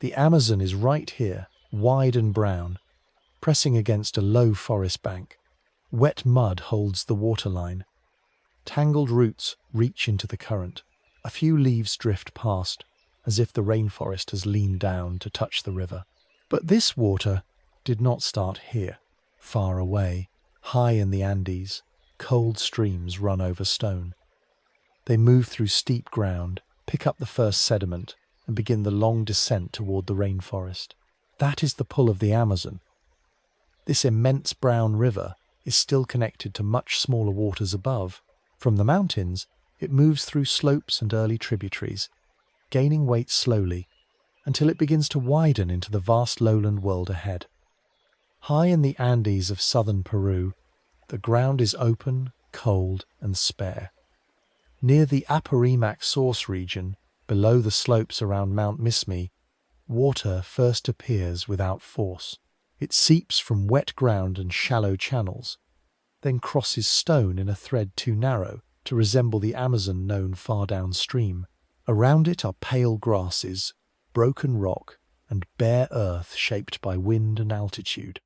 The Amazon is right here, wide and brown, pressing against a low forest bank. Wet mud holds the waterline. Tangled roots reach into the current. A few leaves drift past, as if the rainforest has leaned down to touch the river. But this water did not start here. Far away, high in the Andes, cold streams run over stone. They move through steep ground, pick up the first sediment, and begin the long descent toward the rainforest. That is the pull of the Amazon. This immense brown river is still connected to much smaller waters above. From the mountains, it moves through slopes and early tributaries, gaining weight slowly until it begins to widen into the vast lowland world ahead. High in the Andes of southern Peru, the ground is open, cold, and spare. Near the Apurimac source region, below the slopes around Mount Mismi, water first appears without force. It seeps from wet ground and shallow channels, then crosses stone in a thread too narrow to resemble the Amazon known far downstream. Around it are pale grasses, broken rock, and bare earth shaped by wind and altitude.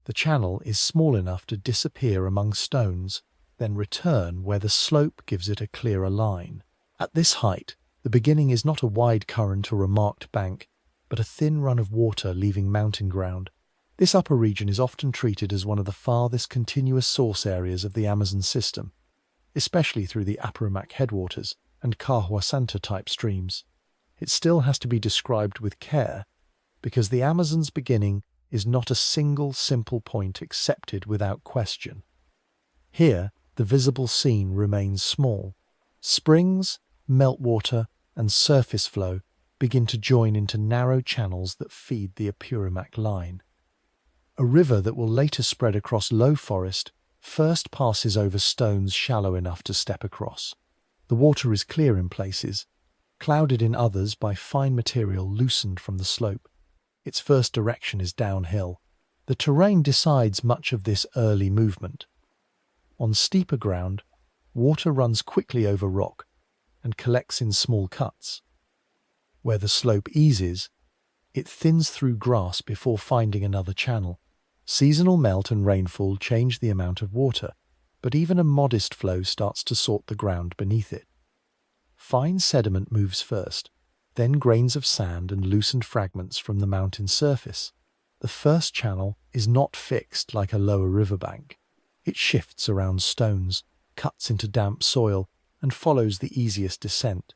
The channel is small enough to disappear among stones, then return where the slope gives it a clearer line. At this height, the beginning is not a wide current or a marked bank, but a thin run of water leaving mountain ground. This upper region is often treated as one of the farthest continuous source areas of the Amazon system, especially through the Apurimac headwaters and Kahua Santa type streams. It still has to be described with care, because the Amazon's beginning is not a single simple point accepted without question. Here, the visible scene remains small. Springs, meltwater, and surface flow begin to join into narrow channels that feed the Apurimac line. A river that will later spread across low forest first passes over stones shallow enough to step across. The water is clear in places, clouded in others by fine material loosened from the slope. Its first direction is downhill. The terrain decides much of this early movement. On steeper ground, water runs quickly over rock and collects in small cuts. Where the slope eases, it thins through grass before finding another channel. Seasonal melt and rainfall change the amount of water, but even a modest flow starts to sort the ground beneath it. Fine sediment moves first, then grains of sand and loosened fragments from the mountain surface. The first channel is not fixed like a lower riverbank. It shifts around stones, cuts into damp soil, and follows the easiest descent.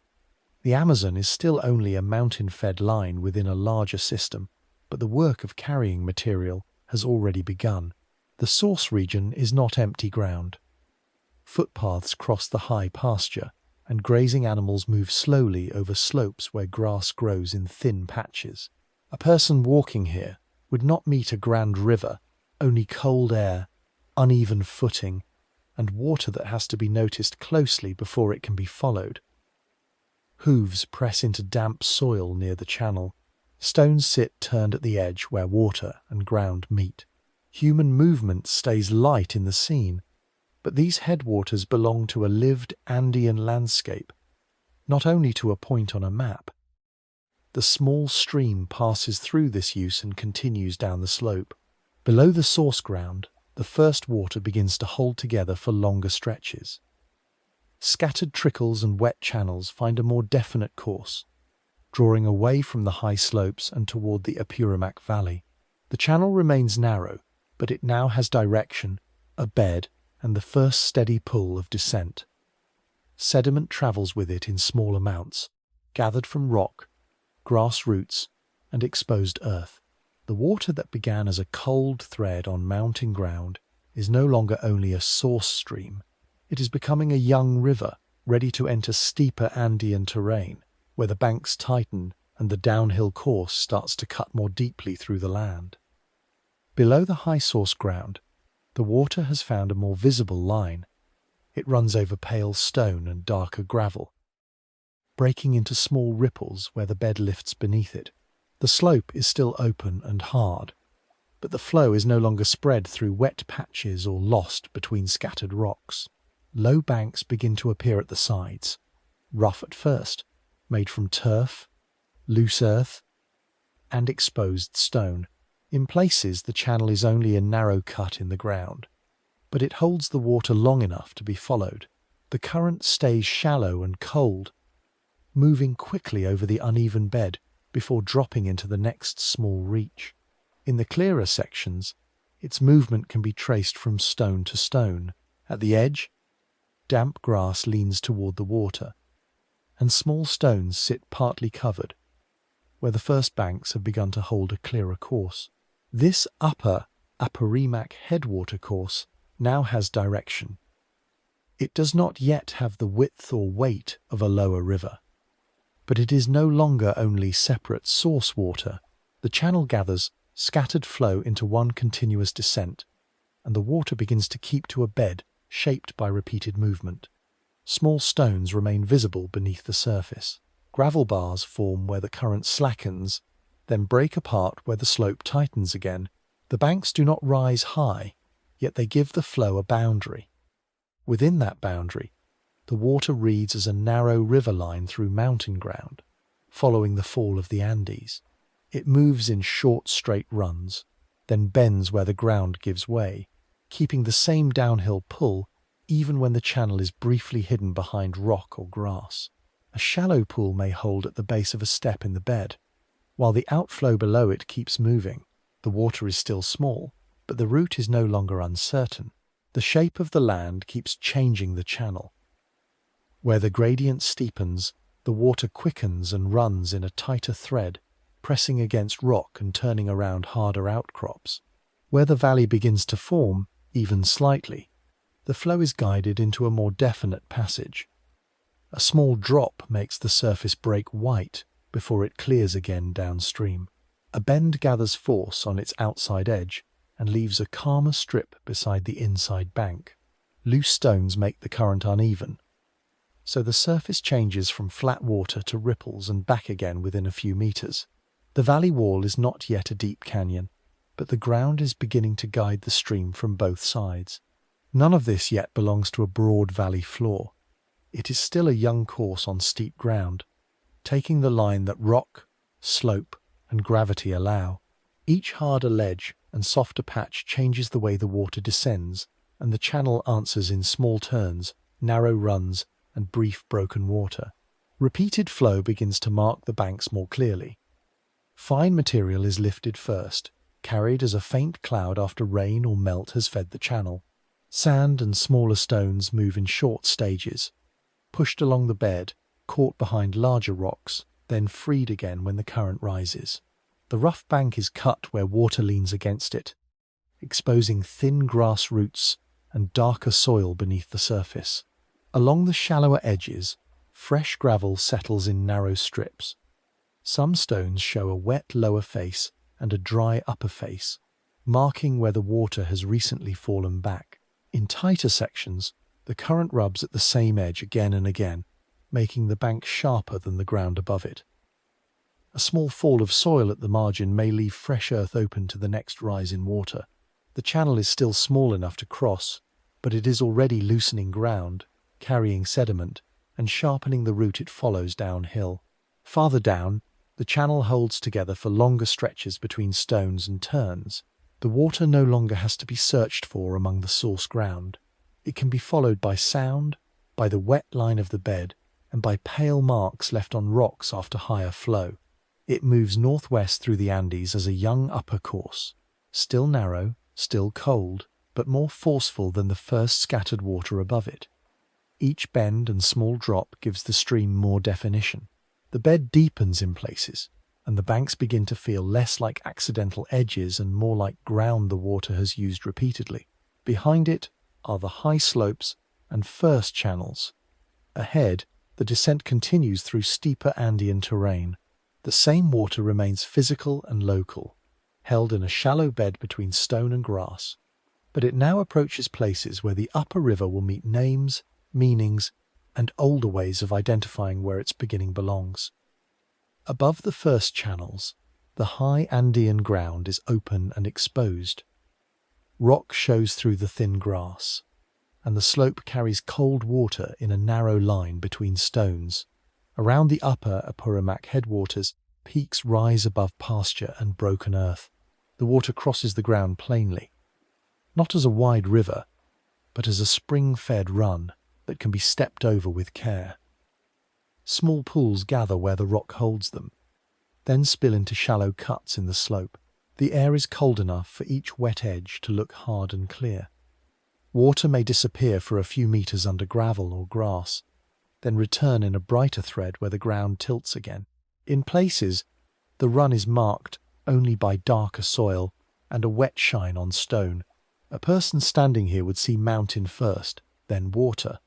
The Amazon is still only a mountain-fed line within a larger system, but the work of carrying material has already begun. The source region is not empty ground. Footpaths cross the high pasture, and grazing animals move slowly over slopes where grass grows in thin patches. A person walking here would not meet a grand river, only cold air, uneven footing, and water that has to be noticed closely before it can be followed. Hooves press into damp soil near the channel. Stones sit turned at the edge where water and ground meet. Human movement stays light in the scene, but these headwaters belong to a lived Andean landscape, not only to a point on a map. The small stream passes through this use and continues down the slope. Below the source ground, the first water begins to hold together for longer stretches. Scattered trickles and wet channels find a more definite course, drawing away from the high slopes and toward the Apurimac Valley. The channel remains narrow, but it now has direction, a bed, and the first steady pull of descent. Sediment travels with it in small amounts, gathered from rock, grass roots, and exposed earth. The water that began as a cold thread on mountain ground is no longer only a source stream. It is becoming a young river, ready to enter steeper Andean terrain, where the banks tighten and the downhill course starts to cut more deeply through the land. Below the high source ground, the water has found a more visible line. It runs over pale stone and darker gravel, breaking into small ripples where the bed lifts beneath it. The slope is still open and hard, but the flow is no longer spread through wet patches or lost between scattered rocks. Low banks begin to appear at the sides, rough at first, made from turf, loose earth, and exposed stone. In places, the channel is only a narrow cut in the ground, but it holds the water long enough to be followed. The current stays shallow and cold, moving quickly over the uneven bed before dropping into the next small reach. In the clearer sections, its movement can be traced from stone to stone. At the edge, damp grass leans toward the water, and small stones sit partly covered, where the first banks have begun to hold a clearer course. This upper Apurimac headwater course now has direction. It does not yet have the width or weight of a lower river, but it is no longer only separate source water. The channel gathers scattered flow into one continuous descent, and the water begins to keep to a bed shaped by repeated movement. Small stones remain visible beneath the surface. Gravel bars form where the current slackens, then break apart where the slope tightens again. The banks do not rise high, yet they give the flow a boundary. Within that boundary, the water reads as a narrow river line through mountain ground, following the fall of the Andes. It moves in short, straight runs, then bends where the ground gives way, keeping the same downhill pull even when the channel is briefly hidden behind rock or grass. A shallow pool may hold at the base of a step in the bed, while the outflow below it keeps moving. The water is still small, but the route is no longer uncertain. The shape of the land keeps changing the channel. Where the gradient steepens, the water quickens and runs in a tighter thread, pressing against rock and turning around harder outcrops. Where the valley begins to form, even slightly, the flow is guided into a more definite passage. A small drop makes the surface break white before it clears again downstream. A bend gathers force on its outside edge and leaves a calmer strip beside the inside bank. Loose stones make the current uneven, so the surface changes from flat water to ripples and back again within a few meters. The valley wall is not yet a deep canyon, but the ground is beginning to guide the stream from both sides. None of this yet belongs to a broad valley floor. It is still a young course on steep ground, taking the line that rock, slope, and gravity allow. Each harder ledge and softer patch changes the way the water descends, and the channel answers in small turns, narrow runs, and brief broken water. Repeated flow begins to mark the banks more clearly. Fine material is lifted first, carried as a faint cloud after rain or melt has fed the channel. Sand and smaller stones move in short stages, pushed along the bed, caught behind larger rocks, then freed again when the current rises. The rough bank is cut where water leans against it, exposing thin grass roots and darker soil beneath the surface. Along the shallower edges, fresh gravel settles in narrow strips. Some stones show a wet lower face and a dry upper face, marking where the water has recently fallen back. In tighter sections, the current rubs at the same edge again and again, making the bank sharper than the ground above it. A small fall of soil at the margin may leave fresh earth open to the next rise in water. The channel is still small enough to cross, but it is already loosening ground, carrying sediment, and sharpening the route it follows downhill. Farther down, the channel holds together for longer stretches between stones and turns. The water no longer has to be searched for among the source ground. It can be followed by sound, by the wet line of the bed, and by pale marks left on rocks after higher flow. It moves northwest through the Andes as a young upper course, still narrow, still cold, but more forceful than the first scattered water above it. Each bend and small drop gives the stream more definition. The bed deepens in places, and the banks begin to feel less like accidental edges and more like ground the water has used repeatedly. Behind it are the high slopes and first channels. Ahead, the descent continues through steeper Andean terrain. The same water remains physical and local, held in a shallow bed between stone and grass, but it now approaches places where the upper river will meet names, meanings, and older ways of identifying where its beginning belongs. Above the first channels, the high Andean ground is open and exposed. Rock shows through the thin grass, and the slope carries cold water in a narrow line between stones. Around the upper Apurimac headwaters, Peaks rise above pasture and broken earth. The water crosses the ground plainly, not as a wide river, but as a spring-fed run that can be stepped over with care. Small pools gather where the rock holds them, then spill into shallow cuts in the slope. The air is cold enough for each wet edge to look hard and clear. Water may disappear for a few meters under gravel or grass, then return in a brighter thread where the ground tilts again. In places, the run is marked only by darker soil and a wet shine on stone. A person standing here would see mountain first, then water.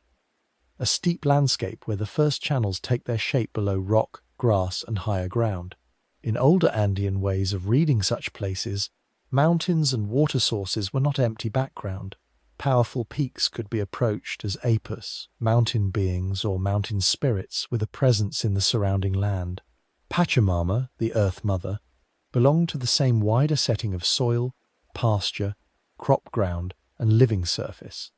A steep landscape where the first channels take their shape below rock, grass, and higher ground. In older Andean ways of reading such places, mountains and water sources were not empty background. Powerful peaks could be approached as apus, mountain beings or mountain spirits with a presence in the surrounding land. Pachamama, the Earth Mother, belonged to the same wider setting of soil, pasture, crop ground, and living surface.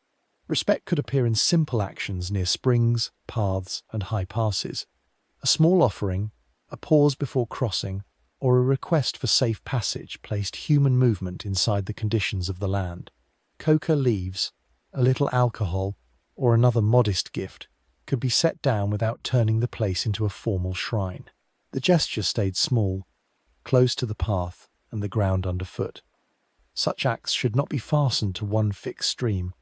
Respect could appear in simple actions near springs, paths, and high passes. A small offering, a pause before crossing, or a request for safe passage placed human movement inside the conditions of the land. Coca leaves, a little alcohol, or another modest gift could be set down without turning the place into a formal shrine. The gesture stayed small, close to the path and the ground underfoot. Such acts should not be fastened to one fixed stream,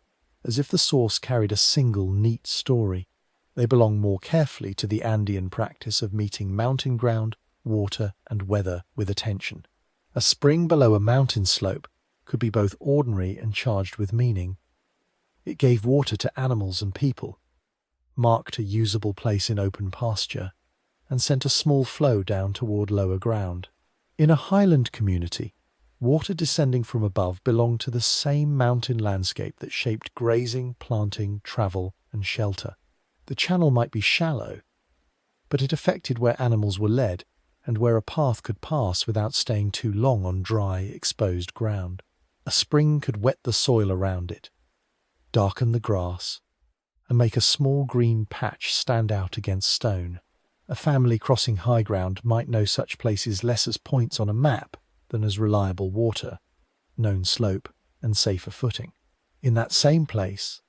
as if the source carried a single, neat story. They belong more carefully to the Andean practice of meeting mountain ground, water, and weather with attention. A spring below a mountain slope could be both ordinary and charged with meaning. It gave water to animals and people, marked a usable place in open pasture, and sent a small flow down toward lower ground. In a highland community, water descending from above belonged to the same mountain landscape that shaped grazing, planting, travel, and shelter. The channel might be shallow, but it affected where animals were led and where a path could pass without staying too long on dry, exposed ground. A spring could wet the soil around it, darken the grass, and make a small green patch stand out against stone. A family crossing high ground might know such places less as points on a map than as reliable water, known slope, and safer footing. In that same place,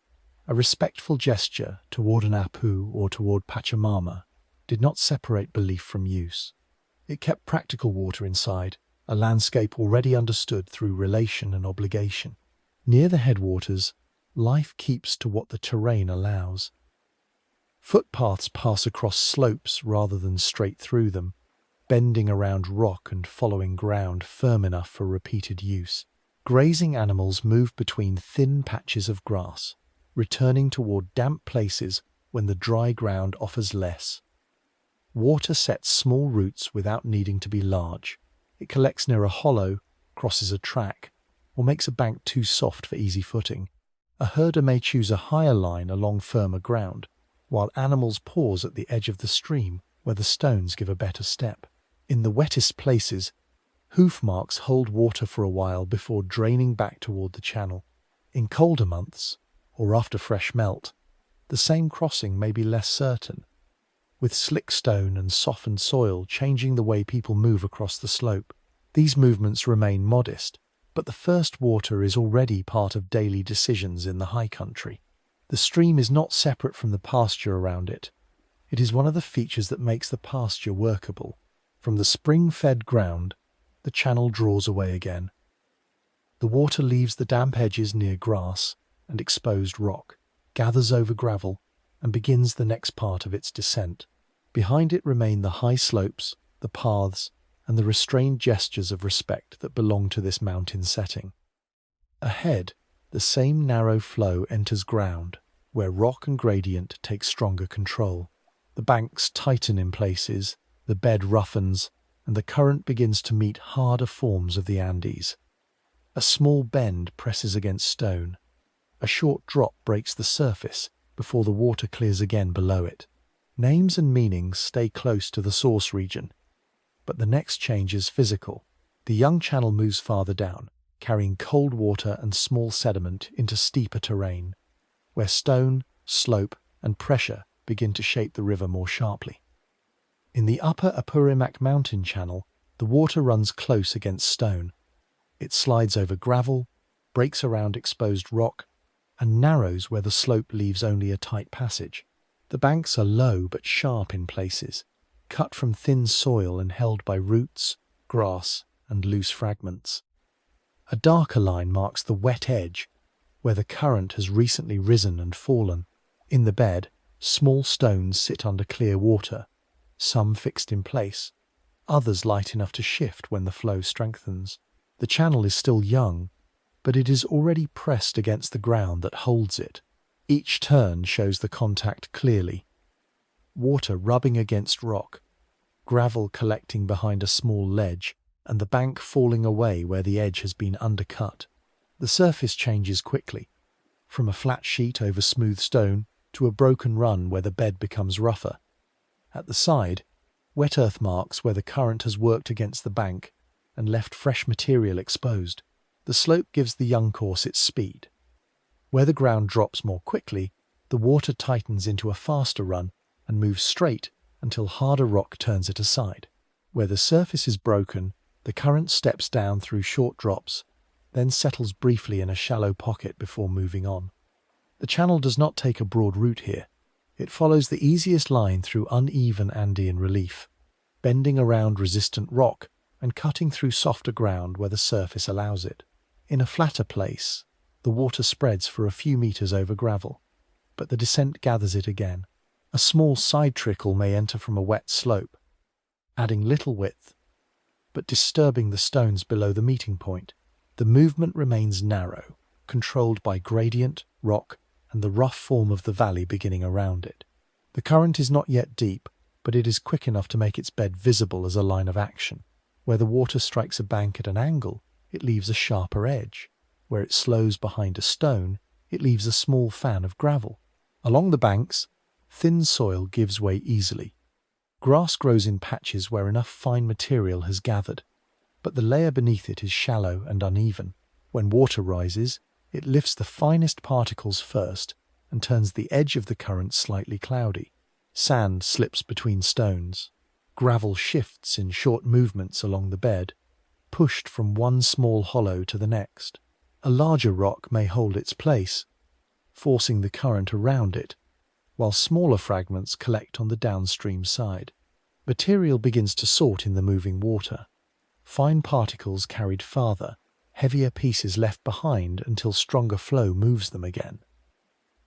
a respectful gesture toward an apu or toward Pachamama did not separate belief from use. It kept practical water inside, a landscape already understood through relation and obligation. Near the headwaters, life keeps to what the terrain allows. Footpaths pass across slopes rather than straight through them, bending around rock and following ground firm enough for repeated use. Grazing animals move between thin patches of grass, returning toward damp places when the dry ground offers less. Water sets small roots without needing to be large. It collects near a hollow, crosses a track, or makes a bank too soft for easy footing. A herder may choose a higher line along firmer ground, while animals pause at the edge of the stream where the stones give a better step. In the wettest places, hoof marks hold water for a while before draining back toward the channel. In colder months, or after fresh melt, the same crossing may be less certain, with slick stone and softened soil changing the way people move across the slope. These movements remain modest, but the first water is already part of daily decisions in the high country. The stream is not separate from the pasture around it. It is one of the features that makes the pasture workable. From the spring-fed ground, the channel draws away again. The water leaves the damp edges near grass and exposed rock, gathers over gravel, and begins the next part of its descent. Behind it remain the high slopes, the paths, and the restrained gestures of respect that belong to this mountain setting. Ahead, the same narrow flow enters ground, where rock and gradient take stronger control. The banks tighten in places, the bed roughens, and the current begins to meet harder forms of the Andes. A small bend presses against stone. A short drop breaks the surface before the water clears again below it. Names and meanings stay close to the source region, but the next change is physical. The young channel moves farther down, carrying cold water and small sediment into steeper terrain, where stone, slope, and pressure begin to shape the river more sharply. In the upper Apurimac mountain channel, the water runs close against stone. It slides over gravel, breaks around exposed rock, and narrows where the slope leaves only a tight passage. The banks are low but sharp in places, cut from thin soil and held by roots, grass, and loose fragments. A darker line marks the wet edge, where the current has recently risen and fallen. In the bed, small stones sit under clear water, some fixed in place, others light enough to shift when the flow strengthens. The channel is still young, but it is already pressed against the ground that holds it. Each turn shows the contact clearly. Water rubbing against rock, gravel collecting behind a small ledge, and the bank falling away where the edge has been undercut. The surface changes quickly, from a flat sheet over smooth stone to a broken run where the bed becomes rougher. At the side, wet earth marks where the current has worked against the bank and left fresh material exposed. The slope gives the young course its speed. Where the ground drops more quickly, the water tightens into a faster run and moves straight until harder rock turns it aside. Where the surface is broken, the current steps down through short drops, then settles briefly in a shallow pocket before moving on. The channel does not take a broad route here. It follows the easiest line through uneven Andean relief, bending around resistant rock and cutting through softer ground where the surface allows it. In a flatter place, the water spreads for a few meters over gravel, but the descent gathers it again. A small side trickle may enter from a wet slope, adding little width, but disturbing the stones below the meeting point. The movement remains narrow, controlled by gradient, rock, and the rough form of the valley beginning around it. The current is not yet deep, but it is quick enough to make its bed visible as a line of action. Where the water strikes a bank at an angle, it leaves a sharper edge. Where it slows behind a stone, it leaves a small fan of gravel. Along the banks, thin soil gives way easily. Grass grows in patches where enough fine material has gathered, but the layer beneath it is shallow and uneven. When water rises, it lifts the finest particles first and turns the edge of the current slightly cloudy. Sand slips between stones. Gravel shifts in short movements along the bed, pushed from one small hollow to the next. A larger rock may hold its place, forcing the current around it, while smaller fragments collect on the downstream side. Material begins to sort in the moving water. Fine particles carried farther, heavier pieces left behind until stronger flow moves them again.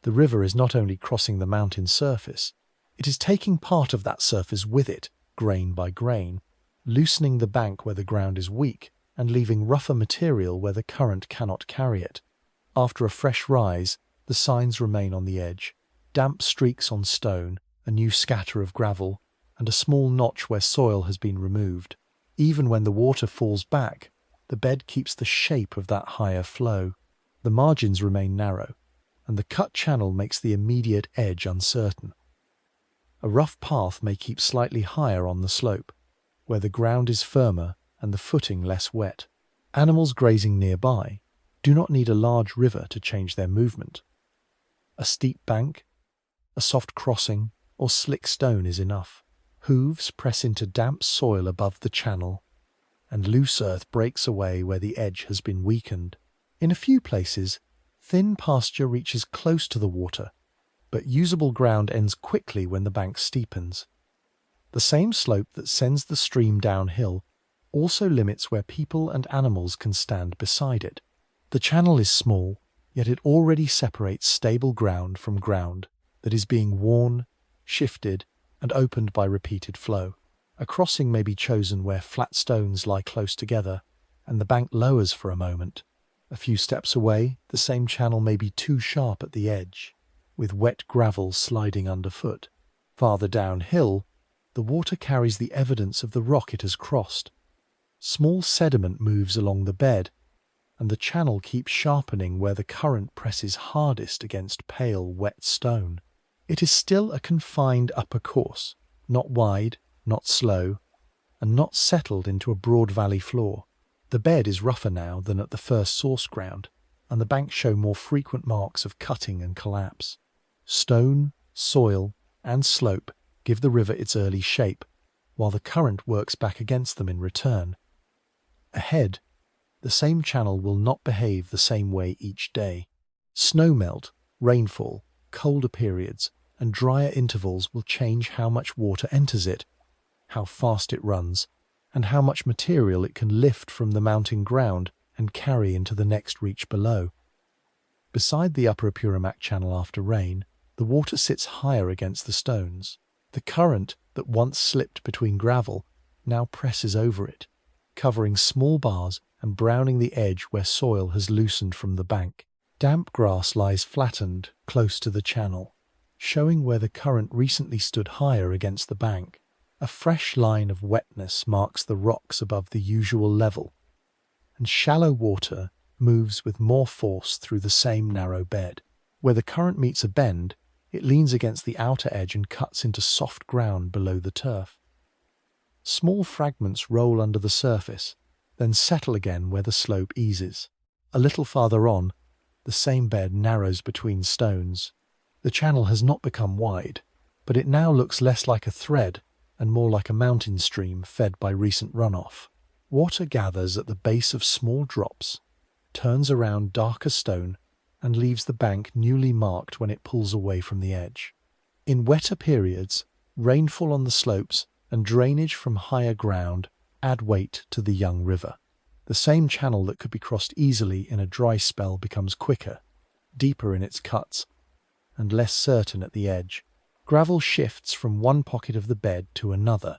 The river is not only crossing the mountain surface, it is taking part of that surface with it, grain by grain, loosening the bank where the ground is weak and leaving rougher material where the current cannot carry it. After a fresh rise, the signs remain on the edge. Damp streaks on stone, a new scatter of gravel, and a small notch where soil has been removed. Even when the water falls back, the bed keeps the shape of that higher flow. The margins remain narrow, and the cut channel makes the immediate edge uncertain. A rough path may keep slightly higher on the slope, where the ground is firmer and the footing less wet. Animals grazing nearby do not need a large river to change their movement. A steep bank, a soft crossing, or slick stone is enough. Hooves press into damp soil above the channel, and loose earth breaks away where the edge has been weakened. In a few places, thin pasture reaches close to the water, but usable ground ends quickly when the bank steepens. The same slope that sends the stream downhill also limits where people and animals can stand beside it. The channel is small, yet it already separates stable ground from ground that is being worn, shifted, and opened by repeated flow. A crossing may be chosen where flat stones lie close together, and the bank lowers for a moment. A few steps away, the same channel may be too sharp at the edge, with wet gravel sliding underfoot. Farther downhill, the water carries the evidence of the rock it has crossed. Small sediment moves along the bed, and the channel keeps sharpening where the current presses hardest against pale, wet stone. It is still a confined upper course, not wide, not slow, and not settled into a broad valley floor. The bed is rougher now than at the first source ground, and the banks show more frequent marks of cutting and collapse. Stone, soil, and slope give the river its early shape, while the current works back against them in return. Ahead, the same channel will not behave the same way each day. Snowmelt, rainfall, colder periods, and drier intervals will change how much water enters it, how fast it runs, and how much material it can lift from the mounting ground and carry into the next reach below. Beside the upper Apurimac channel after rain, the water sits higher against the stones. The current that once slipped between gravel now presses over it, covering small bars and browning the edge where soil has loosened from the bank. Damp grass lies flattened close to the channel, showing where the current recently stood higher against the bank. A fresh line of wetness marks the rocks above the usual level, and shallow water moves with more force through the same narrow bed. Where the current meets a bend, it leans against the outer edge and cuts into soft ground below the turf. Small fragments roll under the surface, then settle again where the slope eases. A little farther on, the same bed narrows between stones. The channel has not become wide, but it now looks less like a thread and more like a mountain stream fed by recent runoff. Water gathers at the base of small drops, turns around darker stone, and leaves the bank newly marked when it pulls away from the edge. In wetter periods, rainfall on the slopes and drainage from higher ground add weight to the young river. The same channel that could be crossed easily in a dry spell becomes quicker, deeper in its cuts, and less certain at the edge. Gravel shifts from one pocket of the bed to another.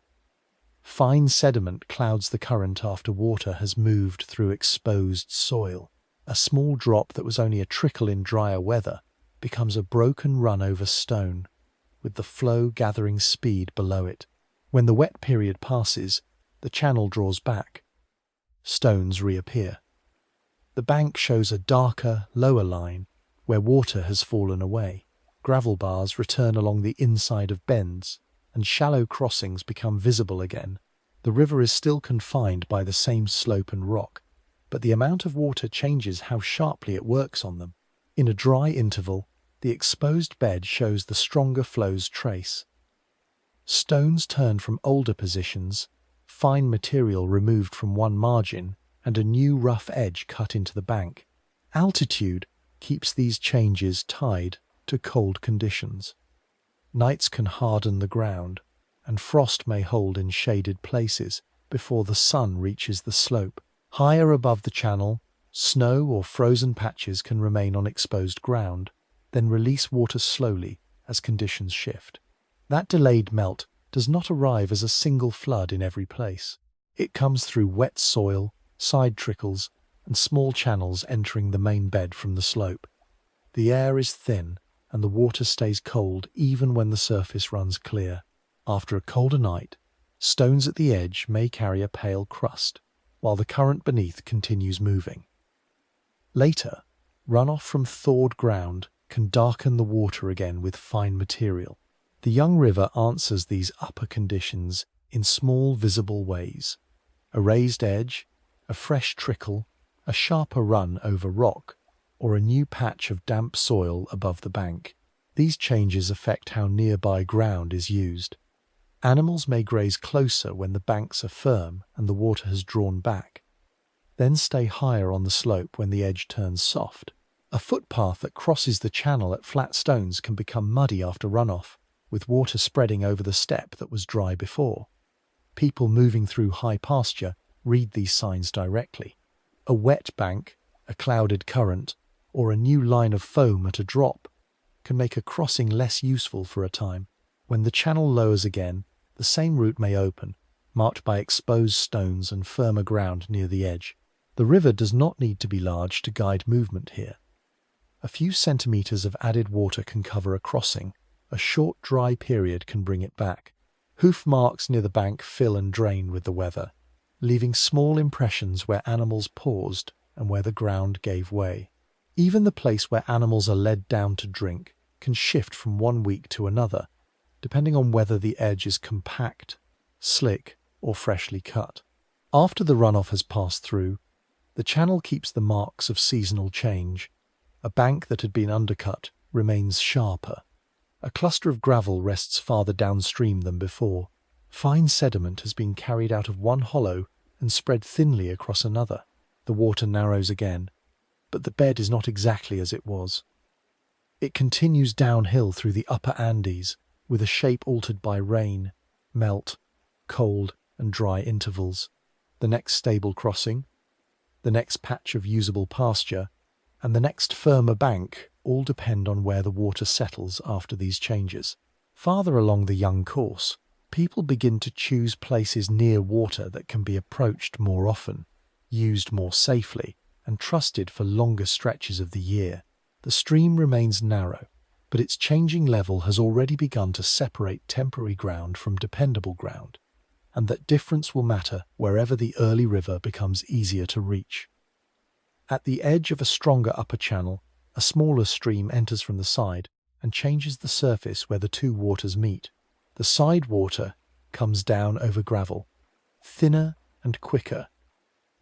Fine sediment clouds the current after water has moved through exposed soil. A small drop that was only a trickle in drier weather becomes a broken run over stone, with the flow gathering speed below it. When the wet period passes, the channel draws back. Stones reappear. The bank shows a darker, lower line where water has fallen away. Gravel bars return along the inside of bends, and shallow crossings become visible again. The river is still confined by the same slope and rock, but the amount of water changes how sharply it works on them. In a dry interval, the exposed bed shows the stronger flow's trace. Stones turn from older positions, fine material removed from one margin, and a new rough edge cut into the bank. Altitude keeps these changes tied to cold conditions. Nights can harden the ground, and frost may hold in shaded places before the sun reaches the slope. Higher above the channel, snow or frozen patches can remain on exposed ground, then release water slowly as conditions shift. That delayed melt does not arrive as a single flood in every place. It comes through wet soil, side trickles, and small channels entering the main bed from the slope. The air is thin, and the water stays cold even when the surface runs clear. After a colder night, stones at the edge may carry a pale crust, while the current beneath continues moving. Later, runoff from thawed ground can darken the water again with fine material. The young river answers these upper conditions in small visible ways. A raised edge, a fresh trickle, a sharper run over rock, or a new patch of damp soil above the bank. These changes affect how nearby ground is used. Animals may graze closer when the banks are firm and the water has drawn back, then stay higher on the slope when the edge turns soft. A footpath that crosses the channel at flat stones can become muddy after runoff, with water spreading over the step that was dry before. People moving through high pasture read these signs directly. A wet bank, a clouded current, or a new line of foam at a drop can make a crossing less useful for a time. When the channel lowers again, the same route may open, marked by exposed stones and firmer ground near the edge. The river does not need to be large to guide movement here. A few centimeters of added water can cover a crossing. A short dry period can bring it back. Hoof marks near the bank fill and drain with the weather, leaving small impressions where animals paused and where the ground gave way. Even the place where animals are led down to drink can shift from one week to another, depending on whether the edge is compact, slick, or freshly cut. After the runoff has passed through, the channel keeps the marks of seasonal change. A bank that had been undercut remains sharper. A cluster of gravel rests farther downstream than before, Fine sediment has been carried out of one hollow and spread thinly across another. The water narrows again, but the bed is not exactly as it was. It continues downhill through the upper Andes, with a shape altered by rain, melt, cold and dry intervals. The next stable crossing, the next patch of usable pasture, and the next firmer bank all depend on where the water settles after these changes. Farther along the young course, people begin to choose places near water that can be approached more often, used more safely, and trusted for longer stretches of the year. The stream remains narrow, but its changing level has already begun to separate temporary ground from dependable ground, and that difference will matter wherever the early river becomes easier to reach. At the edge of a stronger upper channel, a smaller stream enters from the side and changes the surface where the two waters meet. The side water comes down over gravel, thinner and quicker,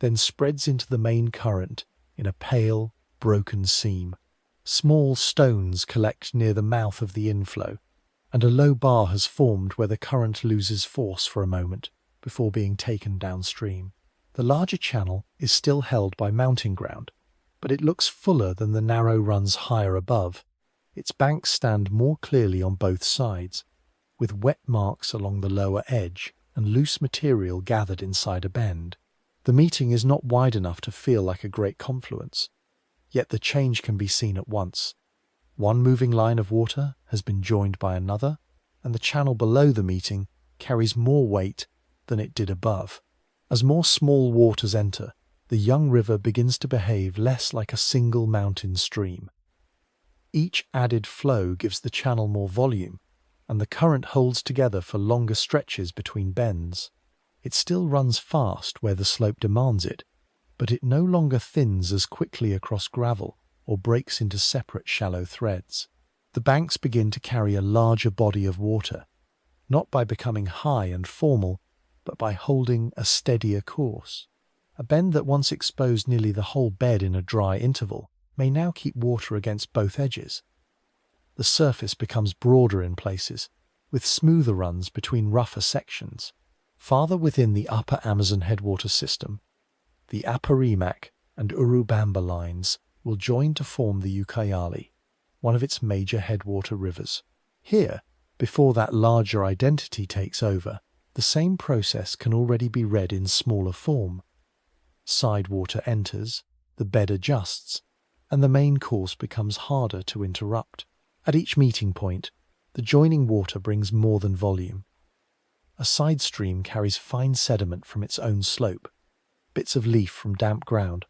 then spreads into the main current in a pale, broken seam. Small stones collect near the mouth of the inflow, and a low bar has formed where the current loses force for a moment before being taken downstream. The larger channel is still held by mountain ground, but it looks fuller than the narrow runs higher above. Its banks stand more clearly on both sides, with wet marks along the lower edge and loose material gathered inside a bend. The meeting is not wide enough to feel like a great confluence, yet the change can be seen at once. One moving line of water has been joined by another, and the channel below the meeting carries more weight than it did above. As more small waters enter, the young river begins to behave less like a single mountain stream. Each added flow gives the channel more volume, and the current holds together for longer stretches between bends. It still runs fast where the slope demands it, but it no longer thins as quickly across gravel or breaks into separate shallow threads. The banks begin to carry a larger body of water, not by becoming high and formal, but by holding a steadier course. A bend that once exposed nearly the whole bed in a dry interval may now keep water against both edges. The surface becomes broader in places, with smoother runs between rougher sections. Farther within the upper Amazon headwater system, the Apurimac and Urubamba lines will join to form the Ucayali, one of its major headwater rivers. Here, before that larger identity takes over, the same process can already be read in smaller form. Side water enters, the bed adjusts, and the main course becomes harder to interrupt. At each meeting point, the joining water brings more than volume. A side stream carries fine sediment from its own slope, bits of leaf from damp ground,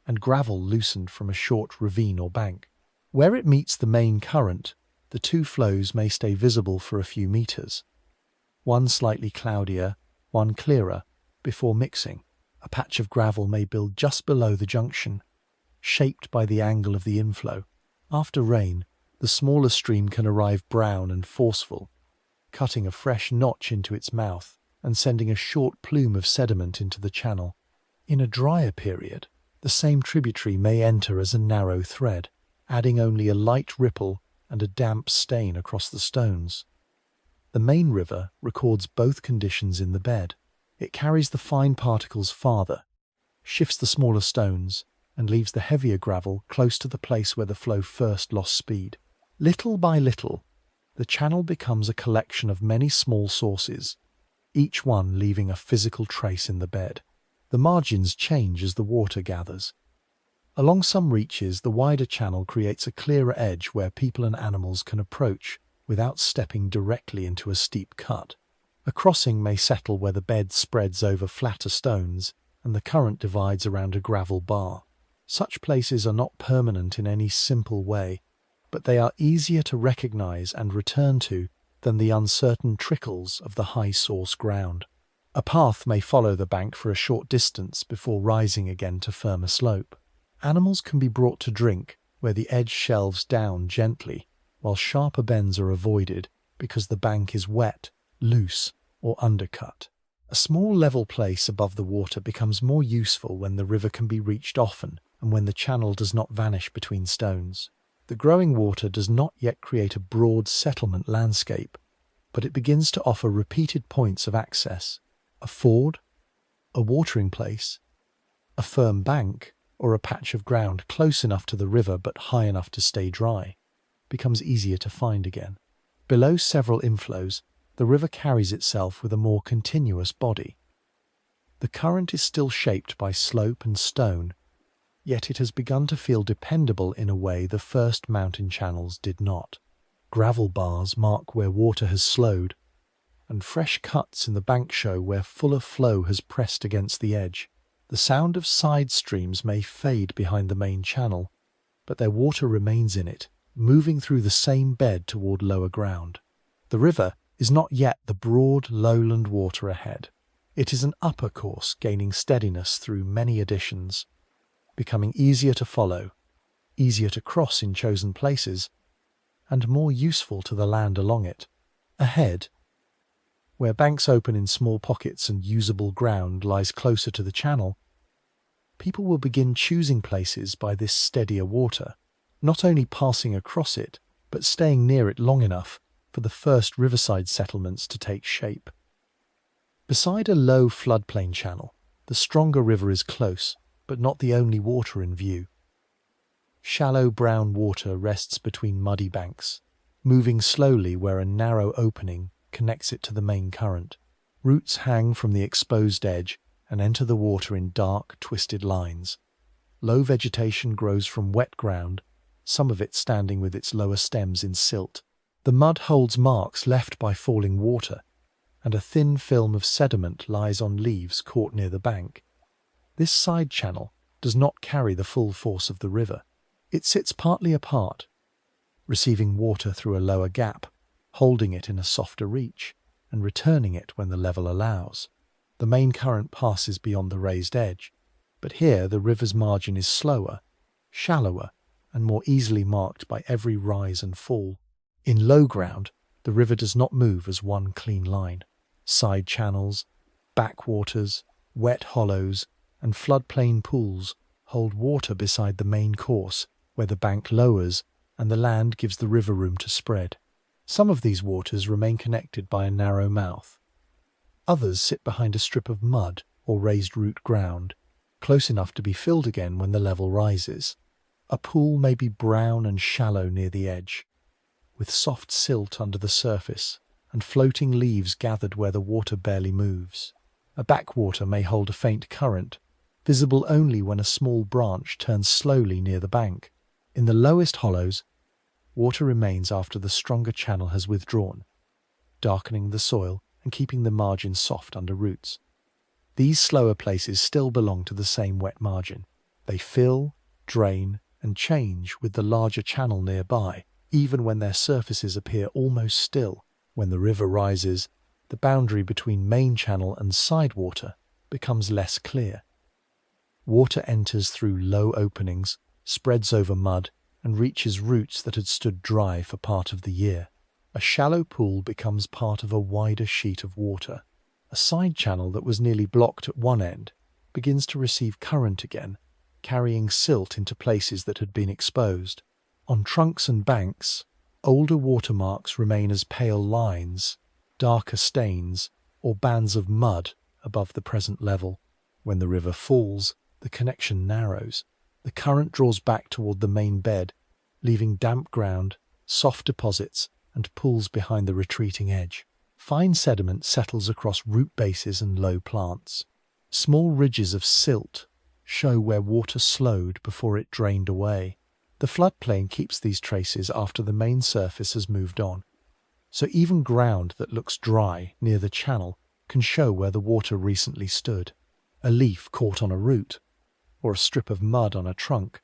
and gravel loosened from a short ravine or bank. Where it meets the main current, the two flows may stay visible for a few meters, one slightly cloudier, one clearer, before mixing. A patch of gravel may build just below the junction, shaped by the angle of the inflow. After rain, the smaller stream can arrive brown and forceful, cutting a fresh notch into its mouth and sending a short plume of sediment into the channel. In a drier period, the same tributary may enter as a narrow thread, adding only a light ripple and a damp stain across the stones. The main river records both conditions in the bed. It carries the fine particles farther, shifts the smaller stones, and leaves the heavier gravel close to the place where the flow first lost speed. Little by little, the channel becomes a collection of many small sources, each one leaving a physical trace in the bed. The margins change as the water gathers. Along some reaches, the wider channel creates a clearer edge where people and animals can approach without stepping directly into a steep cut. A crossing may settle where the bed spreads over flatter stones and the current divides around a gravel bar. Such places are not permanent in any simple way, but they are easier to recognize and return to than the uncertain trickles of the high source ground. A path may follow the bank for a short distance before rising again to firmer slope. Animals can be brought to drink where the edge shelves down gently, while sharper bends are avoided because the bank is wet, loose, or undercut. A small level place above the water becomes more useful when the river can be reached often and when the channel does not vanish between stones. The growing water does not yet create a broad settlement landscape, but it begins to offer repeated points of access: a ford, a watering place, a firm bank, or a patch of ground close enough to the river but high enough to stay dry, becomes easier to find again. Below several inflows, the river carries itself with a more continuous body. The current is still shaped by slope and stone, yet it has begun to feel dependable in a way the first mountain channels did not. Gravel bars mark where water has slowed, and fresh cuts in the bank show where fuller flow has pressed against the edge. The sound of side streams may fade behind the main channel, but their water remains in it, moving through the same bed toward lower ground. The river is not yet the broad lowland water ahead. It is an upper course gaining steadiness through many additions, becoming easier to follow, easier to cross in chosen places, and more useful to the land along it. Ahead, where banks open in small pockets and usable ground lies closer to the channel, people will begin choosing places by this steadier water, not only passing across it, but staying near it long enough for the first riverside settlements to take shape. Beside a low floodplain channel, the stronger river is close, but not the only water in view. Shallow brown water rests between muddy banks, moving slowly where a narrow opening connects it to the main current. Roots hang from the exposed edge and enter the water in dark, twisted lines. Low vegetation grows from wet ground, some of it standing with its lower stems in silt. The mud holds marks left by falling water, and a thin film of sediment lies on leaves caught near the bank. This side channel does not carry the full force of the river. It sits partly apart, receiving water through a lower gap, holding it in a softer reach, and returning it when the level allows. The main current passes beyond the raised edge, but here the river's margin is slower, shallower, and more easily marked by every rise and fall. In low ground, the river does not move as one clean line. Side channels, backwaters, wet hollows, and floodplain pools hold water beside the main course, where the bank lowers and the land gives the river room to spread. Some of these waters remain connected by a narrow mouth. Others sit behind a strip of mud or raised root ground, close enough to be filled again when the level rises. A pool may be brown and shallow near the edge, with soft silt under the surface and floating leaves gathered where the water barely moves. A backwater may hold a faint current, visible only when a small branch turns slowly near the bank. In the lowest hollows, water remains after the stronger channel has withdrawn, darkening the soil and keeping the margin soft under roots. These slower places still belong to the same wet margin. They fill, drain, and change with the larger channel nearby, even when their surfaces appear almost still. When the river rises, the boundary between main channel and side water becomes less clear. Water enters through low openings, spreads over mud, and reaches roots that had stood dry for part of the year. A shallow pool becomes part of a wider sheet of water. A side channel that was nearly blocked at one end begins to receive current again, carrying silt into places that had been exposed. On trunks and banks, older watermarks remain as pale lines, darker stains, or bands of mud above the present level. When the river falls, the connection narrows. The current draws back toward the main bed, leaving damp ground, soft deposits, and pools behind the retreating edge. Fine sediment settles across root bases and low plants. Small ridges of silt show where water slowed before it drained away. The floodplain keeps these traces after the main surface has moved on, so even ground that looks dry near the channel can show where the water recently stood. A leaf caught on a root, or a strip of mud on a trunk,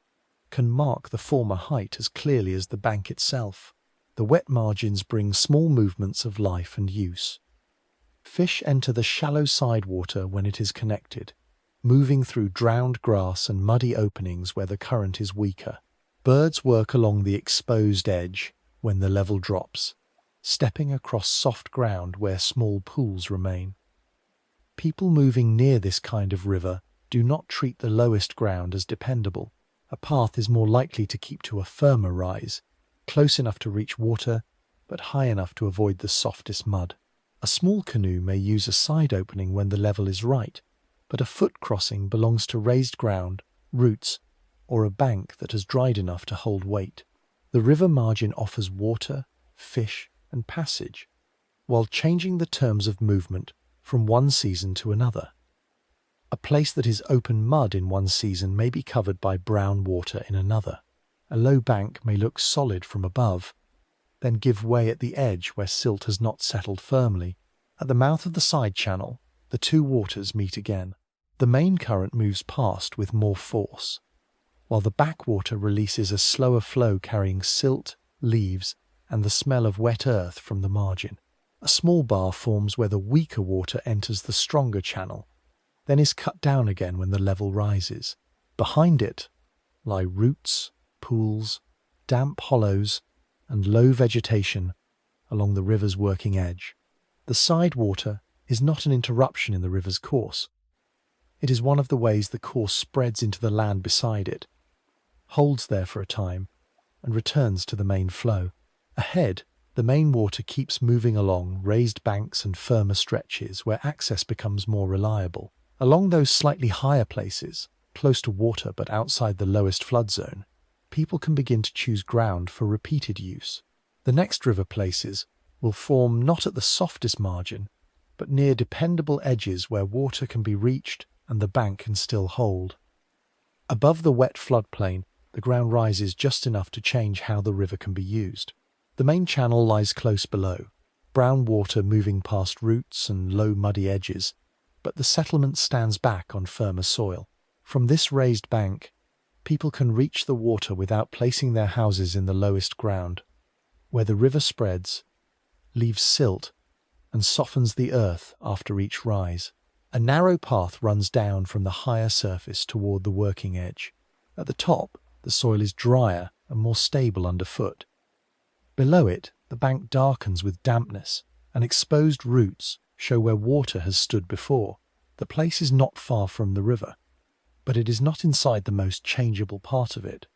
can mark the former height as clearly as the bank itself. The wet margins bring small movements of life and use. Fish enter the shallow side water when it is connected, moving through drowned grass and muddy openings where the current is weaker. Birds work along the exposed edge when the level drops, stepping across soft ground where small pools remain. People moving near this kind of river do not treat the lowest ground as dependable. A path is more likely to keep to a firmer rise, close enough to reach water, but high enough to avoid the softest mud. A small canoe may use a side opening when the level is right, but a foot crossing belongs to raised ground, roots, or a bank that has dried enough to hold weight. The river margin offers water, fish, and passage, while changing the terms of movement from one season to another. A place that is open mud in one season may be covered by brown water in another. A low bank may look solid from above, then give way at the edge where silt has not settled firmly. At the mouth of the side channel, the two waters meet again. The main current moves past with more force, while the backwater releases a slower flow carrying silt, leaves, and the smell of wet earth from the margin. A small bar forms where the weaker water enters the stronger channel, then is cut down again when the level rises. Behind it lie roots, pools, damp hollows, and low vegetation along the river's working edge. The side water is not an interruption in the river's course. It is one of the ways the course spreads into the land beside it, holds there for a time, and returns to the main flow. Ahead, the main water keeps moving along raised banks and firmer stretches where access becomes more reliable. Along those slightly higher places, close to water but outside the lowest flood zone, people can begin to choose ground for repeated use. The next river places will form not at the softest margin, but near dependable edges where water can be reached and the bank can still hold. Above the wet floodplain, the ground rises just enough to change how the river can be used. The main channel lies close below, brown water moving past roots and low muddy edges, but the settlement stands back on firmer soil. From this raised bank, people can reach the water without placing their houses in the lowest ground, where the river spreads, leaves silt, and softens the earth after each rise. A narrow path runs down from the higher surface toward the working edge. At the top, the soil is drier and more stable underfoot. Below it, the bank darkens with dampness, and exposed roots show where water has stood before. The place is not far from the river, but it is not inside the most changeable part of it.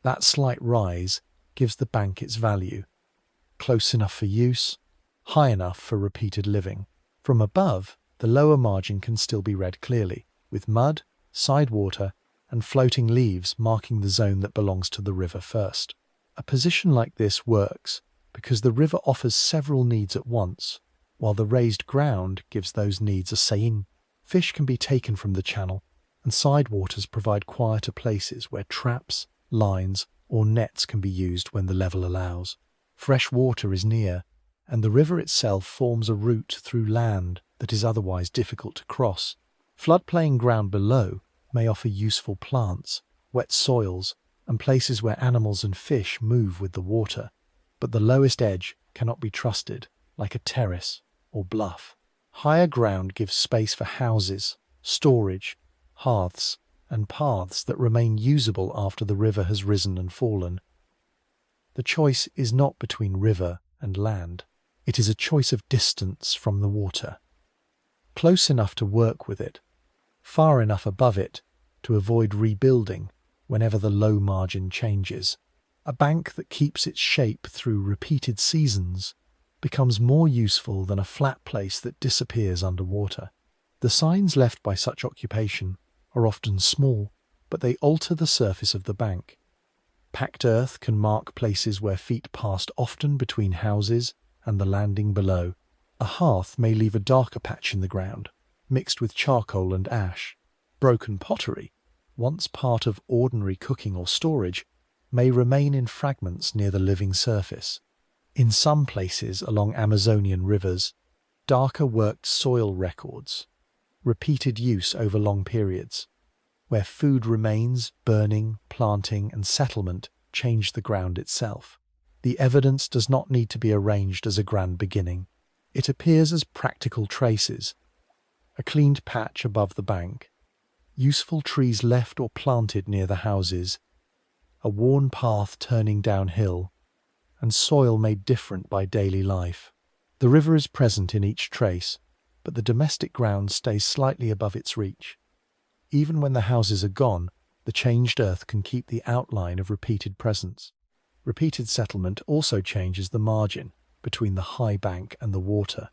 That slight rise gives the bank its value. Close enough for use, high enough for repeated living. From above, the lower margin can still be read clearly, with mud, side water, and floating leaves marking the zone that belongs to the river first. A position like this works because the river offers several needs at once, while the raised ground gives those needs a saying. Fish can be taken from the channel, and side waters provide quieter places where traps, lines, or nets can be used when the level allows. Fresh water is near, and the river itself forms a route through land that is otherwise difficult to cross. Floodplain ground below may offer useful plants, wet soils, and places where animals and fish move with the water, but the lowest edge cannot be trusted, like a terrace or bluff. Higher ground gives space for houses, storage, hearths, and paths that remain usable after the river has risen and fallen. The choice is not between river and land. It is a choice of distance from the water. Close enough to work with it, far enough above it to avoid rebuilding whenever the low margin changes. A bank that keeps its shape through repeated seasons becomes more useful than a flat place that disappears underwater. The signs left by such occupation are often small, but they alter the surface of the bank. Packed earth can mark places where feet passed often between houses and the landing below. A hearth may leave a darker patch in the ground, mixed with charcoal and ash. Broken pottery, once part of ordinary cooking or storage, may remain in fragments near the living surface. In some places along Amazonian rivers, darker worked soil records, repeated use over long periods, where food remains, burning, planting, and settlement change the ground itself. The evidence does not need to be arranged as a grand beginning. It appears as practical traces: a cleaned patch above the bank, useful trees left or planted near the houses, a worn path turning downhill, and soil made different by daily life. The river is present in each trace, but the domestic ground stays slightly above its reach. Even when the houses are gone, the changed earth can keep the outline of repeated presence. Repeated settlement also changes the margin. between the high bank and the water.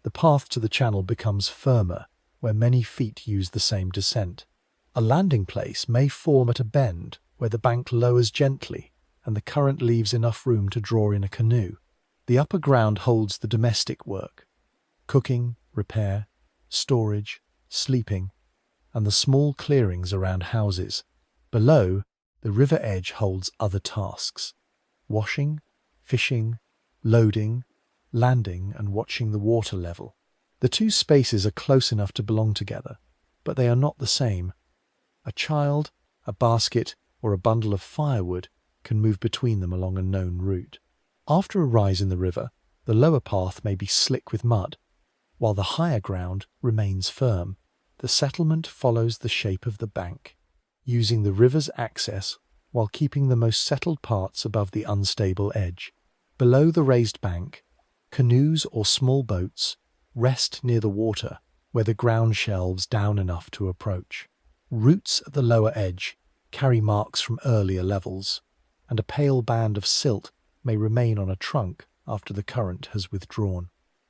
The path to the channel becomes firmer, where many feet use the same descent. A landing place may form at a bend where the bank lowers gently and the current leaves enough room to draw in a canoe. The upper ground holds the domestic work: cooking, repair, storage, sleeping, and the small clearings around houses. Below, the river edge holds other tasks: washing, fishing, loading, landing, and watching the water level. The two spaces are close enough to belong together, but they are not the same. A child, a basket, or a bundle of firewood can move between them along a known route. After a rise in the river, the lower path may be slick with mud, while the higher ground remains firm. The settlement follows the shape of the bank, using the river's access while keeping the most settled parts above the unstable edge. Below the raised bank, canoes or small boats rest near the water where the ground shelves down enough to approach. Roots at the lower edge carry marks from earlier levels, and a pale band of silt may remain on a trunk after the current has withdrawn.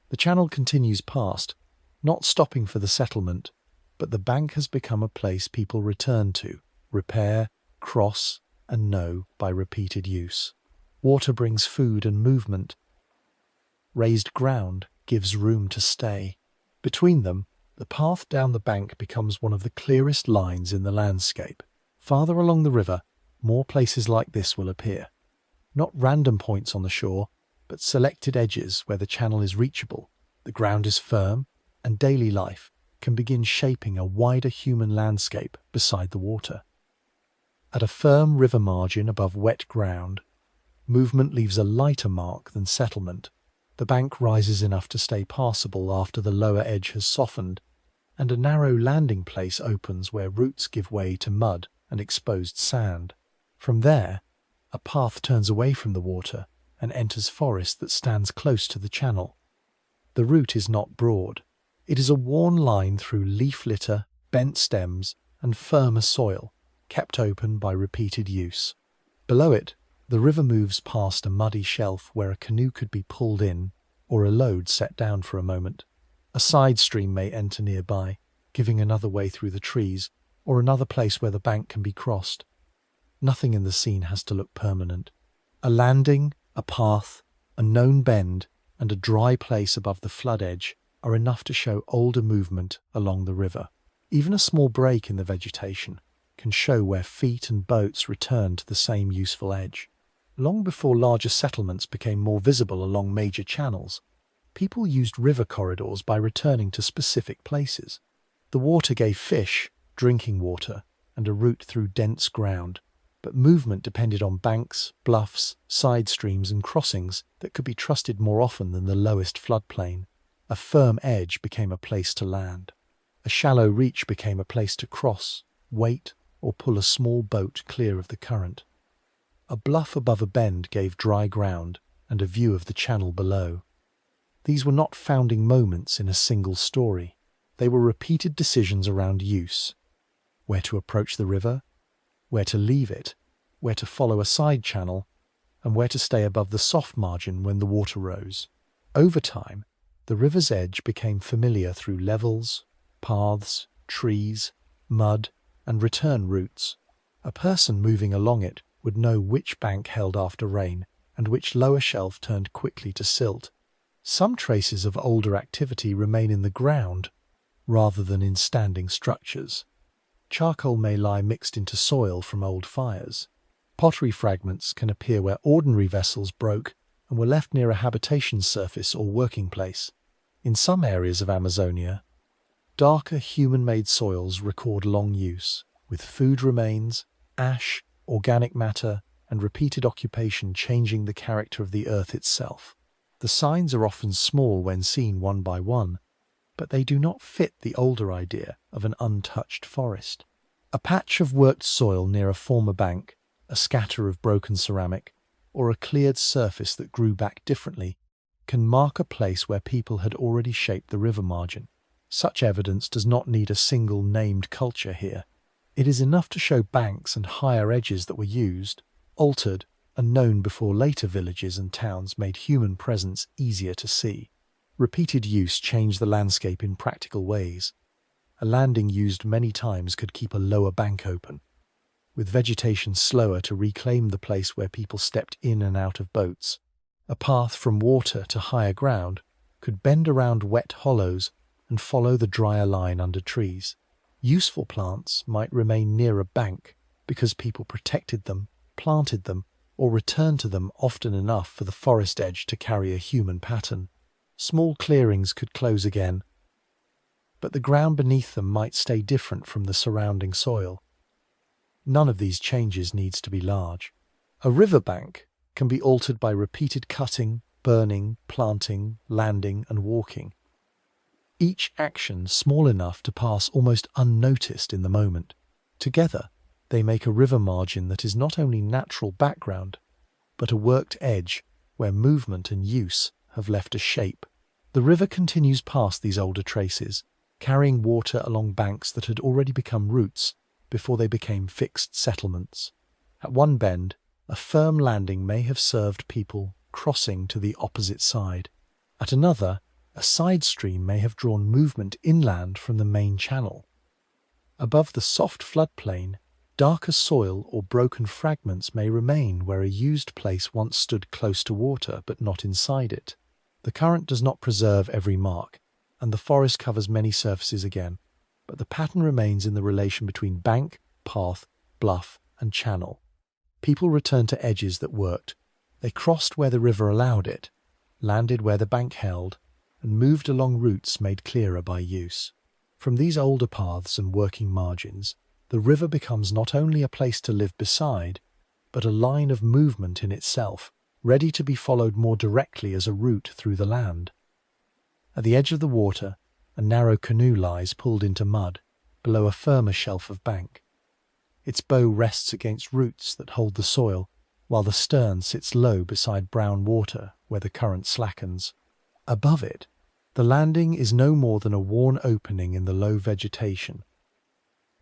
The channel continues past, not stopping for the settlement, but the bank has become a place people return to, repair, cross, and know by repeated use. Water brings food and movement. Raised ground gives room to stay. Between them, the path down the bank becomes one of the clearest lines in the landscape. Farther along the river, more places like this will appear. Not random points on the shore, but selected edges where the channel is reachable, the ground is firm, and daily life can begin shaping a wider human landscape beside the water. At a firm river margin above wet ground, movement leaves a lighter mark than settlement. The bank rises enough to stay passable after the lower edge has softened, and a narrow landing place opens where roots give way to mud and exposed sand. From there, a path turns away from the water and enters forest that stands close to the channel. The route is not broad. It is a worn line through leaf litter, bent stems, and firmer soil, kept open by repeated use. Below it, the river moves past a muddy shelf where a canoe could be pulled in or a load set down for a moment. A side stream may enter nearby, giving another way through the trees, or another place where the bank can be crossed. Nothing in the scene has to look permanent. A landing, a path, a known bend, and a dry place above the flood edge are enough to show older movement along the river. Even a small break in the vegetation can show where feet and boats return to the same useful edge. Long before larger settlements became more visible along major channels, people used river corridors by returning to specific places. The water gave fish, drinking water, and a route through dense ground, but movement depended on banks, bluffs, side streams, and crossings that could be trusted more often than the lowest floodplain. A firm edge became a place to land. A shallow reach became a place to cross, wait, or pull a small boat clear of the current. A bluff above a bend gave dry ground and a view of the channel below. These were not founding moments in a single story. They were repeated decisions around use: where to approach the river, where to leave it, where to follow a side channel, and where to stay above the soft margin when the water rose. Over time, the river's edge became familiar through levels, paths, trees, mud, and return routes. A person moving along it would know which bank held after rain and which lower shelf turned quickly to silt. Some traces of older activity remain in the ground rather than in standing structures. Charcoal may lie mixed into soil from old fires. Pottery fragments can appear where ordinary vessels broke and were left near a habitation surface or working place. In some areas of Amazonia, darker human-made soils record long use, with food remains, ash, organic matter, and repeated occupation changing the character of the earth itself. The signs are often small when seen one by one, but they do not fit the older idea of an untouched forest. A patch of worked soil near a former bank, a scatter of broken ceramic, or a cleared surface that grew back differently can mark a place where people had already shaped the river margin. Such evidence does not need a single named culture here. It is enough to show banks and higher edges that were used, altered, and known before later villages and towns made human presence easier to see. Repeated use changed the landscape in practical ways. A landing used many times could keep a lower bank open, with vegetation slower to reclaim the place where people stepped in and out of boats. A path from water to higher ground could bend around wet hollows and follow the drier line under trees. Useful plants might remain near a bank because people protected them, planted them, or returned to them often enough for the forest edge to carry a human pattern. Small clearings could close again, but the ground beneath them might stay different from the surrounding soil. None of these changes needs to be large. A riverbank can be altered by repeated cutting, burning, planting, landing, and walking. Each action small enough to pass almost unnoticed in the moment. Together, they make a river margin that is not only natural background, but a worked edge where movement and use have left a shape. The river continues past these older traces, carrying water along banks that had already become roots before they became fixed settlements. At one bend, a firm landing may have served people crossing to the opposite side. At another, a side stream may have drawn movement inland from the main channel. Above the soft floodplain, darker soil or broken fragments may remain where a used place once stood close to water but not inside it. The current does not preserve every mark, and the forest covers many surfaces again, but the pattern remains in the relation between bank, path, bluff, and channel. People returned to edges that worked. They crossed where the river allowed it, landed where the bank held, and moved along routes made clearer by use. From these older paths and working margins, the river becomes not only a place to live beside, but a line of movement in itself, ready to be followed more directly as a route through the land. At the edge of the water, a narrow canoe lies pulled into mud, below a firmer shelf of bank. Its bow rests against roots that hold the soil, while the stern sits low beside brown water where the current slackens. Above it, the landing is no more than a worn opening in the low vegetation,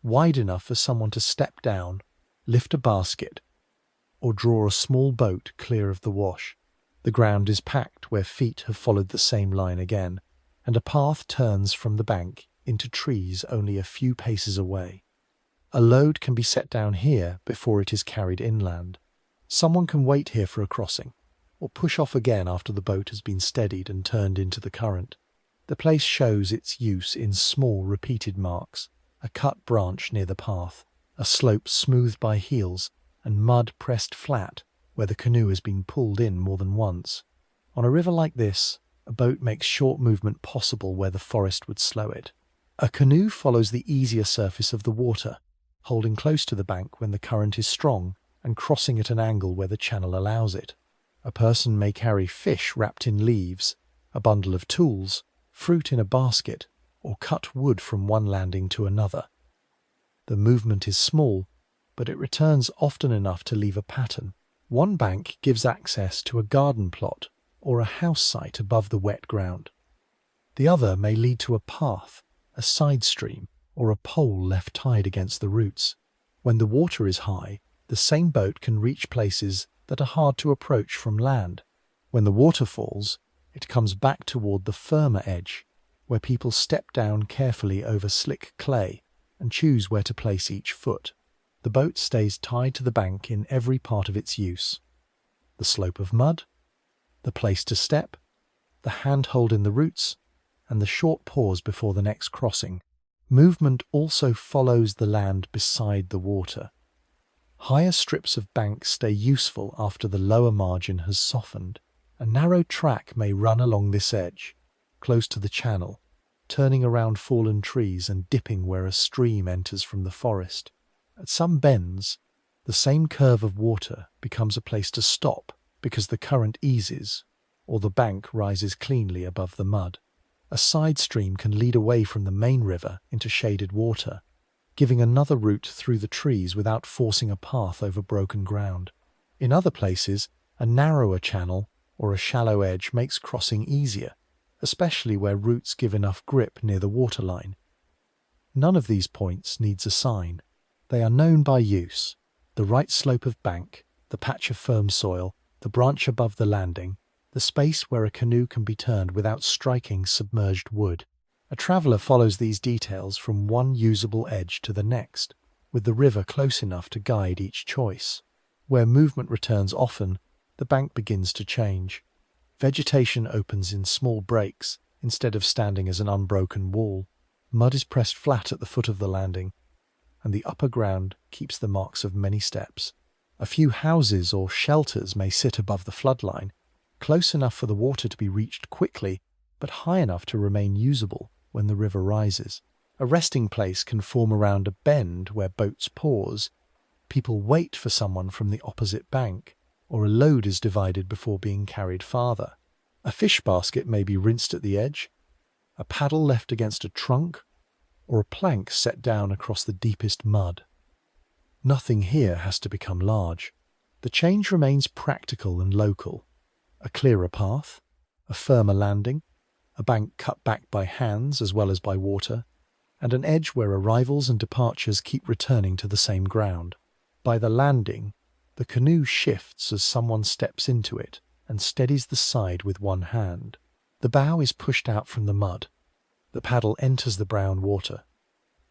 wide enough for someone to step down, lift a basket, or draw a small boat clear of the wash. The ground is packed where feet have followed the same line again, and a path turns from the bank into trees only a few paces away. A load can be set down here before it is carried inland. Someone can wait here for a crossing, or push off again after the boat has been steadied and turned into the current. The place shows its use in small repeated marks: a cut branch near the path, a slope smoothed by heels, and mud pressed flat where the canoe has been pulled in more than once. On a river like this, a boat makes short movement possible where the forest would slow it. A canoe follows the easier surface of the water, holding close to the bank when the current is strong and crossing at an angle where the channel allows it. A person may carry fish wrapped in leaves, a bundle of tools, fruit in a basket, or cut wood from one landing to another. The movement is small, but it returns often enough to leave a pattern. One bank gives access to a garden plot or a house site above the wet ground. The other may lead to a path, a side stream, or a pole left tied against the roots. When the water is high, the same boat can reach places that are hard to approach from land. When the water falls, it comes back toward the firmer edge, where people step down carefully over slick clay and choose where to place each foot. The boat stays tied to the bank in every part of its use: the slope of mud, the place to step, the handhold in the roots, and the short pause before the next crossing. Movement also follows the land beside the water. Higher strips of bank stay useful after the lower margin has softened. A narrow track may run along this edge, close to the channel, turning around fallen trees and dipping where a stream enters from the forest. At some bends, the same curve of water becomes a place to stop because the current eases, or the bank rises cleanly above the mud. A side stream can lead away from the main river into shaded water, giving another route through the trees without forcing a path over broken ground. In other places, a narrower channel or a shallow edge makes crossing easier, especially where roots give enough grip near the waterline. None of these points needs a sign. They are known by use: the right slope of bank, the patch of firm soil, the branch above the landing, the space where a canoe can be turned without striking submerged wood. A traveller follows these details from one usable edge to the next, with the river close enough to guide each choice. Where movement returns often, the bank begins to change. Vegetation opens in small breaks instead of standing as an unbroken wall. Mud is pressed flat at the foot of the landing, and the upper ground keeps the marks of many steps. A few houses or shelters may sit above the floodline, close enough for the water to be reached quickly, but high enough to remain usable when the river rises. A resting place can form around a bend where boats pause. People wait for someone from the opposite bank, or a load is divided before being carried farther. A fish basket may be rinsed at the edge, a paddle left against a trunk, or a plank set down across the deepest mud. Nothing here has to become large. The change remains practical and local. A clearer path, a firmer landing, a bank cut back by hands as well as by water, and an edge where arrivals and departures keep returning to the same ground. By the landing, the canoe shifts as someone steps into it and steadies the side with one hand. The bow is pushed out from the mud. The paddle enters the brown water,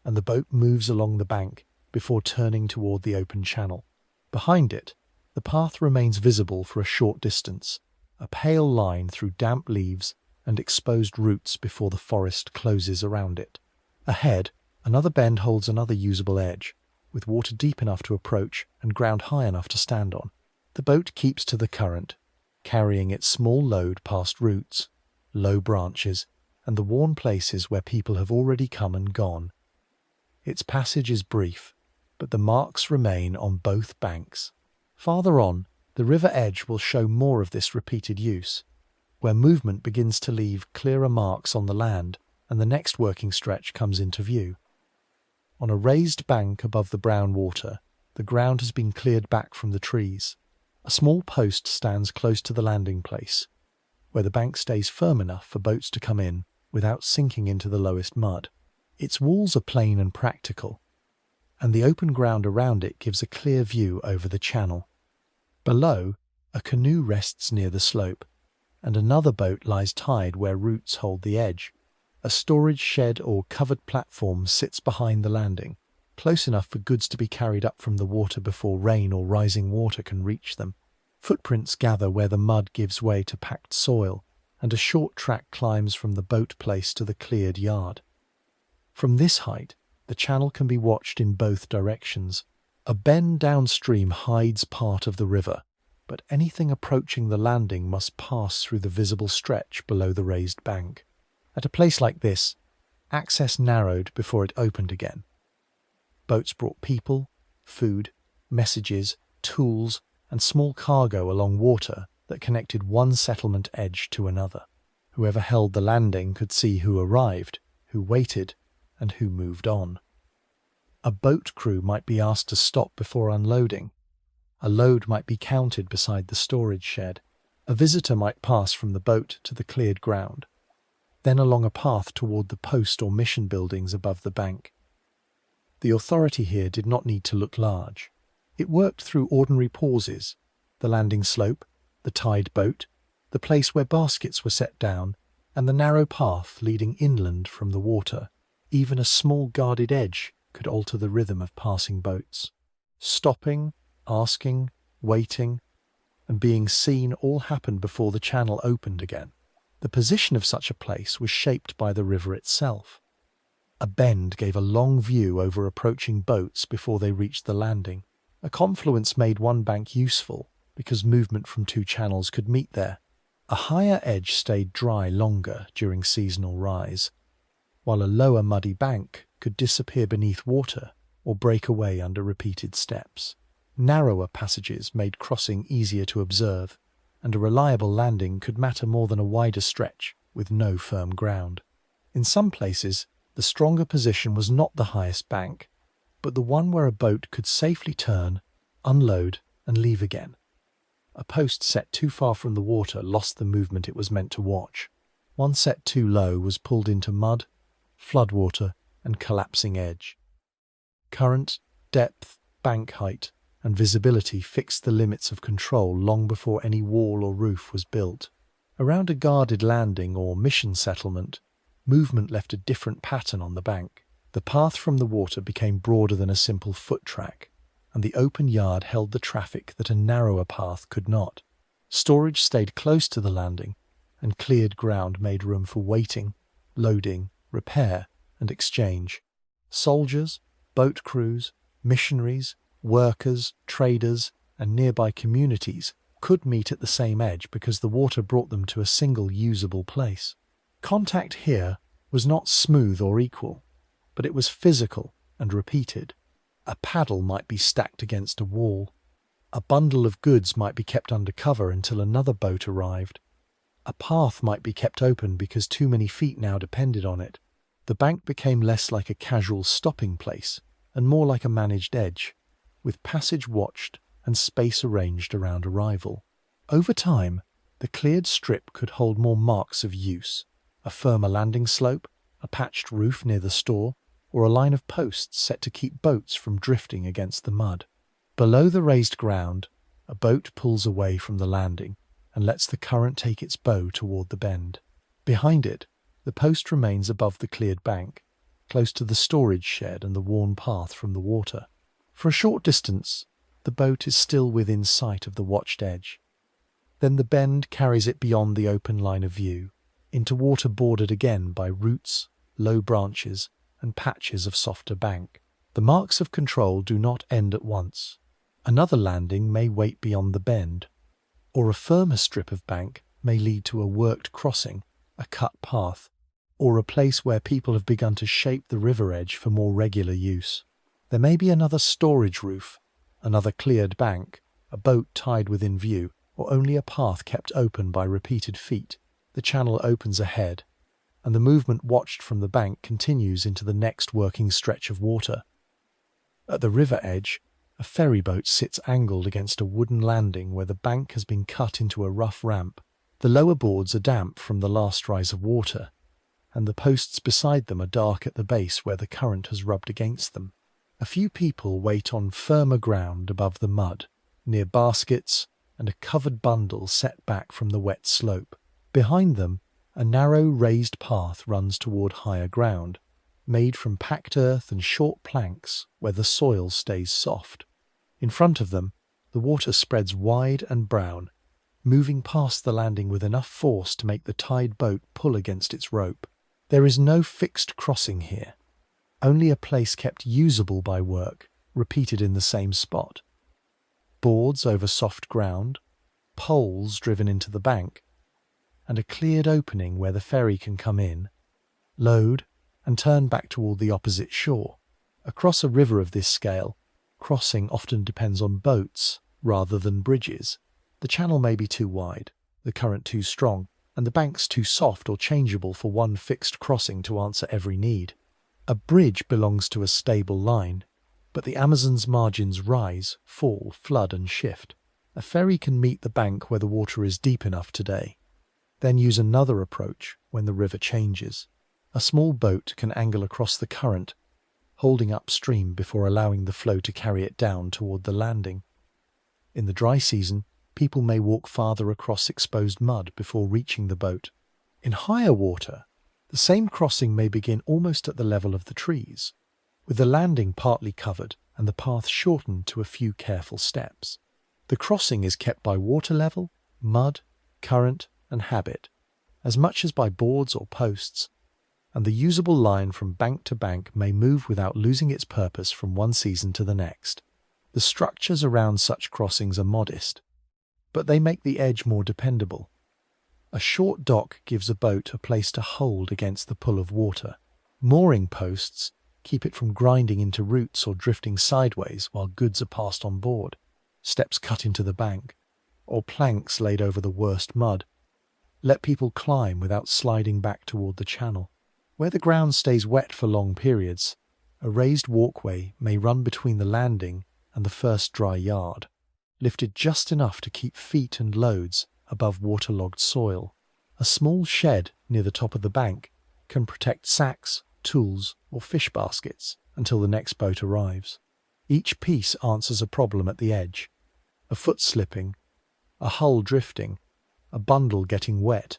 and the boat moves along the bank before turning toward the open channel. Behind it, the path remains visible for a short distance, a pale line through damp leaves and exposed roots before the forest closes around it. Ahead, another bend holds another usable edge, with water deep enough to approach and ground high enough to stand on. The boat keeps to the current, carrying its small load past roots, low branches, and the worn places where people have already come and gone. Its passage is brief, but the marks remain on both banks. Farther on, the river edge will show more of this repeated use, where movement begins to leave clearer marks on the land and the next working stretch comes into view. On a raised bank above the brown water, the ground has been cleared back from the trees. A small post stands close to the landing place, where the bank stays firm enough for boats to come in without sinking into the lowest mud. Its walls are plain and practical, and the open ground around it gives a clear view over the channel. Below, a canoe rests near the slope, and another boat lies tied where roots hold the edge. A storage shed or covered platform sits behind the landing, close enough for goods to be carried up from the water before rain or rising water can reach them. Footprints gather where the mud gives way to packed soil, and a short track climbs from the boat place to the cleared yard. From this height, the channel can be watched in both directions. A bend downstream hides part of the river, but anything approaching the landing must pass through the visible stretch below the raised bank. At a place like this, access narrowed before it opened again. Boats brought people, food, messages, tools, and small cargo along water that connected one settlement edge to another. Whoever held the landing could see who arrived, who waited, and who moved on. A boat crew might be asked to stop before unloading. A load might be counted beside the storage shed. A visitor might pass from the boat to the cleared ground, then along a path toward the post or mission buildings above the bank. The authority here did not need to look large. It worked through ordinary pauses: the landing slope, the tied boat, the place where baskets were set down, and the narrow path leading inland from the water. Even a small guarded edge could alter the rhythm of passing boats. Stopping, asking, waiting, and being seen all happened before the channel opened again. The position of such a place was shaped by the river itself. A bend gave a long view over approaching boats before they reached the landing. A confluence made one bank useful because movement from two channels could meet there. A higher edge stayed dry longer during seasonal rise, while a lower muddy bank could disappear beneath water or break away under repeated steps. Narrower passages made crossing easier to observe, and a reliable landing could matter more than a wider stretch with no firm ground. In some places, the stronger position was not the highest bank, but the one where a boat could safely turn, unload, and leave again. A post set too far from the water lost the movement it was meant to watch. One set too low was pulled into mud, floodwater, and collapsing edge. Current, depth, bank height and visibility fixed the limits of control long before any wall or roof was built. Around a guarded landing or mission settlement, movement left a different pattern on the bank. The path from the water became broader than a simple foot track, and the open yard held the traffic that a narrower path could not. Storage stayed close to the landing, and cleared ground made room for waiting, loading, repair, and exchange. Soldiers, boat crews, missionaries, workers, traders, and nearby communities could meet at the same edge because the water brought them to a single usable place. Contact here was not smooth or equal, but it was physical and repeated. A paddle might be stacked against a wall. A bundle of goods might be kept under cover until another boat arrived. A path might be kept open because too many feet now depended on it. The bank became less like a casual stopping place and more like a managed edge, with passage watched and space arranged around arrival. Over time, the cleared strip could hold more marks of use: a firmer landing slope, a patched roof near the store, or a line of posts set to keep boats from drifting against the mud. Below the raised ground, a boat pulls away from the landing and lets the current take its bow toward the bend. Behind it, the post remains above the cleared bank, close to the storage shed and the worn path from the water. For a short distance, the boat is still within sight of the watched edge. Then the bend carries it beyond the open line of view, into water bordered again by roots, low branches, and patches of softer bank. The marks of control do not end at once. Another landing may wait beyond the bend, or a firmer strip of bank may lead to a worked crossing, a cut path, or a place where people have begun to shape the river edge for more regular use. There may be another storage roof, another cleared bank, a boat tied within view, or only a path kept open by repeated feet. The channel opens ahead, and the movement watched from the bank continues into the next working stretch of water. At the river edge, a ferry boat sits angled against a wooden landing where the bank has been cut into a rough ramp. The lower boards are damp from the last rise of water, and the posts beside them are dark at the base where the current has rubbed against them. A few people wait on firmer ground above the mud, near baskets and a covered bundle set back from the wet slope. Behind them, a narrow raised path runs toward higher ground, made from packed earth and short planks where the soil stays soft. In front of them, the water spreads wide and brown, moving past the landing with enough force to make the tied boat pull against its rope. There is no fixed crossing here, only a place kept usable by work, repeated in the same spot. Boards over soft ground, poles driven into the bank, and a cleared opening where the ferry can come in, load, and turn back toward the opposite shore. Across a river of this scale, crossing often depends on boats rather than bridges. The channel may be too wide, the current too strong, and the banks too soft or changeable for one fixed crossing to answer every need. A bridge belongs to a stable line, but the Amazon's margins rise, fall, flood, and shift. A ferry can meet the bank where the water is deep enough today, then use another approach when the river changes. A small boat can angle across the current, holding upstream before allowing the flow to carry it down toward the landing. In the dry season, people may walk farther across exposed mud before reaching the boat. In higher water, the same crossing may begin almost at the level of the trees, with the landing partly covered and the path shortened to a few careful steps. The crossing is kept by water level, mud, current, and habit, as much as by boards or posts, and the usable line from bank to bank may move without losing its purpose from one season to the next. The structures around such crossings are modest, but they make the edge more dependable. A short dock gives a boat a place to hold against the pull of water. Mooring posts keep it from grinding into roots or drifting sideways while goods are passed on board. Steps cut into the bank, or planks laid over the worst mud, let people climb without sliding back toward the channel. Where the ground stays wet for long periods, a raised walkway may run between the landing and the first dry yard, lifted just enough to keep feet and loads above waterlogged soil. A small shed near the top of the bank can protect sacks, tools, or fish baskets until the next boat arrives. Each piece answers a problem at the edge: a foot slipping, a hull drifting, a bundle getting wet,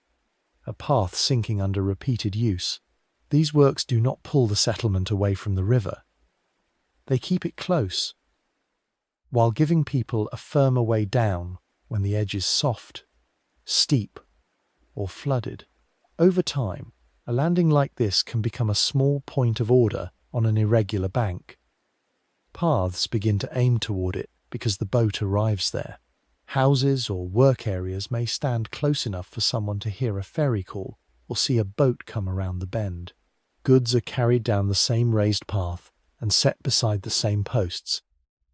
a path sinking under repeated use. These works do not pull the settlement away from the river. They keep it close, while giving people a firmer way down when the edge is soft, steep, or flooded. Over time, a landing like this can become a small point of order on an irregular bank. Paths begin to aim toward it because the boat arrives there. Houses or work areas may stand close enough for someone to hear a ferry call or see a boat come around the bend. Goods are carried down the same raised path and set beside the same posts,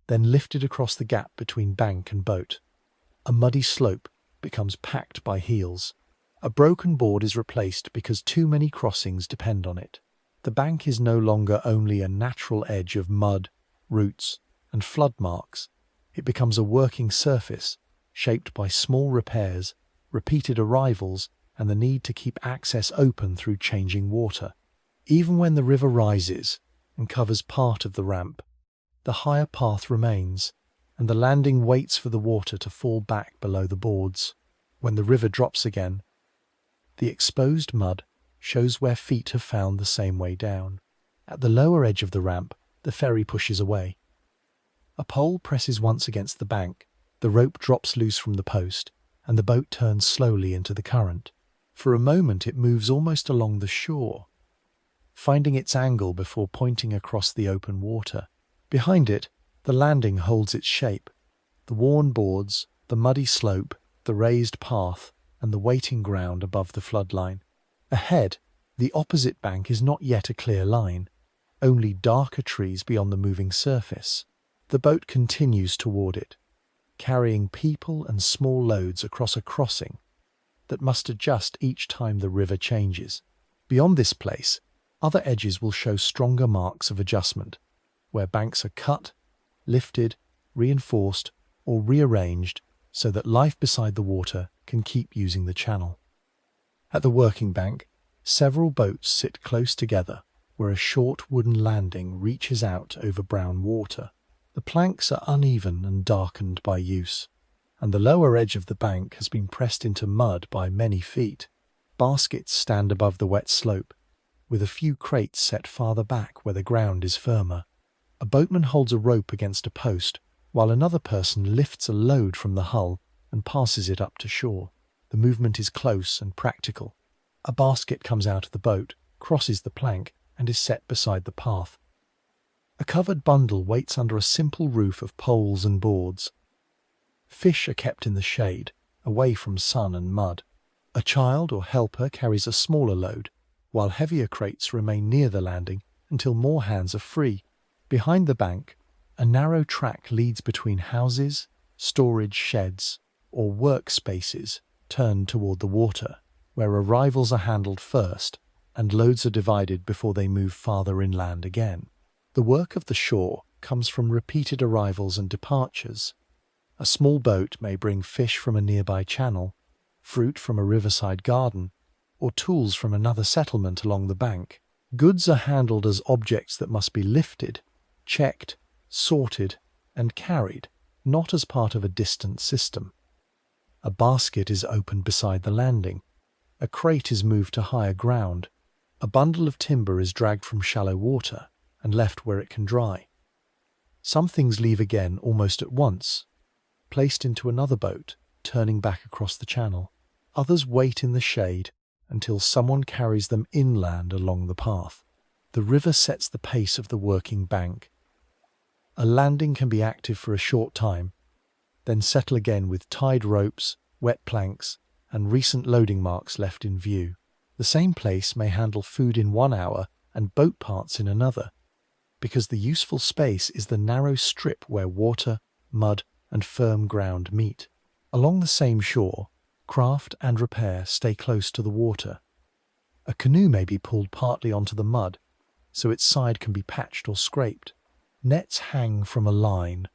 then lifted across the gap between bank and boat. A muddy slope becomes packed by heels. A broken board is replaced because too many crossings depend on it. The bank is no longer only a natural edge of mud, roots, and flood marks. It becomes a working surface, shaped by small repairs, repeated arrivals, and the need to keep access open through changing water. Even when the river rises and covers part of the ramp, the higher path remains, and the landing waits for the water to fall back below the boards. When the river drops again, the exposed mud shows where feet have found the same way down. At the lower edge of the ramp, the ferry pushes away. A pole presses once against the bank, the rope drops loose from the post, and the boat turns slowly into the current. For a moment it moves almost along the shore, finding its angle before pointing across the open water. Behind it, the landing holds its shape. The worn boards, the muddy slope, the raised path, and the waiting ground above the floodline. Ahead, the opposite bank is not yet a clear line, only darker trees beyond the moving surface. The boat continues toward it, carrying people and small loads across a crossing that must adjust each time the river changes. Beyond this place, other edges will show stronger marks of adjustment, where banks are cut, lifted, reinforced, or rearranged so that life beside the water can keep using the channel. At the working bank, several boats sit close together where a short wooden landing reaches out over brown water. The planks are uneven and darkened by use, and the lower edge of the bank has been pressed into mud by many feet. Baskets stand above the wet slope, with a few crates set farther back where the ground is firmer. A boatman holds a rope against a post, while another person lifts a load from the hull and passes it up to shore. The movement is close and practical. A basket comes out of the boat, crosses the plank, and is set beside the path. A covered bundle waits under a simple roof of poles and boards. Fish are kept in the shade, away from sun and mud. A child or helper carries a smaller load, while heavier crates remain near the landing until more hands are free. Behind the bank, a narrow track leads between houses, storage sheds, or workspaces turned toward the water, where arrivals are handled first and loads are divided before they move farther inland again. The work of the shore comes from repeated arrivals and departures. A small boat may bring fish from a nearby channel, fruit from a riverside garden, or tools from another settlement along the bank. Goods are handled as objects that must be lifted, checked, sorted, and carried, not as part of a distant system. A basket is opened beside the landing. A crate is moved to higher ground. A bundle of timber is dragged from shallow water and left where it can dry. Some things leave again almost at once, placed into another boat, turning back across the channel. Others wait in the shade until someone carries them inland along the path. The river sets the pace of the working bank. A landing can be active for a short time, then settle again with tied ropes, wet planks, and recent loading marks left in view. The same place may handle food in 1 hour and boat parts in another, because the useful space is the narrow strip where water, mud, and firm ground meet. Along the same shore, craft and repair stay close to the water. A canoe may be pulled partly onto the mud, so its side can be patched or scraped. Nets hang from a line,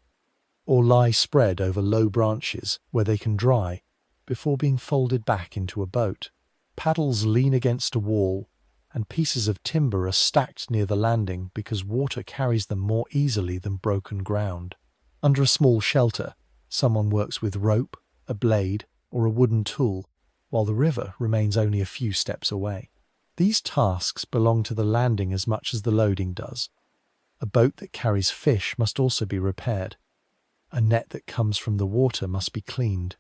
or lie spread over low branches where they can dry before being folded back into a boat. Paddles lean against a wall and pieces of timber are stacked near the landing because water carries them more easily than broken ground. Under a small shelter, someone works with rope, a blade, or a wooden tool, while the river remains only a few steps away. These tasks belong to the landing as much as the loading does. A boat that carries fish must also be repaired. A net that comes from the water must be cleaned.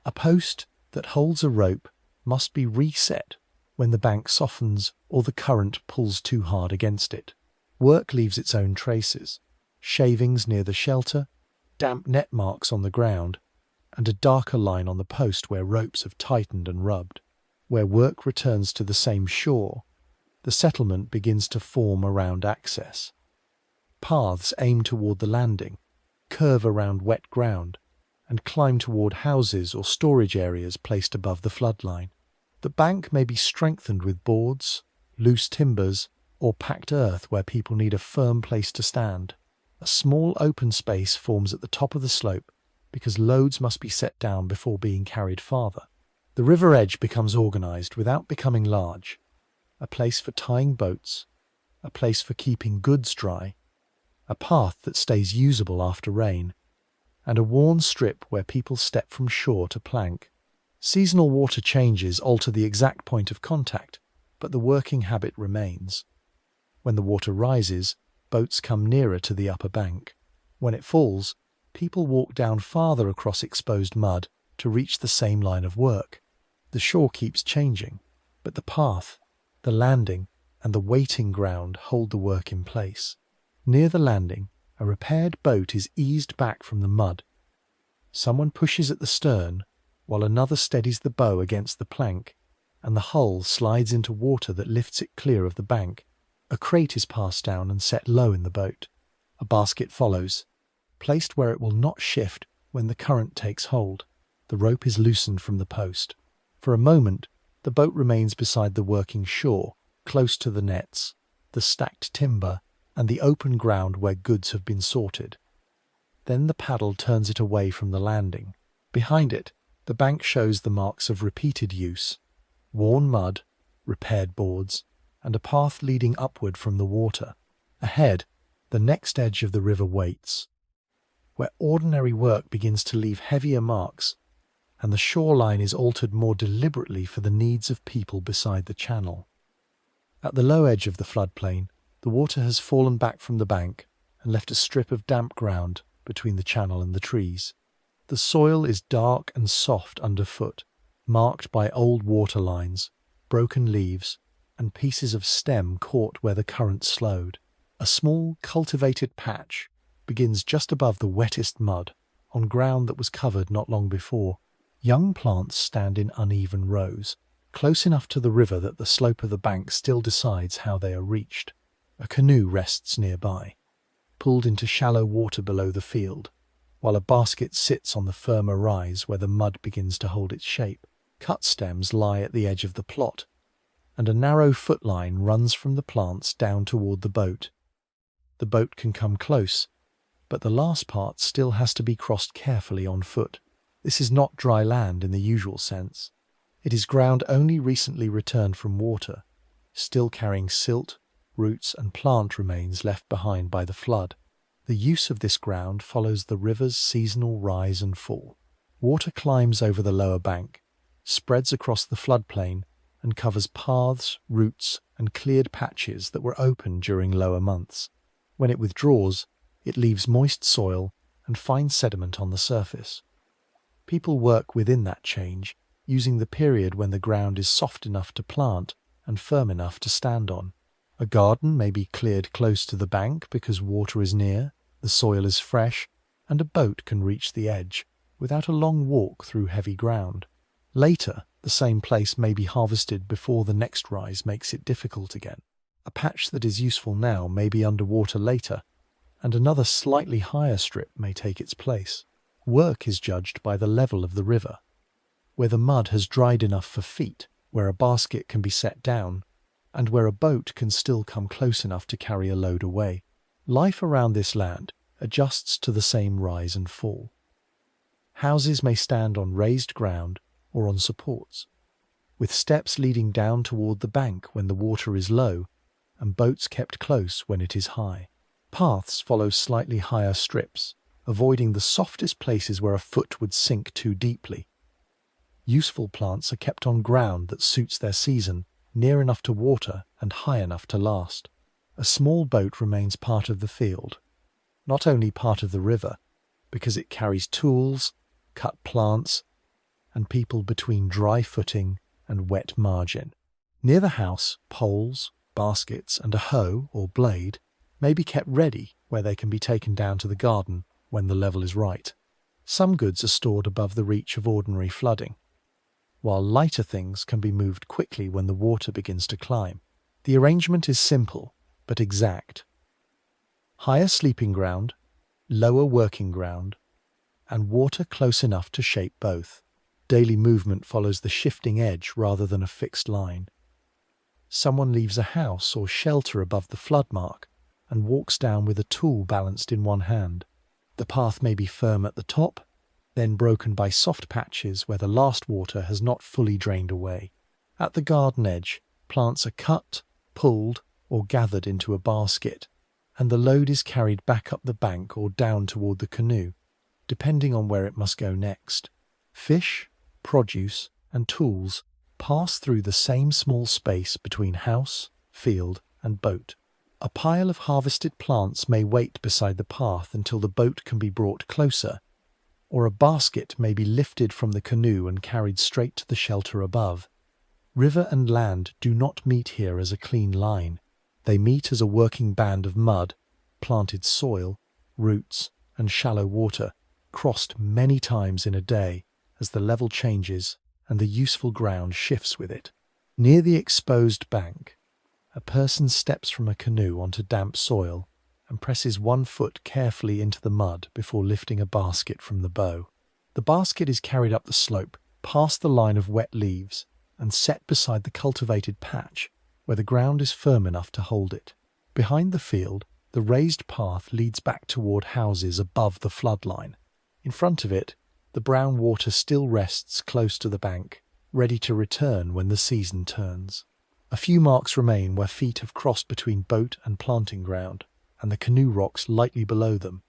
A post that holds a rope must be reset when the bank softens or the current pulls too hard against it. Work leaves its own traces: shavings near the shelter, damp net marks on the ground, and a darker line on the post where ropes have tightened and rubbed. Where work returns to the same shore, the settlement begins to form around access. Paths aim toward the landing, curve around wet ground, and climb toward houses or storage areas placed above the floodline. The bank may be strengthened with boards, loose timbers, or packed earth where people need a firm place to stand. A small open space forms at the top of the slope because loads must be set down before being carried farther. The river edge becomes organized without becoming large. A place for tying boats, a place for keeping goods dry, a path that stays usable after rain, and a worn strip where people step from shore to plank. Seasonal water changes alter the exact point of contact, but the working habit remains. When the water rises, boats come nearer to the upper bank. When it falls, people walk down farther across exposed mud to reach the same line of work. The shore keeps changing, but the path, the landing, and the waiting ground hold the work in place. Near the landing, a repaired boat is eased back from the mud. Someone pushes at the stern, while another steadies the bow against the plank, and the hull slides into water that lifts it clear of the bank. A crate is passed down and set low in the boat. A basket follows, placed where it will not shift when the current takes hold. The rope is loosened from the post. For a moment, the boat remains beside the working shore, close to the nets, the stacked timber, and the open ground where goods have been sorted. Then the paddle turns it away from the landing. Behind it, the bank shows the marks of repeated use: worn mud, repaired boards, and a path leading upward from the water. Ahead, the next edge of the river waits, where ordinary work begins to leave heavier marks, and the shoreline is altered more deliberately for the needs of people beside the channel. At the low edge of the floodplain, the water has fallen back from the bank and left a strip of damp ground between the channel and the trees. The soil is dark and soft underfoot, marked by old water lines, broken leaves, and pieces of stem caught where the current slowed. A small, cultivated patch begins just above the wettest mud, on ground that was covered not long before. Young plants stand in uneven rows, close enough to the river that the slope of the bank still decides how they are reached. A canoe rests nearby, pulled into shallow water below the field, while a basket sits on the firmer rise where the mud begins to hold its shape. Cut stems lie at the edge of the plot, and a narrow footline runs from the plants down toward the boat. The boat can come close, but the last part still has to be crossed carefully on foot. This is not dry land in the usual sense. It is ground only recently returned from water, still carrying silt, roots, and plant remains left behind by the flood. The use of this ground follows the river's seasonal rise and fall. Water climbs over the lower bank, spreads across the floodplain, and covers paths, roots, and cleared patches that were open during lower months. When it withdraws, it leaves moist soil and fine sediment on the surface. People work within that change, using the period when the ground is soft enough to plant and firm enough to stand on. A garden may be cleared close to the bank because water is near, the soil is fresh, and a boat can reach the edge without a long walk through heavy ground. Later, the same place may be harvested before the next rise makes it difficult again. A patch that is useful now may be underwater later, and another slightly higher strip may take its place. Work is judged by the level of the river, where the mud has dried enough for feet, where a basket can be set down, and where a boat can still come close enough to carry a load away. Life around this land adjusts to the same rise and fall. Houses may stand on raised ground or on supports. with steps leading down toward the bank when the water is low and boats kept close when it is high. Paths follow slightly higher strips, avoiding the softest places where a foot would sink too deeply. Useful plants are kept on ground that suits their season, near enough to water and high enough to last. A small boat remains part of the field, not only part of the river, because it carries tools, cut plants, and people between dry footing and wet margin. Near the house, poles, baskets, and a hoe or blade may be kept ready where they can be taken down to the garden when the level is right. Some goods are stored above the reach of ordinary flooding, while lighter things can be moved quickly when the water begins to climb. The arrangement is simple but exact. Higher sleeping ground, lower working ground, and water close enough to shape both. Daily movement follows the shifting edge rather than a fixed line. Someone leaves a house or shelter above the flood mark and walks down with a tool balanced in one hand. The path may be firm at the top, then broken by soft patches where the last water has not fully drained away. At the garden edge, plants are cut, pulled, or gathered into a basket, and the load is carried back up the bank or down toward the canoe, depending on where it must go next. Fish, produce, and tools pass through the same small space between house, field, and boat. A pile of harvested plants may wait beside the path until the boat can be brought closer, or a basket may be lifted from the canoe and carried straight to the shelter above. River and land do not meet here as a clean line. They meet as a working band of mud, planted soil, roots, and shallow water, crossed many times in a day as the level changes and the useful ground shifts with it. Near the exposed bank, a person steps from a canoe onto damp soil and presses one foot carefully into the mud before lifting a basket from the bow. The basket is carried up the slope, past the line of wet leaves, and set beside the cultivated patch, where the ground is firm enough to hold it. Behind the field, the raised path leads back toward houses above the flood line. In front of it, the brown water still rests close to the bank, ready to return when the season turns. A few marks remain where feet have crossed between boat and planting ground, and the canoe rocks lightly below them.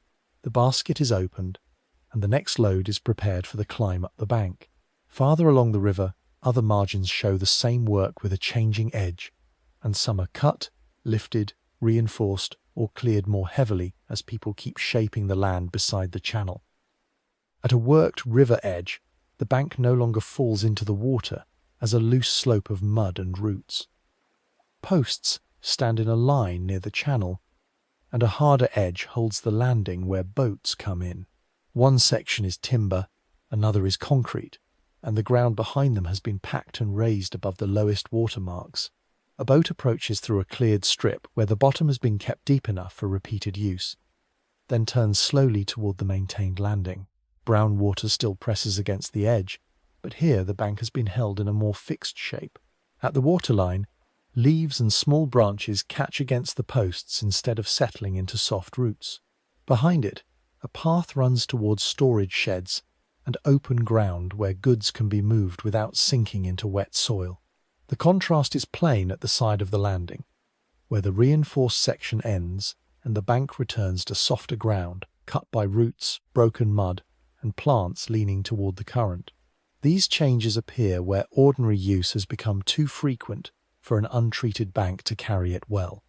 The basket is opened, and the next load is prepared for the climb up the bank. Farther along the river, other margins show the same work with a changing edge, and some are cut, lifted, reinforced, or cleared more heavily as people keep shaping the land beside the channel. At a worked river edge, the bank no longer falls into the water as a loose slope of mud and roots. Posts stand in a line near the channel, and a harder edge holds the landing where boats come in. One section is timber, another is concrete, and the ground behind them has been packed and raised above the lowest water marks. A boat approaches through a cleared strip where the bottom has been kept deep enough for repeated use, then turns slowly toward the maintained landing. Brown water still presses against the edge, but here the bank has been held in a more fixed shape. At the waterline, leaves and small branches catch against the posts instead of settling into soft roots. Behind it, a path runs towards storage sheds and open ground where goods can be moved without sinking into wet soil. The contrast is plain at the side of the landing, where the reinforced section ends and the bank returns to softer ground, cut by roots, broken mud, and plants leaning toward the current. These changes appear where ordinary use has become too frequent for an untreated bank to carry it well.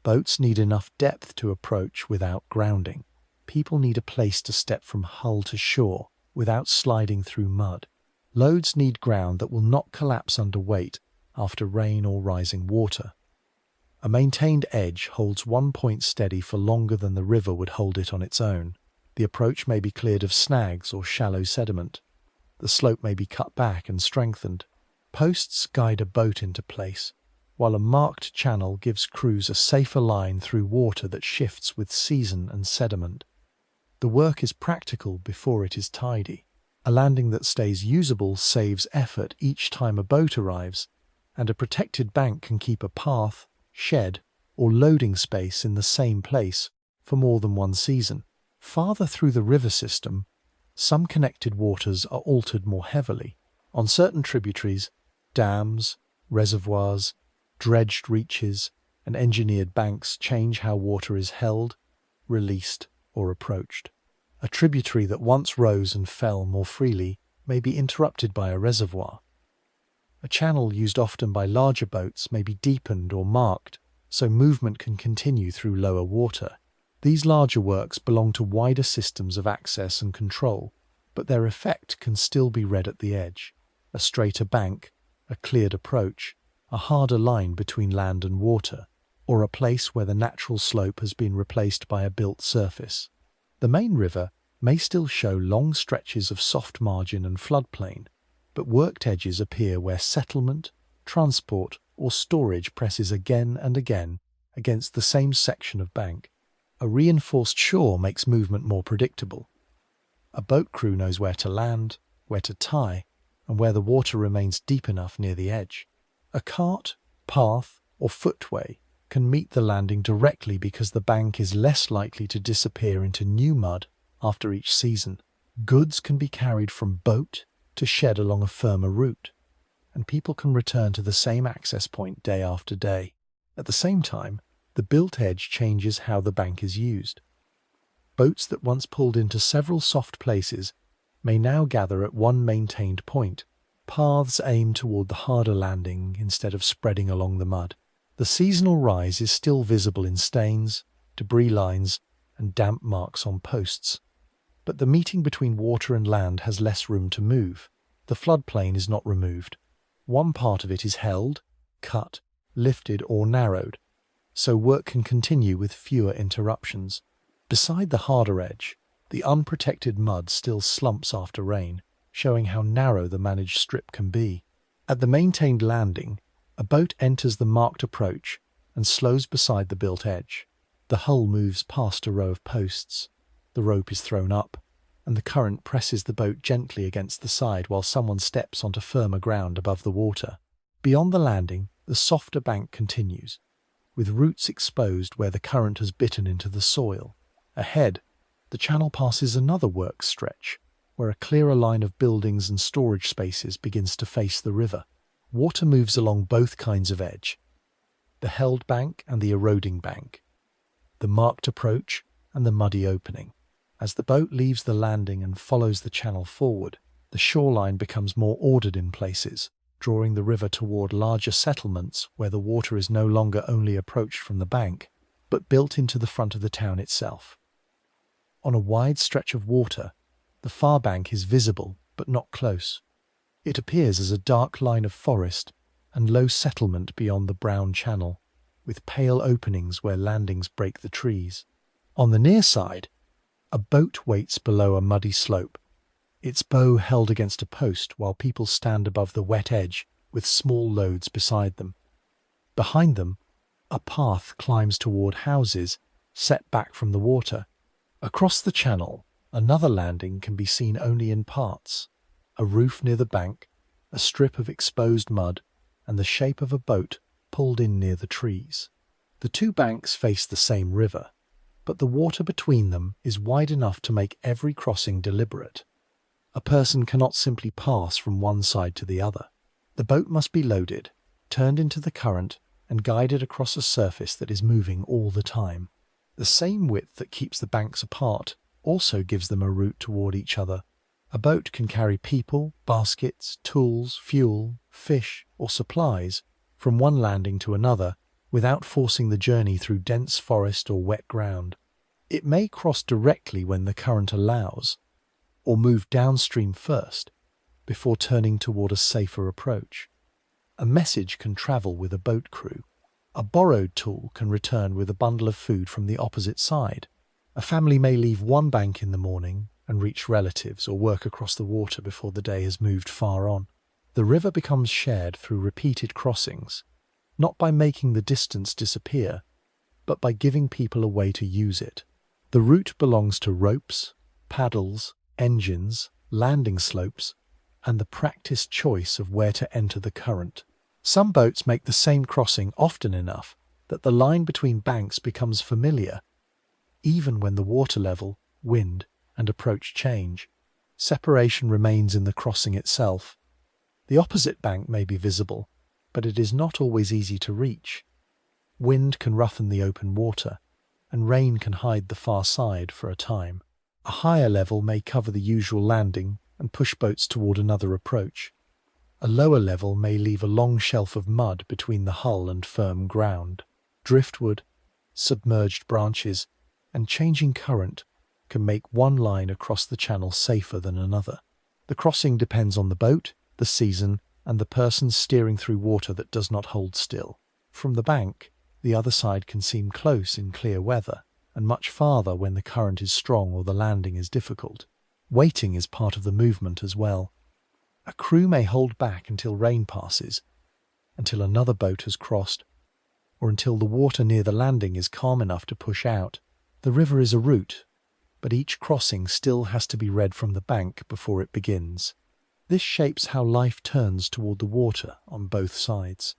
Boats need enough depth to approach without grounding. People need a place to step from hull to shore without sliding through mud. Loads need ground that will not collapse under weight after rain or rising water. A maintained edge holds one point steady for longer than the river would hold it on its own. The approach may be cleared of snags or shallow sediment. The slope may be cut back and strengthened. Posts guide a boat into place, while a marked channel gives crews a safer line through water that shifts with season and sediment. The work is practical before it is tidy. A landing that stays usable saves effort each time a boat arrives, and a protected bank can keep a path, shed, or loading space in the same place for more than one season. Farther through the river system, some connected waters are altered more heavily. On certain tributaries, Dams, reservoirs, dredged reaches, and engineered banks change how water is held, released, or approached. A tributary that once rose and fell more freely may be interrupted by a reservoir. A channel used often by larger boats may be deepened or marked so movement can continue through lower water. These larger works belong to wider systems of access and control, but their effect can still be read at the edge. A straighter bank, a cleared approach, a harder line between land and water, or a place where the natural slope has been replaced by a built surface. The main river may still show long stretches of soft margin and floodplain, but worked edges appear where settlement, transport, or storage presses again and again against the same section of bank. A reinforced shore makes movement more predictable. A boat crew knows where to land, where to tie, and where the water remains deep enough near the edge. A cart, path, or footway can meet the landing directly because the bank is less likely to disappear into new mud after each season. Goods can be carried from boat to shed along a firmer route, and people can return to the same access point day after day. At the same time, the built edge changes how the bank is used. Boats that once pulled into several soft places may now gather at one maintained point. Paths aim toward the harder landing instead of spreading along the mud. The seasonal rise is still visible in stains, debris lines, and damp marks on posts. But the meeting between water and land has less room to move. The floodplain is not removed. One part of it is held, cut, lifted, or narrowed, so work can continue with fewer interruptions. Beside the harder edge, the unprotected mud still slumps after rain, showing how narrow the managed strip can be. At the maintained landing, a boat enters the marked approach and slows beside the built edge. The hull moves past a row of posts. The rope is thrown up, and the current presses the boat gently against the side while someone steps onto firmer ground above the water. Beyond the landing, the softer bank continues, with roots exposed where the current has bitten into the soil. Ahead, the channel passes another work stretch, where a clearer line of buildings and storage spaces begins to face the river. Water moves along both kinds of edge, the held bank and the eroding bank, the marked approach and the muddy opening. As the boat leaves the landing and follows the channel forward, the shoreline becomes more ordered in places, drawing the river toward larger settlements where the water is no longer only approached from the bank, but built into the front of the town itself. On a wide stretch of water, the far bank is visible but not close. It appears as a dark line of forest and low settlement beyond the brown channel, with pale openings where landings break the trees. On the near side, a boat waits below a muddy slope, its bow held against a post while people stand above the wet edge with small loads beside them. Behind them, a path climbs toward houses set back from the water. Across the channel, another landing can be seen only in parts. A roof near the bank, a strip of exposed mud, and the shape of a boat pulled in near the trees. The two banks face the same river, but the water between them is wide enough to make every crossing deliberate. A person cannot simply pass from one side to the other. The boat must be loaded, turned into the current, and guided across a surface that is moving all the time. The same width that keeps the banks apart also gives them a route toward each other. A boat can carry people, baskets, tools, fuel, fish, or supplies from one landing to another without forcing the journey through dense forest or wet ground. It may cross directly when the current allows, or move downstream first, before turning toward a safer approach. A message can travel with a boat crew. A borrowed tool can return with a bundle of food from the opposite side. A family may leave one bank in the morning and reach relatives or work across the water before the day has moved far on. The river becomes shared through repeated crossings, not by making the distance disappear, but by giving people a way to use it. The route belongs to ropes, paddles, engines, landing slopes, and the practiced choice of where to enter the current. Some boats make the same crossing often enough that the line between banks becomes familiar, even when the water level, wind, and approach change. Separation remains in the crossing itself. The opposite bank may be visible, but it is not always easy to reach. Wind can roughen the open water, and rain can hide the far side for a time. A higher level may cover the usual landing and push boats toward another approach. A lower level may leave a long shelf of mud between the hull and firm ground. Driftwood, submerged branches, and changing current can make one line across the channel safer than another. The crossing depends on the boat, the season, and the person steering through water that does not hold still. From the bank, the other side can seem close in clear weather, and much farther when the current is strong or the landing is difficult. Waiting is part of the movement as well. A crew may hold back until rain passes, until another boat has crossed, or until the water near the landing is calm enough to push out. The river is a route, but each crossing still has to be read from the bank before it begins. This shapes how life turns toward the water on both sides.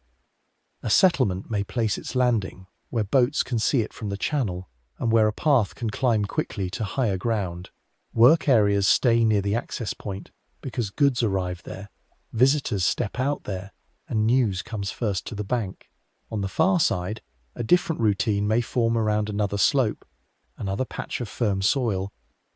A settlement may place its landing where boats can see it from the channel and where a path can climb quickly to higher ground. Work areas stay near the access point because goods arrive there, visitors step out there, and news comes first to the bank. On the far side, a different routine may form around another slope, another patch of firm soil,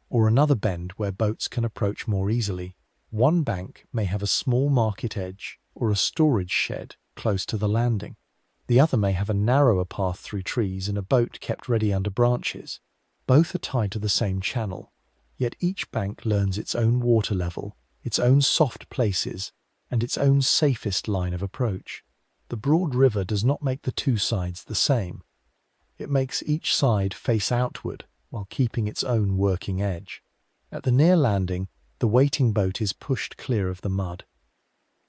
or another bend where boats can approach more easily. One bank may have a small market edge or a storage shed close to the landing. The other may have a narrower path through trees and a boat kept ready under branches. Both are tied to the same channel, yet each bank learns its own water level, its own soft places, and its own safest line of approach. The broad river does not make the two sides the same. It makes each side face outward while keeping its own working edge. At the near landing, the waiting boat is pushed clear of the mud.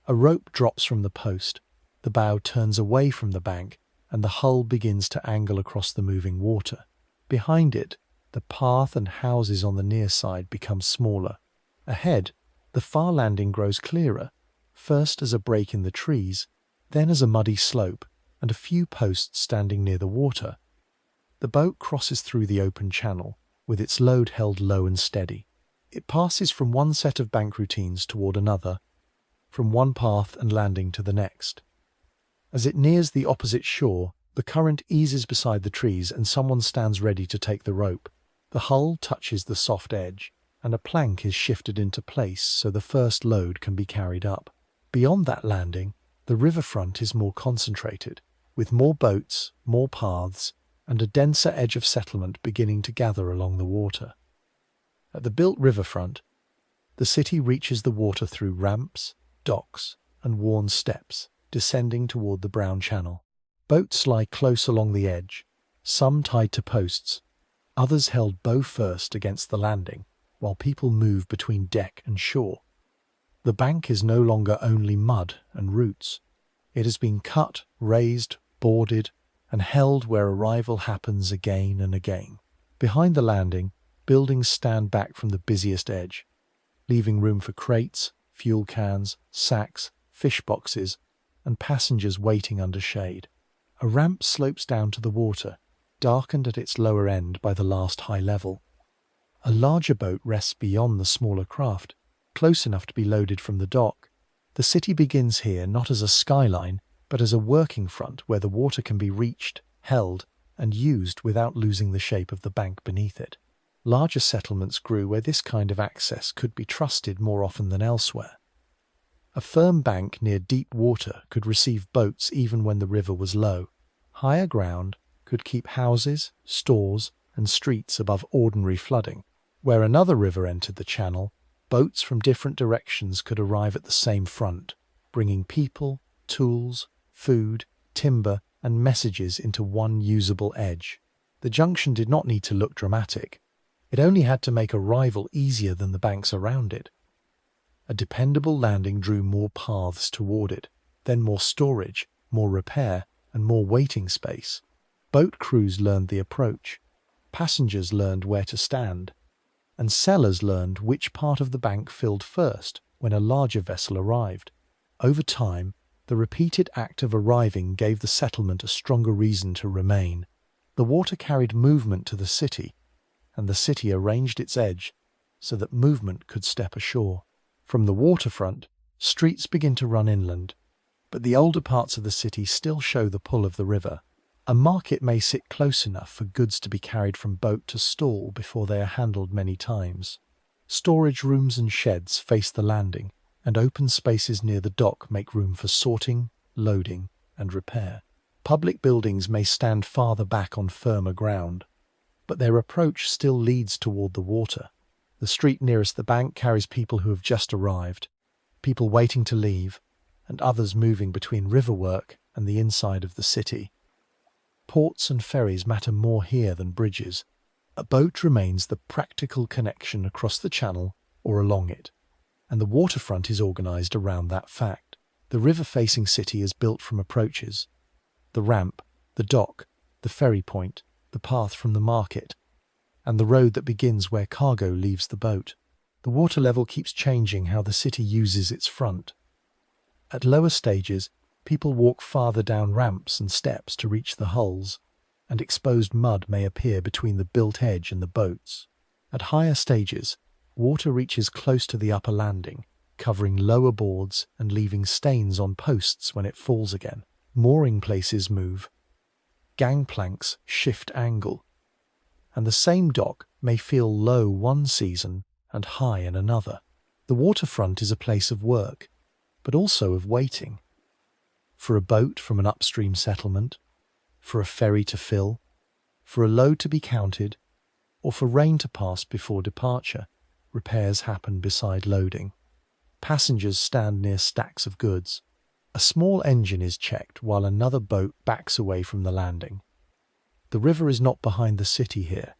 A rope drops from the post, the bow turns away from the bank, and the hull begins to angle across the moving water. Behind it, the path and houses on the near side become smaller. Ahead, the far landing grows clearer, first as a break in the trees, then as a muddy slope and a few posts standing near the water. The boat crosses through the open channel, with its load held low and steady. It passes from one set of bank routines toward another, from one path and landing to the next. As it nears the opposite shore, the current eases beside the trees and someone stands ready to take the rope. The hull touches the soft edge, and a plank is shifted into place so the first load can be carried up. Beyond that landing, the riverfront is more concentrated, with more boats, more paths, and a denser edge of settlement beginning to gather along the water. At the built riverfront, the city reaches the water through ramps, docks, and worn steps, descending toward the brown channel. Boats lie close along the edge, some tied to posts, others held bow first against the landing, while people move between deck and shore. The bank is no longer only mud and roots. It has been cut, raised, boarded, and held where arrival happens again and again. Behind the landing, buildings stand back from the busiest edge, leaving room for crates, fuel cans, sacks, fish boxes, and passengers waiting under shade. A ramp slopes down to the water, darkened at its lower end by the last high level. A larger boat rests beyond the smaller craft, close enough to be loaded from the dock. The city begins here not as a skyline, but as a working front where the water can be reached, held, and used without losing the shape of the bank beneath it. Larger settlements grew where this kind of access could be trusted more often than elsewhere. A firm bank near deep water could receive boats even when the river was low. Higher ground could keep houses, stores, and streets above ordinary flooding. Where another river entered the channel, boats from different directions could arrive at the same front, bringing people, tools, food, timber, and messages into one usable edge. The junction did not need to look dramatic. It only had to make arrival easier than the banks around it. A dependable landing drew more paths toward it, then more storage, more repair, and more waiting space. Boat crews learned the approach. Passengers learned where to stand. And sellers learned which part of the bank filled first when a larger vessel arrived. Over time, the repeated act of arriving gave the settlement a stronger reason to remain. The water carried movement to the city, and the city arranged its edge so that movement could step ashore. From the waterfront, Streets begin to run inland, but the older parts of the city still show the pull of the river. A market may sit close enough for goods to be carried from boat to stall before they are handled many times. Storage rooms and sheds face the landing, and open spaces near the dock make room for sorting, loading, and repair. Public buildings may stand farther back on firmer ground, but their approach still leads toward the water. The street nearest the bank carries people who have just arrived, people waiting to leave, and others moving between river work and the inside of the city. Ports and ferries matter more here than bridges. A boat remains the practical connection across the channel or along it, and the waterfront is organised around that fact. The river-facing city is built from approaches: the ramp, the dock, the ferry point, the path from the market, and the road that begins where cargo leaves the boat. The water level keeps changing how the city uses its front. At lower stages, people walk farther down ramps and steps to reach the hulls, and exposed mud may appear between the built edge and the boats. At higher stages, water reaches close to the upper landing, covering lower boards and leaving stains on posts when it falls again. Mooring places move. Gangplanks shift angle, and the same dock may feel low one season and high in another. The waterfront is a place of work, but also of waiting. For a boat from an upstream settlement, for a ferry to fill, for a load to be counted, or for rain to pass before departure, repairs happen beside loading. Passengers stand near stacks of goods. A small engine is checked while another boat backs away from the landing. The river is not behind the city here.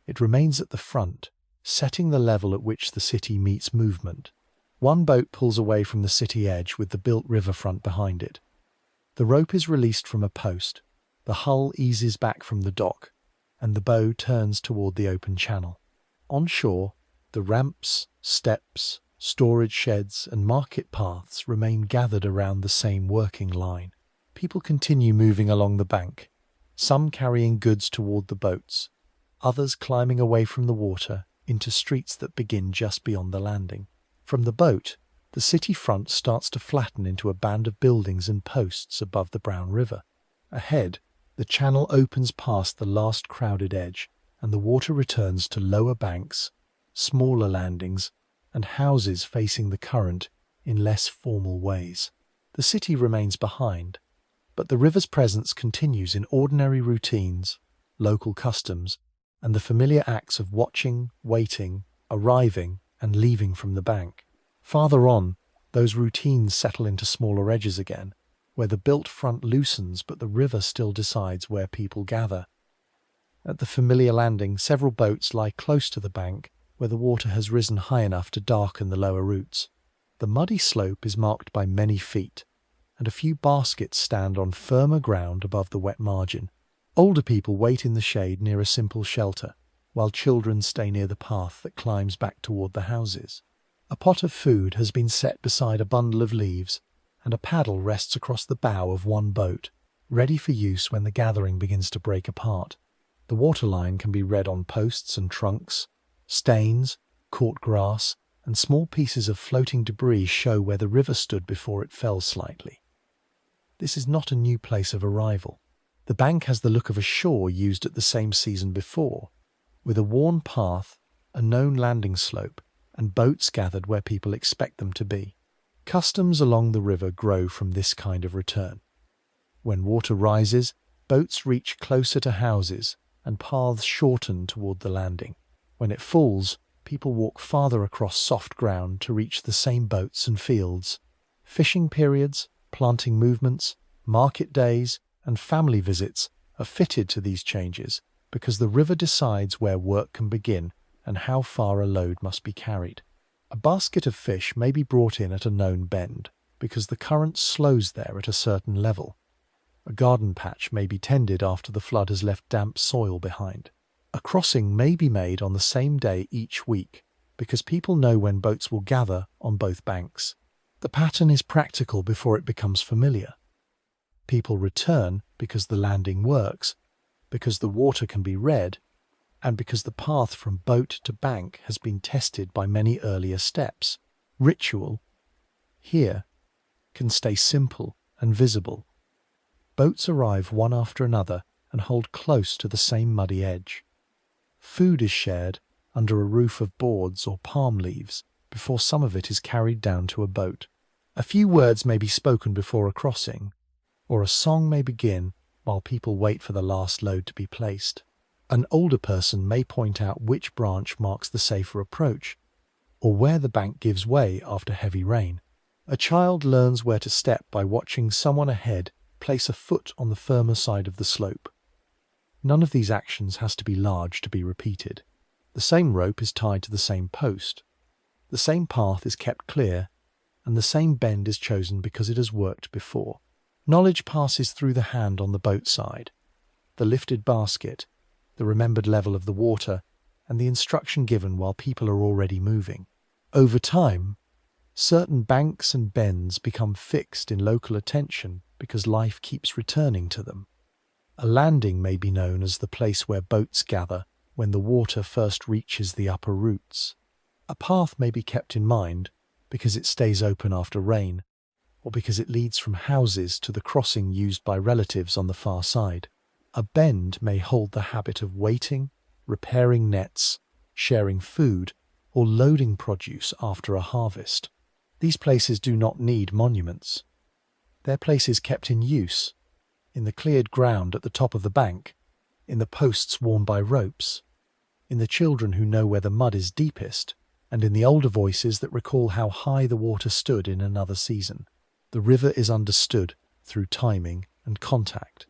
It remains at the front, setting the level at which the city meets movement. One boat pulls away from the city edge with the built riverfront behind it. The rope is released from a post, the hull eases back from the dock, and the bow turns toward the open channel. On shore, the ramps, steps, storage sheds, and market paths remain gathered around the same working line. People continue moving along the bank, some carrying goods toward the boats, others climbing away from the water into streets that begin just beyond the landing. From the boat, the city front starts to flatten into a band of buildings and posts above the brown river. Ahead, the channel opens past the last crowded edge, and the water returns to lower banks, smaller landings, and houses facing the current in less formal ways. The city remains behind, but the river's presence continues in ordinary routines, local customs, and the familiar acts of watching, waiting, arriving, and leaving from the bank. Farther on, those routines settle into smaller edges again, where the built front loosens but the river still decides where people gather. At the familiar landing, several boats lie close to the bank, where the water has risen high enough to darken the lower roots. The muddy slope is marked by many feet, and a few baskets stand on firmer ground above the wet margin. Older people wait in the shade near a simple shelter, while children stay near the path that climbs back toward the houses. A pot of food has been set beside a bundle of leaves, and a paddle rests across the bow of one boat, ready for use when the gathering begins to break apart. The waterline can be read on posts and trunks. Stains, caught grass, and small pieces of floating debris show where the river stood before it fell slightly. This is not a new place of arrival. The bank has the look of a shore used at the same season before, with a worn path, a known landing slope, and boats gathered where people expect them to be. Customs along the river grow from this kind of return. When water rises, boats reach closer to houses, and paths shorten toward the landing. When it falls, people walk farther across soft ground to reach the same boats and fields. Fishing periods, planting movements, market days, and family visits are fitted to these changes because the river decides where work can begin and how far a load must be carried. A basket of fish may be brought in at a known bend because the current slows there at a certain level. A garden patch may be tended after the flood has left damp soil behind. A crossing may be made on the same day each week because people know when boats will gather on both banks. The pattern is practical before it becomes familiar. People return because the landing works, because the water can be read, and because the path from boat to bank has been tested by many earlier steps. Ritual, here can stay simple and visible. Boats arrive one after another and hold close to the same muddy edge. Food is shared under a roof of boards or palm leaves before some of it is carried down to a boat. A few words may be spoken before a crossing, or a song may begin while people wait for the last load to be placed. An older person may point out which branch marks the safer approach, or where the bank gives way after heavy rain. A child learns where to step by watching someone ahead place a foot on the firmer side of the slope. None of these actions has to be large to be repeated. The same rope is tied to the same post. The same path is kept clear, and the same bend is chosen because it has worked before. Knowledge passes through the hand on the boat side, the lifted basket, the remembered level of the water, and the instruction given while people are already moving. Over time, certain banks and bends become fixed in local attention because life keeps returning to them. A landing may be known as the place where boats gather when the water first reaches the upper roots. A path may be kept in mind because it stays open after rain, or because it leads from houses to the crossing used by relatives on the far side. A bend may hold the habit of waiting, repairing nets, sharing food, or loading produce after a harvest. These places do not need monuments. They're places kept in use, in the cleared ground at the top of the bank, in the posts worn by ropes, in the children who know where the mud is deepest, and in the older voices that recall how high the water stood in another season. The river is understood through timing and contact.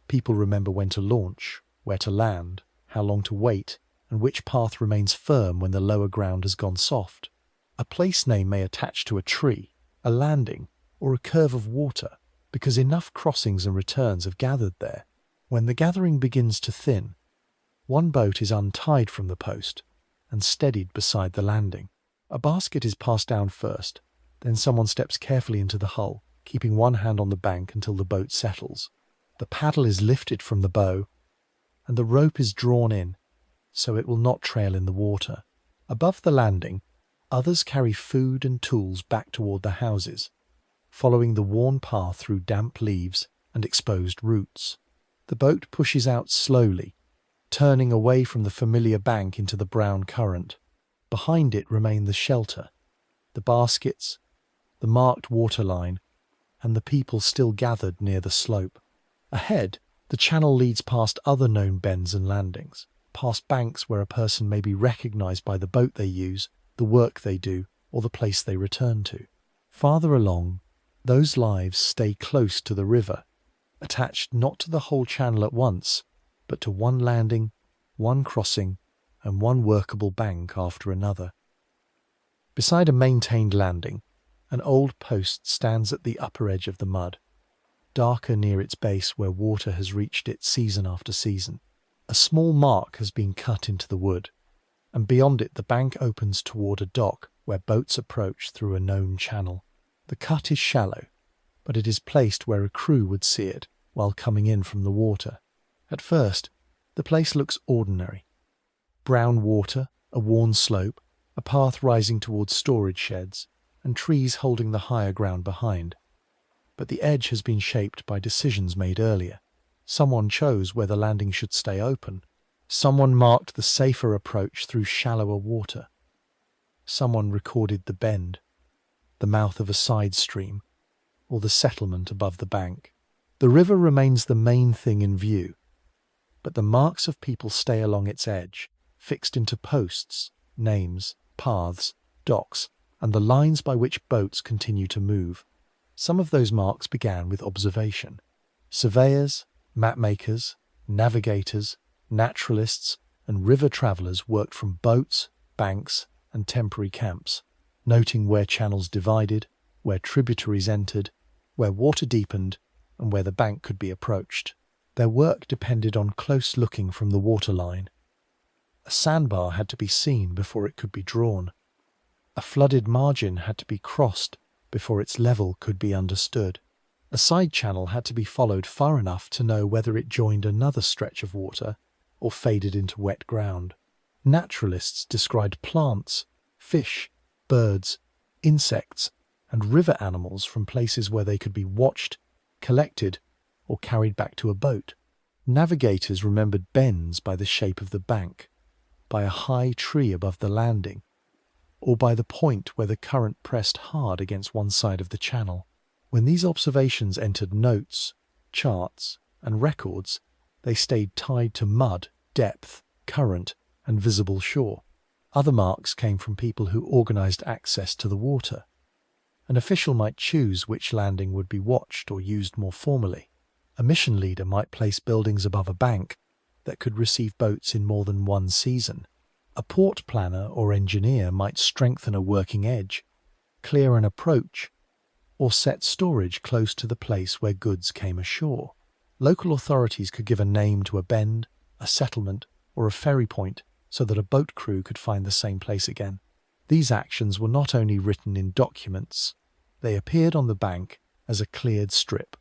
People remember when to launch, where to land, how long to wait, and which path remains firm when the lower ground has gone soft. A place name may attach to a tree, a landing, or a curve of water, because enough crossings and returns have gathered there. When the gathering begins to thin, one boat is untied from the post and steadied beside the landing. A basket is passed down first, then someone steps carefully into the hull, keeping one hand on the bank until the boat settles. The paddle is lifted from the bow, and the rope is drawn in, so it will not trail in the water. Above the landing, others carry food and tools back toward the houses, following the worn path through damp leaves and exposed roots. The boat pushes out slowly, turning away from the familiar bank into the brown current. Behind it remain the shelter, the baskets, the marked waterline, and the people still gathered near the slope. Ahead, the channel leads past other known bends and landings, past banks where a person may be recognized by the boat they use, the work they do, or the place they return to. Farther along, those lives stay close to the river, attached not to the whole channel at once, but to one landing, one crossing, and one workable bank after another. Beside a maintained landing, an old post stands at the upper edge of the mud, darker near its base where water has reached it season after season. A small mark has been cut into the wood, and beyond it the bank opens toward a dock where boats approach through a known channel. The cut is shallow, but it is placed where a crew would see it while coming in from the water. At first, the place looks ordinary. Brown water, a worn slope, a path rising towards storage sheds, and trees holding the higher ground behind. But the edge has been shaped by decisions made earlier. Someone chose where the landing should stay open. Someone marked the safer approach through shallower water. Someone recorded the bend, the mouth of a side stream, or the settlement above the bank. The river remains the main thing in view, but the marks of people stay along its edge, fixed into posts, names, paths, docks, and the lines by which boats continue to move. Some of those marks began with observation. Surveyors, mapmakers, navigators, naturalists, and river travellers worked from boats, banks, and temporary camps, noting where channels divided, where tributaries entered, where water deepened, and where the bank could be approached. Their work depended on close looking from the waterline. A sandbar had to be seen before it could be drawn. A flooded margin had to be crossed before its level could be understood. A side channel had to be followed far enough to know whether it joined another stretch of water or faded into wet ground. Naturalists described plants, fish, birds, insects, and river animals from places where they could be watched, collected, or carried back to a boat. Navigators remembered bends by the shape of the bank, by a high tree above the landing, or by the point where the current pressed hard against one side of the channel. When these observations entered notes, charts, and records, they stayed tied to mud, depth, current, and visible shore. Other marks came from people who organized access to the water. An official might choose which landing would be watched or used more formally. A mission leader might place buildings above a bank that could receive boats in more than one season. A port planner or engineer might strengthen a working edge, clear an approach, or set storage close to the place where goods came ashore. Local authorities could give a name to a bend, a settlement, or a ferry point so that a boat crew could find the same place again. These actions were not only written in documents, they appeared on the bank as a cleared strip,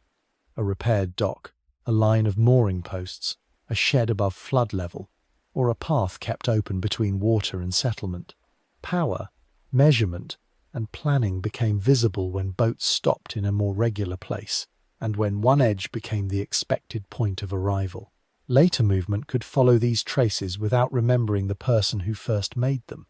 a repaired dock, a line of mooring posts, a shed above flood level, or a path kept open between water and settlement. Power, measurement, and planning became visible when boats stopped in a more regular place, and when one edge became the expected point of arrival. Later movement could follow these traces without remembering the person who first made them.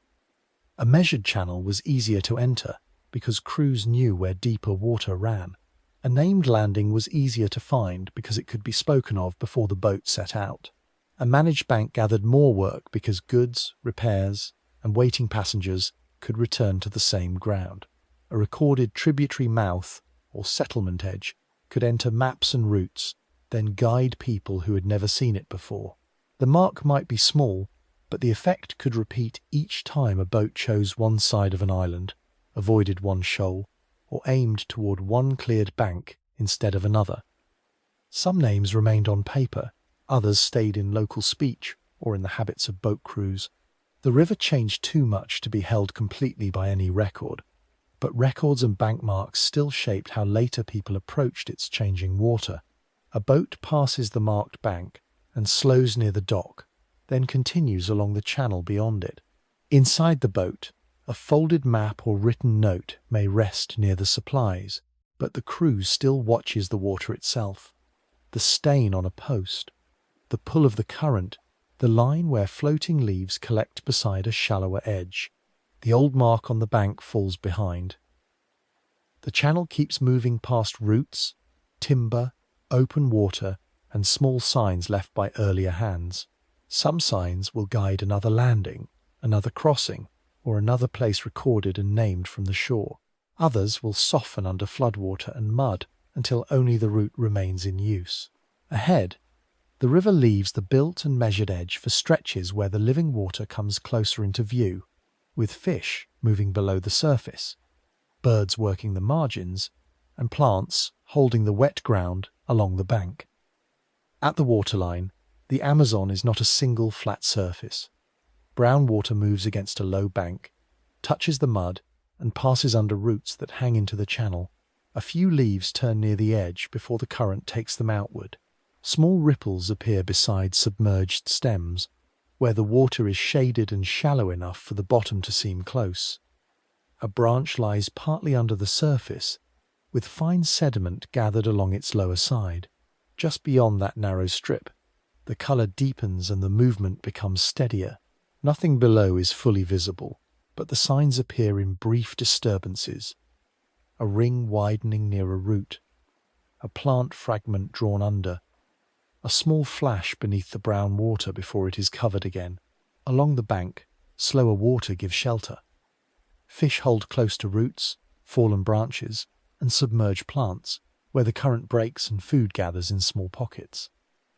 A measured channel was easier to enter because crews knew where deeper water ran. A named landing was easier to find because it could be spoken of before the boat set out. A managed bank gathered more work because goods, repairs, and waiting passengers could return to the same ground. A recorded tributary mouth or settlement edge could enter maps and routes, then guide people who had never seen it before. The mark might be small, but the effect could repeat each time a boat chose one side of an island, avoided one shoal, or aimed toward one cleared bank instead of another. Some names remained on paper, others stayed in local speech or in the habits of boat crews. The river changed too much to be held completely by any record, but records and bank marks still shaped how later people approached its changing water. A boat passes the marked bank and slows near the dock, then continues along the channel beyond it. Inside the boat, a folded map or written note may rest near the supplies, but the crew still watches the water itself. The stain on a post, the pull of the current, the line where floating leaves collect beside a shallower edge. The old mark on the bank falls behind. The channel keeps moving past roots, timber, open water, and small signs left by earlier hands. Some signs will guide another landing, another crossing, or another place recorded and named from the shore. Others will soften under floodwater and mud until only the route remains in use. Ahead, the river leaves the built and measured edge for stretches where the living water comes closer into view, with fish moving below the surface, birds working the margins, and plants holding the wet ground along the bank. At the waterline, the Amazon is not a single flat surface. Brown water moves against a low bank, touches the mud, and passes under roots that hang into the channel. A few leaves turn near the edge before the current takes them outward. Small ripples appear beside submerged stems, where the water is shaded and shallow enough for the bottom to seem close. A branch lies partly under the surface, with fine sediment gathered along its lower side. Just beyond that narrow strip, the colour deepens and the movement becomes steadier. Nothing below is fully visible, but the signs appear in brief disturbances. A ring widening near a root, a plant fragment drawn under, a small flash beneath the brown water before it is covered again. Along the bank, slower water gives shelter. Fish hold close to roots, fallen branches, and submerged plants, where the current breaks and food gathers in small pockets.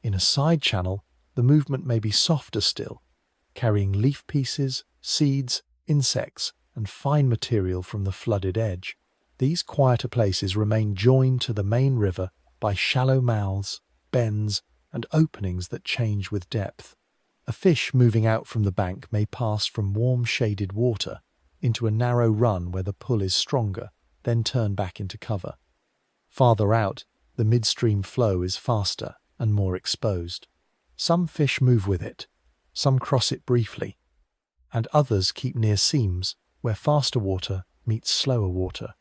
In a side channel, the movement may be softer still, carrying leaf pieces, seeds, insects, and fine material from the flooded edge. These quieter places remain joined to the main river by shallow mouths, bends, and openings that change with depth. A fish moving out from the bank may pass from warm shaded water into a narrow run where the pull is stronger, then turn back into cover. Farther out, the midstream flow is faster and more exposed. Some fish move with it, some cross it briefly, and others keep near seams where faster water meets slower water.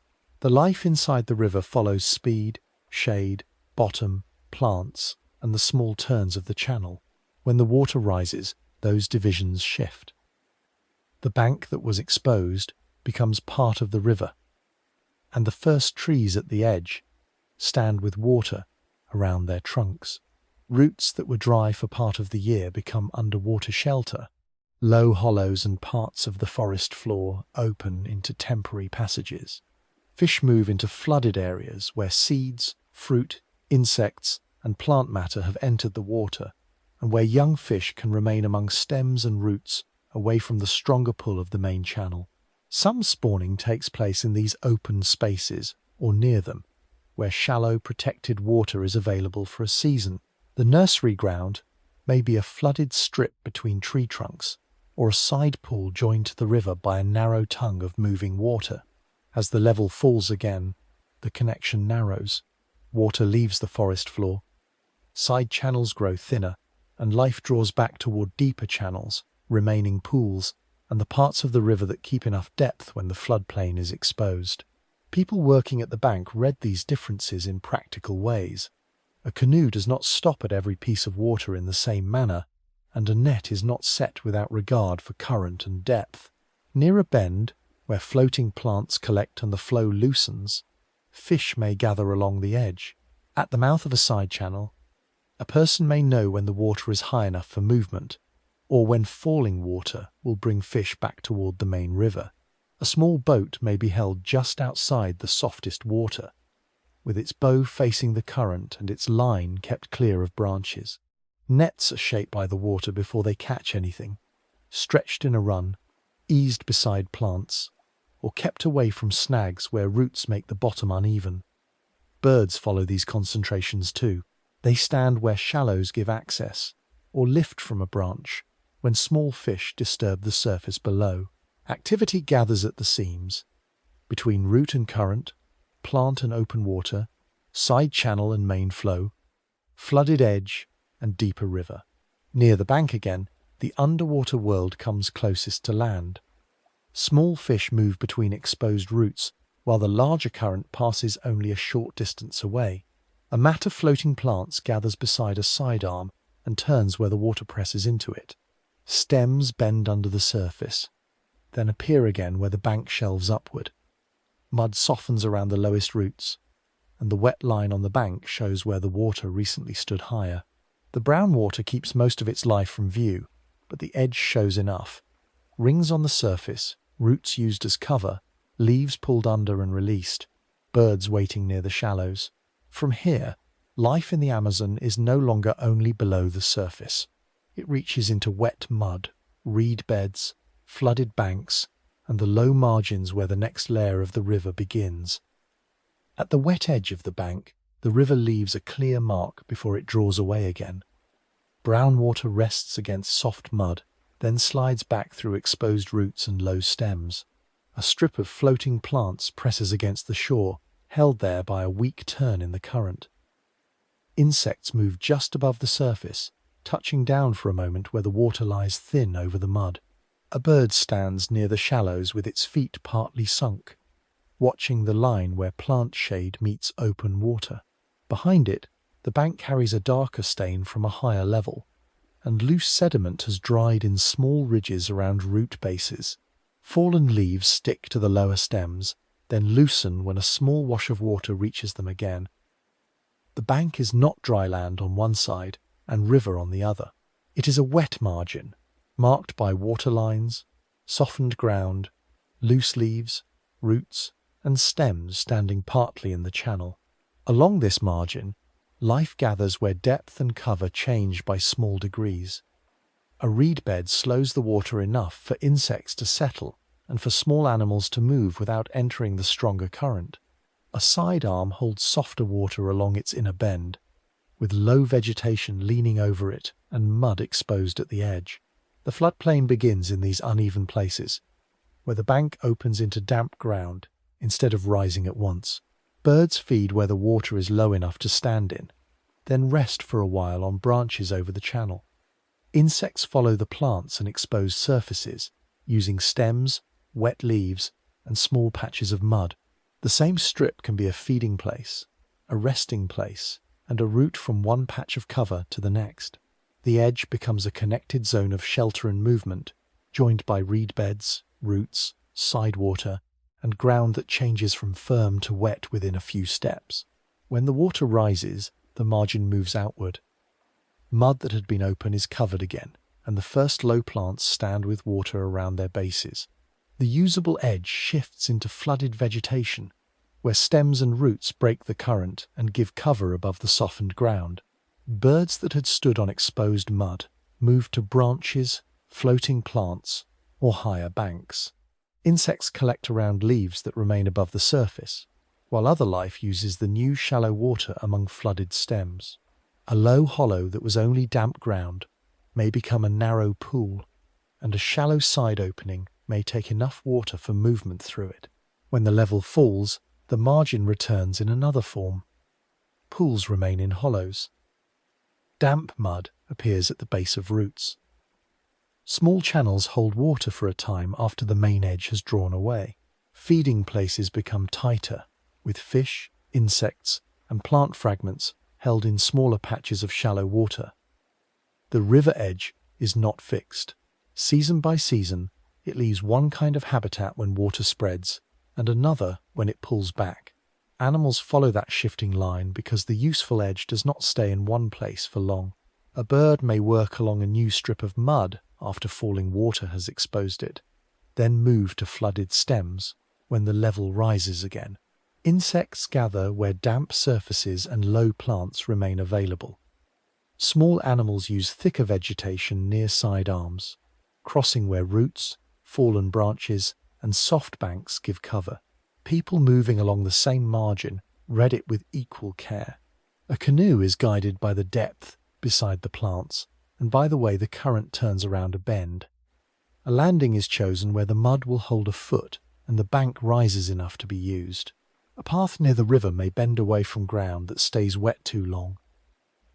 The life inside the river follows speed, shade, bottom, plants, and the small turns of the channel. When the water rises, those divisions shift. The bank that was exposed becomes part of the river, and the first trees at the edge stand with water around their trunks. Roots that were dry for part of the year become underwater shelter. Low hollows and parts of the forest floor open into temporary passages. Fish move into flooded areas where seeds, fruit, insects, and plant matter have entered the water, and where young fish can remain among stems and roots away from the stronger pull of the main channel. Some spawning takes place in these open spaces or near them, where shallow protected water is available for a season. The nursery ground may be a flooded strip between tree trunks, or a side pool joined to the river by a narrow tongue of moving water. As the level falls again, the connection narrows. Water leaves the forest floor. Side channels grow thinner, and life draws back toward deeper channels, remaining pools, and the parts of the river that keep enough depth when the floodplain is exposed. People working at the bank read these differences in practical ways. A canoe does not stop at every piece of water in the same manner, and a net is not set without regard for current and depth. Near a bend, where floating plants collect and the flow loosens, fish may gather along the edge. At the mouth of a side channel, a person may know when the water is high enough for movement, or when falling water will bring fish back toward the main river. A small boat may be held just outside the softest water, with its bow facing the current and its line kept clear of branches. Nets are shaped by the water before they catch anything, stretched in a run, eased beside plants, or kept away from snags where roots make the bottom uneven. Birds follow these concentrations too. They stand where shallows give access, or lift from a branch when small fish disturb the surface below. Activity gathers at the seams, between root and current, plant and open water, side channel and main flow, flooded edge and deeper river. Near the bank again, the underwater world comes closest to land. Small fish move between exposed roots, while the larger current passes only a short distance away. A mat of floating plants gathers beside a sidearm and turns where the water presses into it. Stems bend under the surface, then appear again where the bank shelves upward. Mud softens around the lowest roots, and the wet line on the bank shows where the water recently stood higher. The brown water keeps most of its life from view, but the edge shows enough. Rings on the surface, roots used as cover, leaves pulled under and released, birds waiting near the shallows. From here, life in the Amazon is no longer only below the surface. It reaches into wet mud, reed beds, flooded banks, and the low margins where the next layer of the river begins. At the wet edge of the bank, the river leaves a clear mark before it draws away again. Brown water rests against soft mud, then slides back through exposed roots and low stems. A strip of floating plants presses against the shore, held there by a weak turn in the current. Insects move just above the surface, touching down for a moment where the water lies thin over the mud. A bird stands near the shallows with its feet partly sunk, watching the line where plant shade meets open water. Behind it, the bank carries a darker stain from a higher level, and loose sediment has dried in small ridges around root bases. Fallen leaves stick to the lower stems, then loosen when a small wash of water reaches them again. The bank is not dry land on one side and river on the other. It is a wet margin, marked by water lines, softened ground, loose leaves, roots, and stems standing partly in the channel. Along this margin, life gathers where depth and cover change by small degrees. A reed bed slows the water enough for insects to settle and for small animals to move without entering the stronger current. A side arm holds softer water along its inner bend, with low vegetation leaning over it and mud exposed at the edge. The floodplain begins in these uneven places, where the bank opens into damp ground instead of rising at once. Birds feed where the water is low enough to stand in, then rest for a while on branches over the channel. Insects follow the plants and exposed surfaces, using stems, wet leaves, and small patches of mud. The same strip can be a feeding place, a resting place, and a route from one patch of cover to the next. The edge becomes a connected zone of shelter and movement, joined by reed beds, roots, sidewater, and ground that changes from firm to wet within a few steps. When the water rises, the margin moves outward. Mud that had been open is covered again, and the first low plants stand with water around their bases. The usable edge shifts into flooded vegetation, where stems and roots break the current and give cover above the softened ground. Birds that had stood on exposed mud move to branches, floating plants, or higher banks. Insects collect around leaves that remain above the surface, while other life uses the new shallow water among flooded stems. A low hollow that was only damp ground may become a narrow pool, and a shallow side opening may take enough water for movement through it. When the level falls, the margin returns in another form. Pools remain in hollows. Damp mud appears at the base of roots. Small channels hold water for a time after the main edge has drawn away. Feeding places become tighter, with fish, insects, and plant fragments held in smaller patches of shallow water. The river edge is not fixed. Season by season, it leaves one kind of habitat when water spreads, and another when it pulls back. Animals follow that shifting line because the useful edge does not stay in one place for long. A bird may work along a new strip of mud after falling water has exposed it, then move to flooded stems when the level rises again. Insects gather where damp surfaces and low plants remain available. Small animals use thicker vegetation near side arms, crossing where roots, fallen branches, and soft banks give cover. People moving along the same margin read it with equal care. A canoe is guided by the depth beside the plants, and by the way the current turns around a bend. A landing is chosen where the mud will hold a foot and the bank rises enough to be used. A path near the river may bend away from ground that stays wet too long,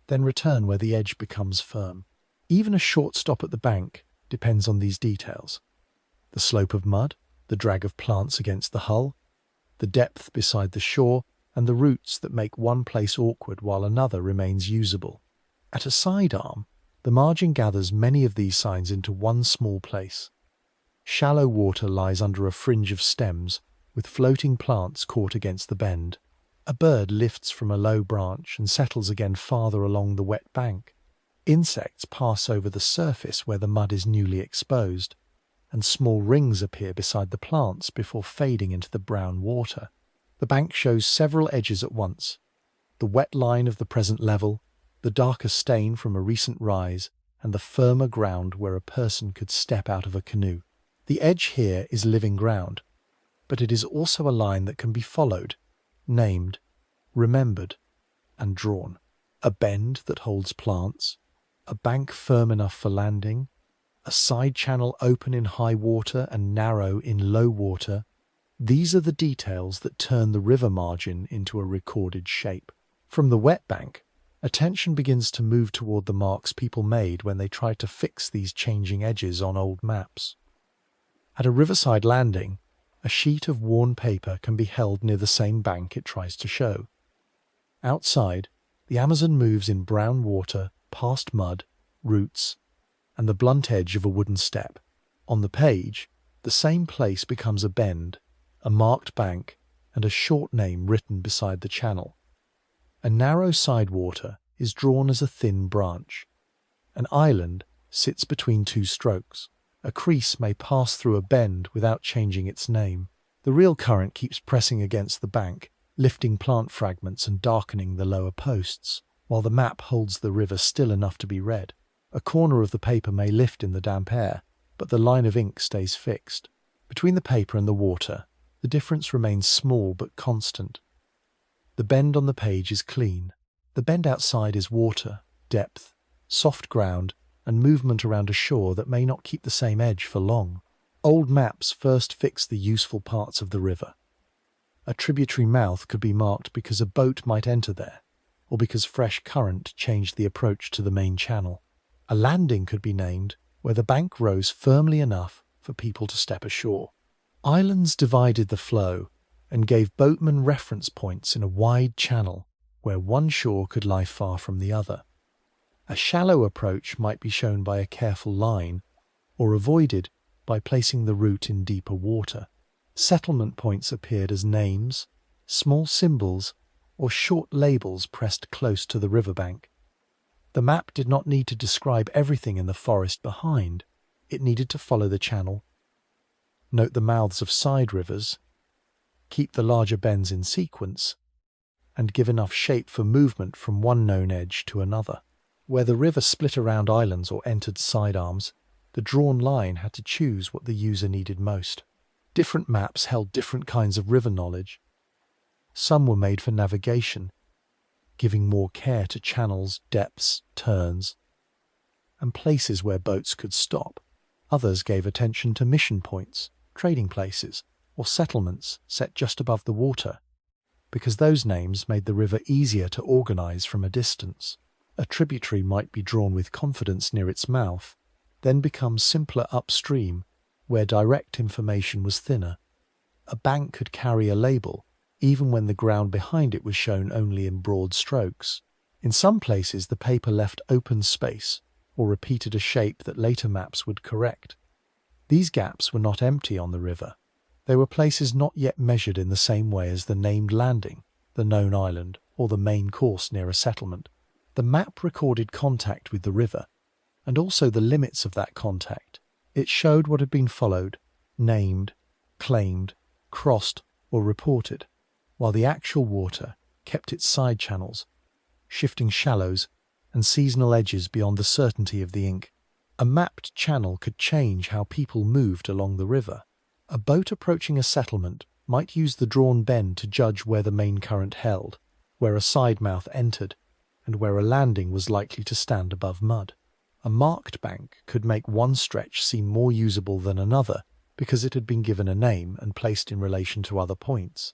then return where the edge becomes firm. Even a short stop at the bank depends on these details. The slope of mud, the drag of plants against the hull, the depth beside the shore, and the roots that make one place awkward while another remains usable. At a sidearm, the margin gathers many of these signs into one small place. Shallow water lies under a fringe of stems, with floating plants caught against the bend. A bird lifts from a low branch and settles again farther along the wet bank. Insects pass over the surface where the mud is newly exposed, and small rings appear beside the plants before fading into the brown water. The bank shows several edges at once: the wet line of the present level, the darker stain from a recent rise, and the firmer ground where a person could step out of a canoe. The edge here is living ground, but it is also a line that can be followed, named, remembered, and drawn. A bend that holds plants, a bank firm enough for landing, a side channel open in high water and narrow in low water. These are the details that turn the river margin into a recorded shape. From the wet bank, attention begins to move toward the marks people made when they tried to fix these changing edges on old maps. At a riverside landing, a sheet of worn paper can be held near the same bank it tries to show. Outside, the Amazon moves in brown water past mud, roots, and the blunt edge of a wooden step. On the page, the same place becomes a bend, a marked bank, and a short name written beside the channel. A narrow sidewater is drawn as a thin branch. An island sits between two strokes. A crease may pass through a bend without changing its name. The real current keeps pressing against the bank, lifting plant fragments and darkening the lower posts, while the map holds the river still enough to be read. A corner of the paper may lift in the damp air, but the line of ink stays fixed. Between the paper and the water, the difference remains small but constant. The bend on the page is clean. The bend outside is water, depth, soft ground, and movement around a shore that may not keep the same edge for long. Old maps first fix the useful parts of the river. A tributary mouth could be marked because a boat might enter there, or because fresh current changed the approach to the main channel. A landing could be named where the bank rose firmly enough for people to step ashore. Islands divided the flow, and gave boatmen reference points in a wide channel where one shore could lie far from the other. A shallow approach might be shown by a careful line, or avoided by placing the route in deeper water. Settlement points appeared as names, small symbols, or short labels pressed close to the riverbank. The map did not need to describe everything in the forest behind. It needed to follow the channel, note the mouths of side rivers, keep the larger bends in sequence, and give enough shape for movement from one known edge to another. Where the river split around islands or entered sidearms, the drawn line had to choose what the user needed most. Different maps held different kinds of river knowledge. Some were made for navigation, giving more care to channels, depths, turns, and places where boats could stop. Others gave attention to mission points, trading places, or settlements set just above the water, because those names made the river easier to organize from a distance. A tributary might be drawn with confidence near its mouth, then become simpler upstream, where direct information was thinner. A bank could carry a label, even when the ground behind it was shown only in broad strokes. In some places, the paper left open space, or repeated a shape that later maps would correct. These gaps were not empty on the river. They were places not yet measured in the same way as the named landing, the known island, or the main course near a settlement. The map recorded contact with the river, and also the limits of that contact. It showed what had been followed, named, claimed, crossed, or reported, while the actual water kept its side channels, shifting shallows, and seasonal edges beyond the certainty of the ink. A mapped channel could change how people moved along the river. A boat approaching a settlement might use the drawn bend to judge where the main current held, where a side mouth entered, and where a landing was likely to stand above mud. A marked bank could make one stretch seem more usable than another because it had been given a name and placed in relation to other points.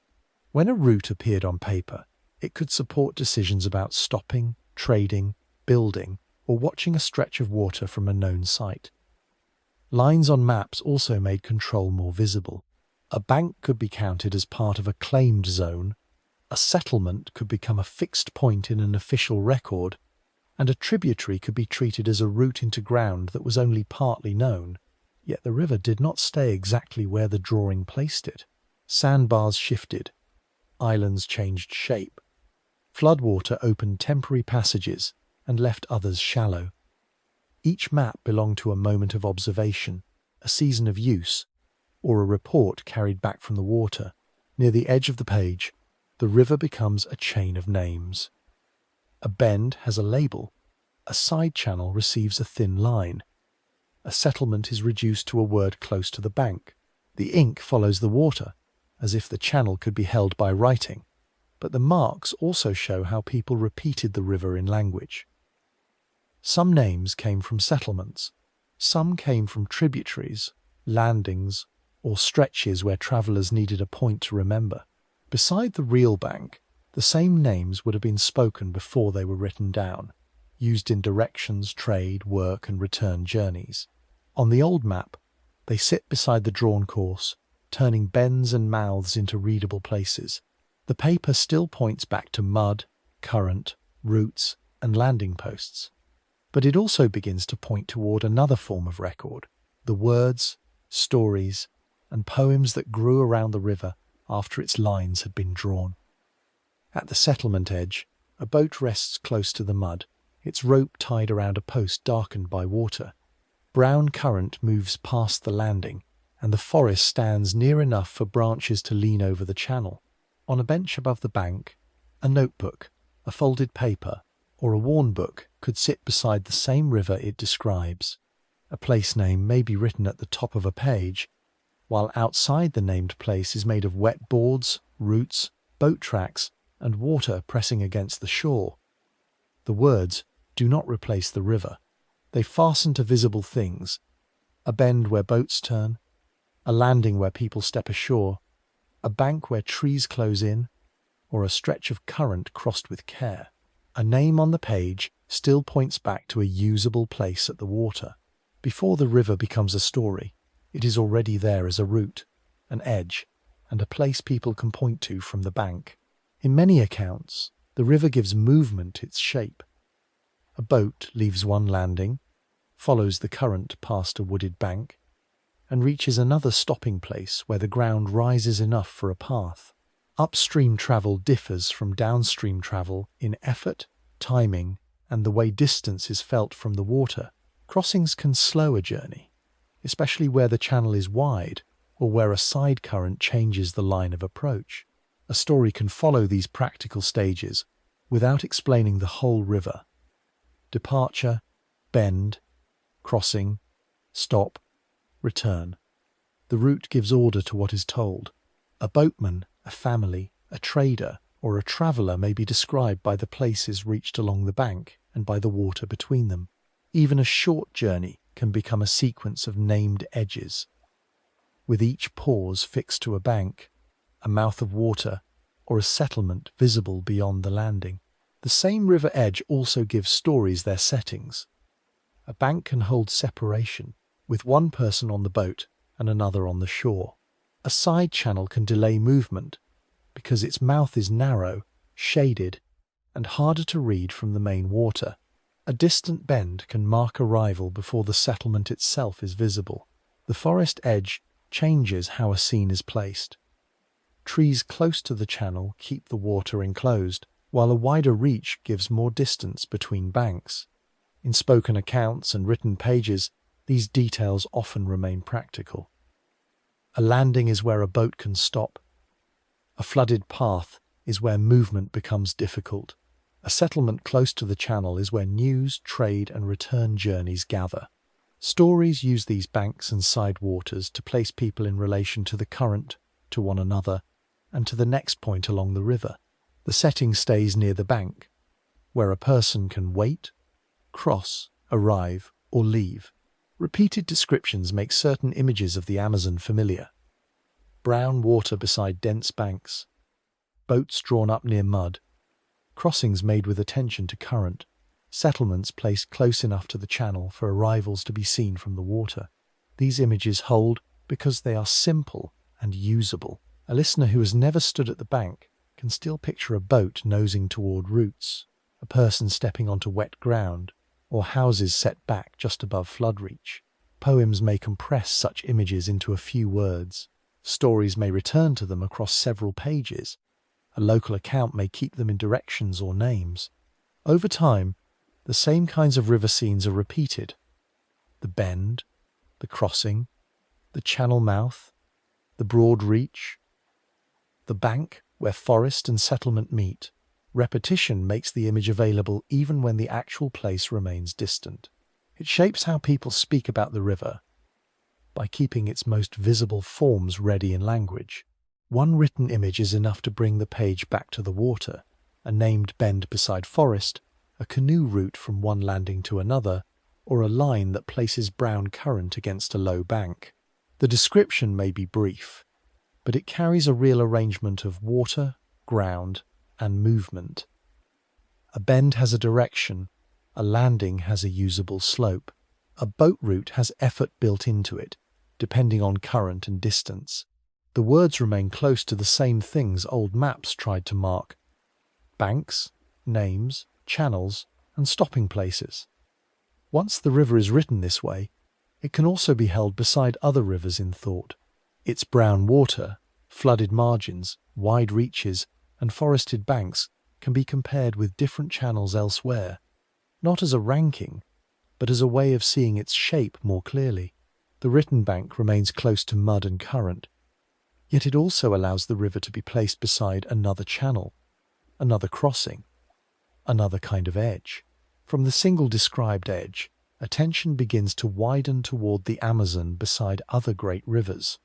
When a route appeared on paper, it could support decisions about stopping, trading, building, or watching a stretch of water from a known site. Lines on maps also made control more visible. A bank could be counted as part of a claimed zone, a settlement could become a fixed point in an official record, and a tributary could be treated as a route into ground that was only partly known. Yet the river did not stay exactly where the drawing placed it. Sandbars shifted, islands changed shape, floodwater opened temporary passages and left others shallow. Each map belonged to a moment of observation, a season of use, or a report carried back from the water. Near the edge of the page, the river becomes a chain of names. A bend has a label, a side channel receives a thin line. A settlement is reduced to a word close to the bank. The ink follows the water, as if the channel could be held by writing, but the marks also show how people repeated the river in language. Some names came from settlements, some came from tributaries, landings, or stretches where travellers needed a point to remember. Beside the real bank, the same names would have been spoken before they were written down, used in directions, trade, work, and return journeys. On the old map, they sit beside the drawn course, turning bends and mouths into readable places. The paper still points back to mud, current, routes, and landing posts. But it also begins to point toward another form of record, the words, stories, and poems that grew around the river after its lines had been drawn. At the settlement edge, a boat rests close to the mud, its rope tied around a post darkened by water. Brown current moves past the landing, and the forest stands near enough for branches to lean over the channel. On a bench above the bank, a notebook, a folded paper, or a worn book could sit beside the same river it describes. A place name may be written at the top of a page, while outside the named place is made of wet boards, roots, boat tracks, and water pressing against the shore. The words do not replace the river. They fasten to visible things, a bend where boats turn, a landing where people step ashore, a bank where trees close in, or a stretch of current crossed with care. A name on the page still points back to a usable place at the water. Before the river becomes a story, it is already there as a route, an edge, and a place people can point to from the bank. In many accounts, the river gives movement its shape. A boat leaves one landing, follows the current past a wooded bank, and reaches another stopping place where the ground rises enough for a path. Upstream travel differs from downstream travel in effort, timing, and the way distance is felt from the water. Crossings can slow a journey, especially where the channel is wide or where a side current changes the line of approach. A story can follow these practical stages without explaining the whole river. Departure, bend, crossing, stop, return. The route gives order to what is told. A boatman, a family, a trader, or a traveller may be described by the places reached along the bank and by the water between them. Even a short journey can become a sequence of named edges, with each pause fixed to a bank, a mouth of water, or a settlement visible beyond the landing. The same river edge also gives stories their settings. A bank can hold separation, with one person on the boat and another on the shore. A side channel can delay movement because its mouth is narrow, shaded, and harder to read from the main water. A distant bend can mark arrival before the settlement itself is visible. The forest edge changes how a scene is placed. Trees close to the channel keep the water enclosed, while a wider reach gives more distance between banks. In spoken accounts and written pages, these details often remain practical. A landing is where a boat can stop. A flooded path is where movement becomes difficult. A settlement close to the channel is where news, trade, and return journeys gather. Stories use these banks and side waters to place people in relation to the current, to one another, and to the next point along the river. The setting stays near the bank, where a person can wait, cross, arrive, or leave. Repeated descriptions make certain images of the Amazon familiar. Brown water beside dense banks, boats drawn up near mud, crossings made with attention to current, settlements placed close enough to the channel for arrivals to be seen from the water. These images hold because they are simple and usable. A listener who has never stood at the bank can still picture a boat nosing toward roots, a person stepping onto wet ground, or houses set back just above flood reach. Poems may compress such images into a few words. Stories may return to them across several pages. A local account may keep them in directions or names. Over time, the same kinds of river scenes are repeated. The bend, the crossing, the channel mouth, the broad reach, the bank where forest and settlement meet. Repetition makes the image available even when the actual place remains distant. It shapes how people speak about the river by keeping its most visible forms ready in language. One written image is enough to bring the page back to the water, a named bend beside forest, a canoe route from one landing to another, or a line that places brown current against a low bank. The description may be brief, but it carries a real arrangement of water, ground, and movement. A bend has a direction, a landing has a usable slope. A boat route has effort built into it, depending on current and distance. The words remain close to the same things old maps tried to mark: banks, names, channels, and stopping places. Once the river is written this way, it can also be held beside other rivers in thought. Its brown water, flooded margins, wide reaches, and forested banks can be compared with different channels elsewhere, not as a ranking, but as a way of seeing its shape more clearly. The written bank remains close to mud and current, yet it also allows the river to be placed beside another channel, another crossing, another kind of edge. From the single described edge, attention begins to widen toward the Amazon beside other great rivers.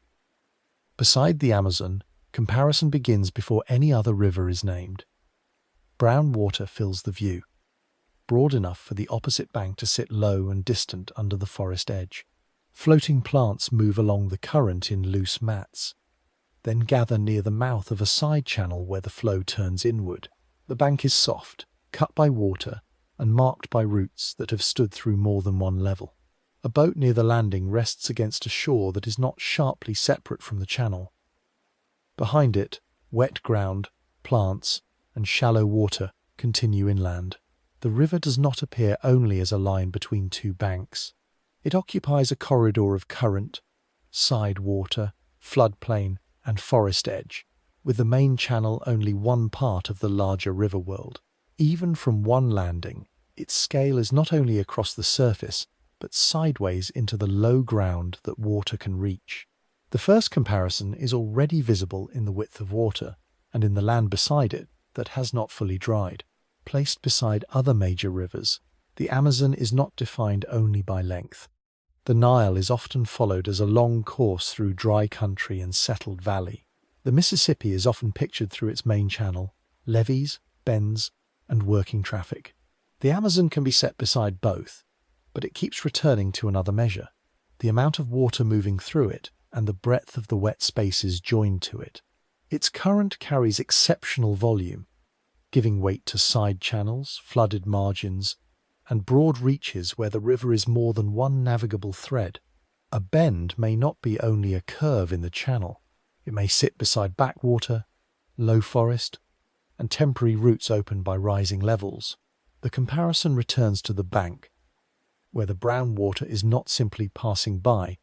Beside the Amazon, comparison begins before any other river is named. Brown water fills the view, broad enough for the opposite bank to sit low and distant under the forest edge. Floating plants move along the current in loose mats, then gather near the mouth of a side channel where the flow turns inward. The bank is soft, cut by water, and marked by roots that have stood through more than one level. A boat near the landing rests against a shore that is not sharply separate from the channel. Behind it, wet ground, plants, and shallow water continue inland. The river does not appear only as a line between two banks. It occupies a corridor of current, side water, floodplain, and forest edge, with the main channel only one part of the larger river world. Even from one landing, its scale is not only across the surface, but sideways into the low ground that water can reach. The first comparison is already visible in the width of water, and in the land beside it that has not fully dried. Placed beside other major rivers, the Amazon is not defined only by length. The Nile is often followed as a long course through dry country and settled valley. The Mississippi is often pictured through its main channel, levees, bends, and working traffic. The Amazon can be set beside both, but it keeps returning to another measure: the amount of water moving through it and the breadth of the wet spaces joined to it. Its current carries exceptional volume, giving weight to side channels, flooded margins, and broad reaches where the river is more than one navigable thread. A bend may not be only a curve in the channel. It may sit beside backwater, low forest, and temporary routes opened by rising levels. The comparison returns to the bank, where the brown water is not simply passing by,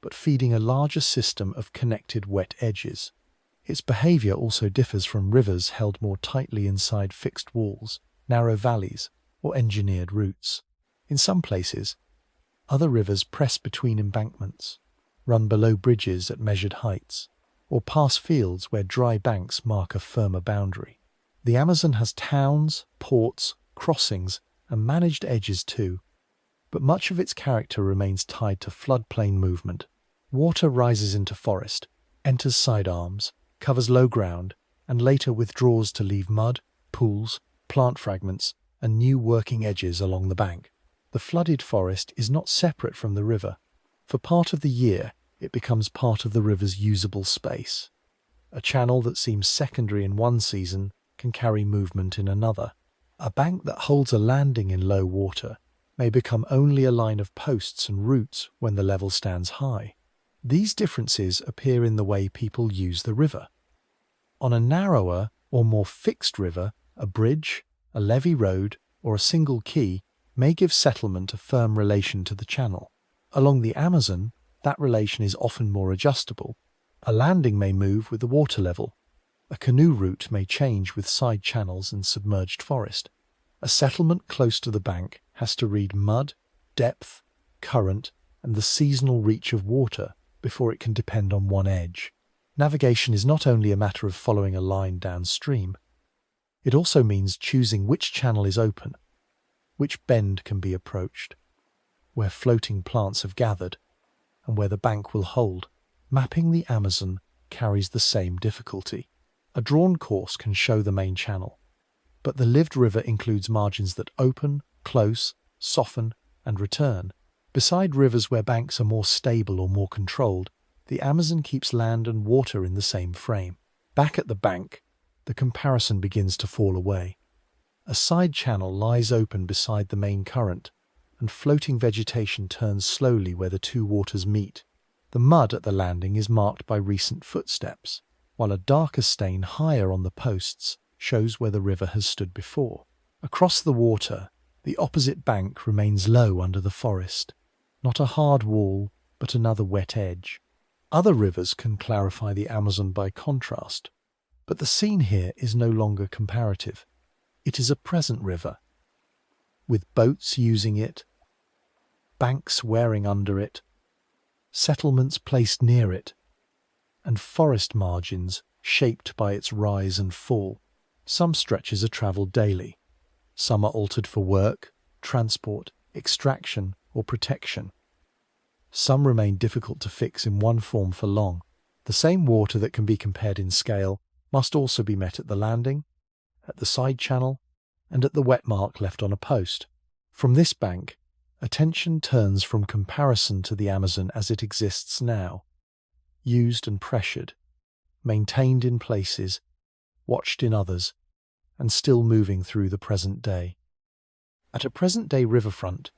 but feeding a larger system of connected wet edges. Its behaviour also differs from rivers held more tightly inside fixed walls, narrow valleys, or engineered routes. In some places, other rivers press between embankments, run below bridges at measured heights, or pass fields where dry banks mark a firmer boundary. The Amazon has towns, ports, crossings, and managed edges too, but much of its character remains tied to floodplain movement. Water rises into forest, enters side arms, covers low ground, and later withdraws to leave mud, pools, plant fragments, and new working edges along the bank. The flooded forest is not separate from the river. For part of the year, it becomes part of the river's usable space. A channel that seems secondary in one season can carry movement in another. A bank that holds a landing in low water may become only a line of posts and routes when the level stands high. These differences appear in the way people use the river. On a narrower or more fixed river, a bridge, a levee road, or a single quay may give settlement a firm relation to the channel. Along the Amazon, that relation is often more adjustable. A landing may move with the water level. A canoe route may change with side channels and submerged forest. A settlement close to the bank has to read mud, depth, current, and the seasonal reach of water before it can depend on one edge. Navigation is not only a matter of following a line downstream. It also means choosing which channel is open, which bend can be approached, where floating plants have gathered, and where the bank will hold. Mapping the Amazon carries the same difficulty. A drawn course can show the main channel, but the lived river includes margins that open, close, soften, and return. Beside rivers where banks are more stable or more controlled, the Amazon keeps land and water in the same frame. Back at the bank, the comparison begins to fall away. A side channel lies open beside the main current, and floating vegetation turns slowly where the two waters meet. The mud at the landing is marked by recent footsteps, while a darker stain higher on the posts shows where the river has stood before. Across the water, the opposite bank remains low under the forest, not a hard wall, but another wet edge. Other rivers can clarify the Amazon by contrast, but the scene here is no longer comparative. It is a present river, with boats using it, banks wearing under it, settlements placed near it, and forest margins shaped by its rise and fall. Some stretches are travelled daily. Some are altered for work, transport, extraction, or protection. Some remain difficult to fix in one form for long. The same water that can be compared in scale must also be met at the landing, at the side channel, and at the wet mark left on a post. From this bank, attention turns from comparison to the Amazon as it exists now, used and pressured, maintained in places, watched in others, and still moving through the present day. At a present-day riverfront,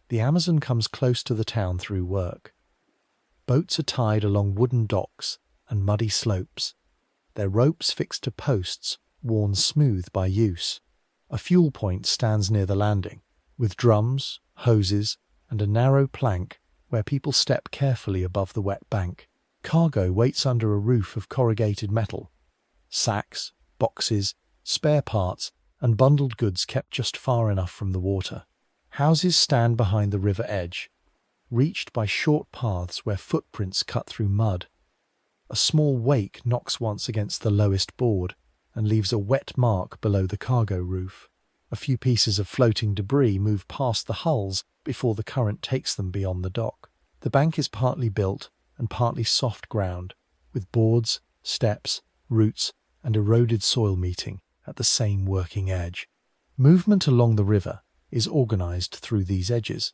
the Amazon comes close to the town through work. Boats are tied along wooden docks and muddy slopes, their ropes fixed to posts, worn smooth by use. A fuel point stands near the landing, with drums, hoses, and a narrow plank where people step carefully above the wet bank. Cargo waits under a roof of corrugated metal. Sacks, boxes, spare parts, and bundled goods kept just far enough from the water. Houses stand behind the river edge, reached by short paths where footprints cut through mud. A small wake knocks once against the lowest board and leaves a wet mark below the cargo roof. A few pieces of floating debris move past the hulls before the current takes them beyond the dock. The bank is partly built and partly soft ground, with boards, steps, roots, and eroded soil meeting at the same working edge. Movement along the river is organized through these edges.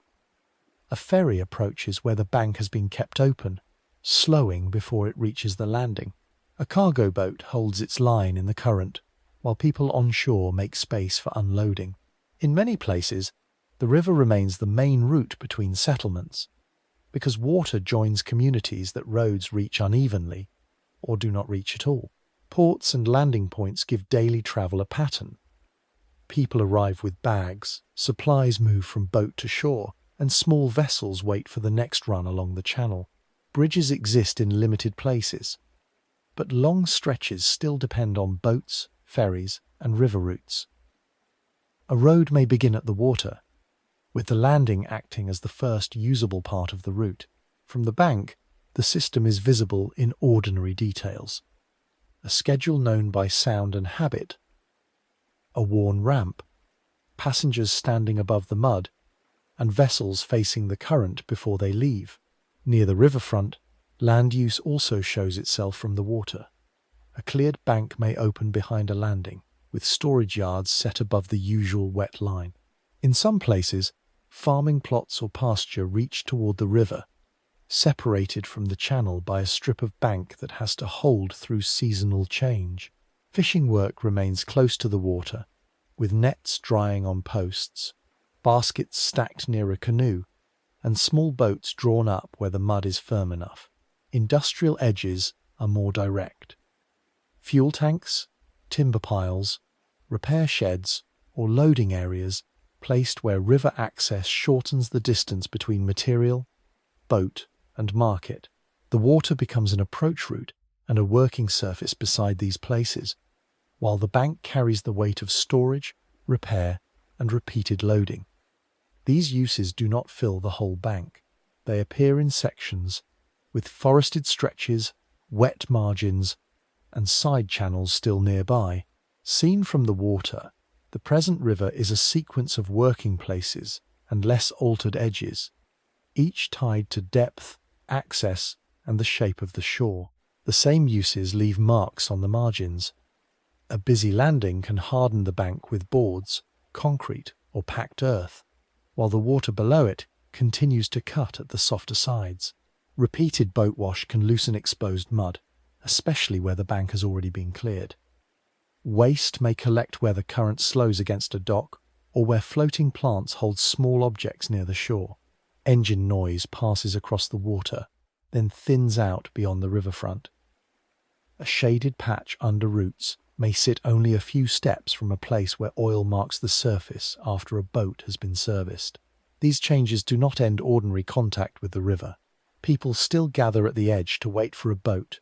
A ferry approaches where the bank has been kept open, slowing before it reaches the landing. A cargo boat holds its line in the current, while people on shore make space for unloading. In many places, the river remains the main route between settlements, because water joins communities that roads reach unevenly or do not reach at all. Ports and landing points give daily travel a pattern. People arrive with bags, supplies move from boat to shore, and small vessels wait for the next run along the channel. Bridges exist in limited places, but long stretches still depend on boats, ferries, and river routes. A road may begin at the water, with the landing acting as the first usable part of the route. From the bank, the system is visible in ordinary details. A schedule known by sound and habit, a worn ramp, passengers standing above the mud, and vessels facing the current before they leave. Near the riverfront, land use also shows itself from the water. A cleared bank may open behind a landing, with storage yards set above the usual wet line. In some places, farming plots or pasture reach toward the river, separated from the channel by a strip of bank that has to hold through seasonal change. Fishing work remains close to the water, with nets drying on posts, baskets stacked near a canoe, and small boats drawn up where the mud is firm enough. Industrial edges are more direct. Fuel tanks, timber piles, repair sheds, or loading areas placed where river access shortens the distance between material, boat, and market. The water becomes an approach route and a working surface beside these places, while the bank carries the weight of storage, repair, and repeated loading. These uses do not fill the whole bank. They appear in sections, with forested stretches, wet margins, and side channels still nearby. Seen from the water, the present river is a sequence of working places and less altered edges, each tied to depth, access, and the shape of the shore. The same uses leave marks on the margins. A busy landing can harden the bank with boards, concrete, or packed earth, while the water below it continues to cut at the softer sides. Repeated boat wash can loosen exposed mud, especially where the bank has already been cleared. Waste may collect where the current slows against a dock or where floating plants hold small objects near the shore. Engine noise passes across the water, then thins out beyond the riverfront. A shaded patch under roots may sit only a few steps from a place where oil marks the surface after a boat has been serviced. These changes do not end ordinary contact with the river. People still gather at the edge to wait for a boat,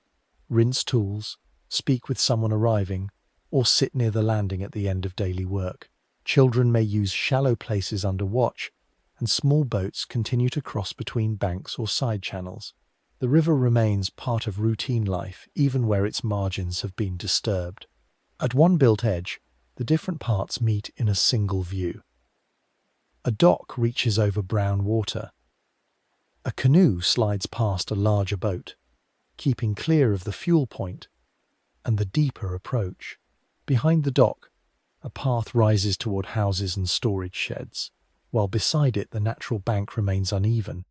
rinse tools, speak with someone arriving, or sit near the landing at the end of daily work. Children may use shallow places under watch, and small boats continue to cross between banks or side channels. The river remains part of routine life even where its margins have been disturbed. At one built edge, the different parts meet in a single view. A dock reaches over brown water. A canoe slides past a larger boat, keeping clear of the fuel point and the deeper approach. Behind the dock, a path rises toward houses and storage sheds, while beside it the natural bank remains uneven,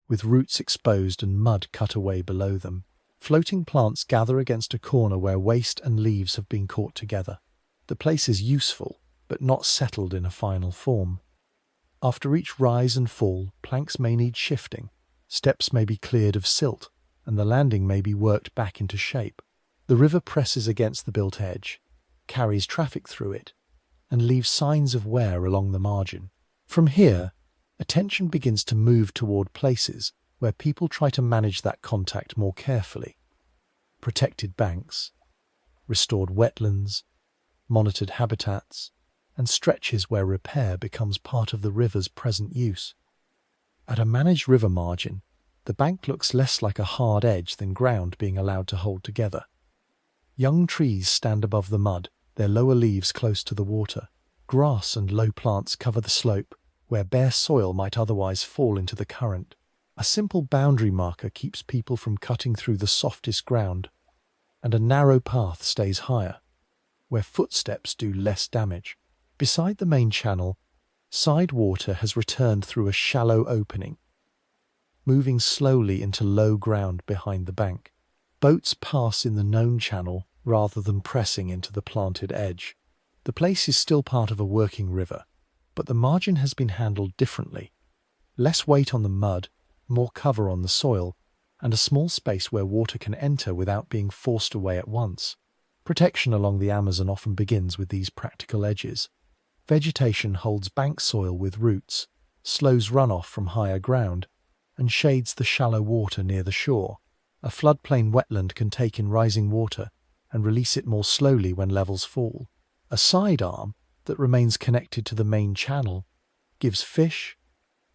with roots exposed and mud cut away below them. Floating plants gather against a corner where waste and leaves have been caught together. The place is useful, but not settled in a final form. After each rise and fall, planks may need shifting, steps may be cleared of silt, and the landing may be worked back into shape. The river presses against the built edge, carries traffic through it, and leaves signs of wear along the margin. From here, attention begins to move toward places where people try to manage that contact more carefully. Protected banks, restored wetlands, monitored habitats, and stretches where repair becomes part of the river's present use. At a managed river margin, the bank looks less like a hard edge than ground being allowed to hold together. Young trees stand above the mud, their lower leaves close to the water. Grass and low plants cover the slope, where bare soil might otherwise fall into the current. A simple boundary marker keeps people from cutting through the softest ground, and a narrow path stays higher, where footsteps do less damage. Beside the main channel, side water has returned through a shallow opening, moving slowly into low ground behind the bank. Boats pass in the known channel rather than pressing into the planted edge. The place is still part of a working river, but the margin has been handled differently. Less weight on the mud, more cover on the soil, and a small space where water can enter without being forced away at once. Protection along the Amazon often begins with these practical edges. Vegetation holds bank soil with roots, slows runoff from higher ground, and shades the shallow water near the shore. A floodplain wetland can take in rising water and release it more slowly when levels fall. A side arm that remains connected to the main channel gives fish,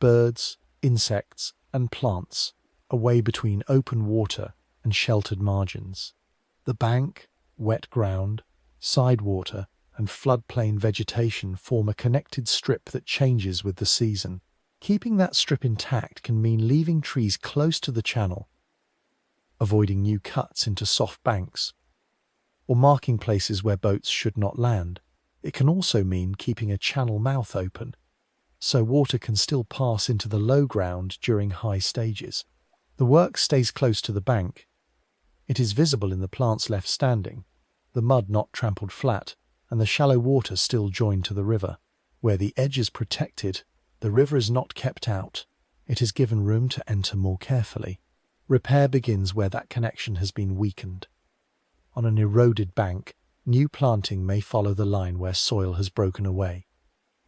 birds, insects, and plants a way between open water and sheltered margins. The bank, wet ground, side water, and floodplain vegetation form a connected strip that changes with the season. Keeping that strip intact can mean leaving trees close to the channel, avoiding new cuts into soft banks, or marking places where boats should not land. It can also mean keeping a channel mouth open, so water can still pass into the low ground during high stages. The work stays close to the bank. It is visible in the plants left standing, the mud not trampled flat, and the shallow water still joined to the river. Where the edge is protected, the river is not kept out. It is given room to enter more carefully. Repair begins where that connection has been weakened. On an eroded bank, new planting may follow the line where soil has broken away,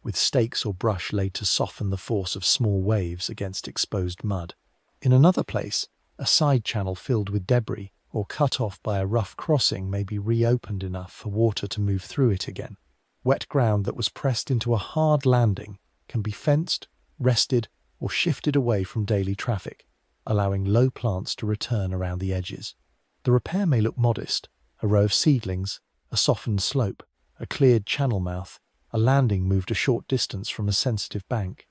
with stakes or brush laid to soften the force of small waves against exposed mud. In another place, a side channel filled with debris or cut off by a rough crossing may be reopened enough for water to move through it again. Wet ground that was pressed into a hard landing can be fenced, rested, or shifted away from daily traffic, allowing low plants to return around the edges. The repair may look modest: a row of seedlings, a softened slope, a cleared channel mouth, a landing moved a short distance from a sensitive bank.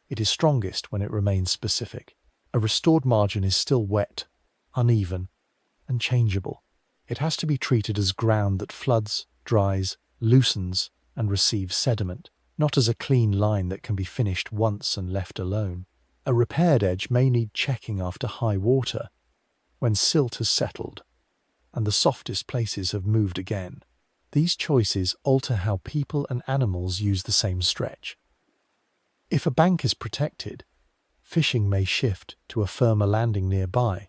It is strongest when it remains specific. A restored margin is still wet, uneven, and changeable. It has to be treated as ground that floods, dries, loosens, and receives sediment, not as a clean line that can be finished once and left alone. A repaired edge may need checking after high water, when silt has settled and the softest places have moved again. These choices alter how people and animals use the same stretch. If a bank is protected, fishing may shift to a firmer landing nearby,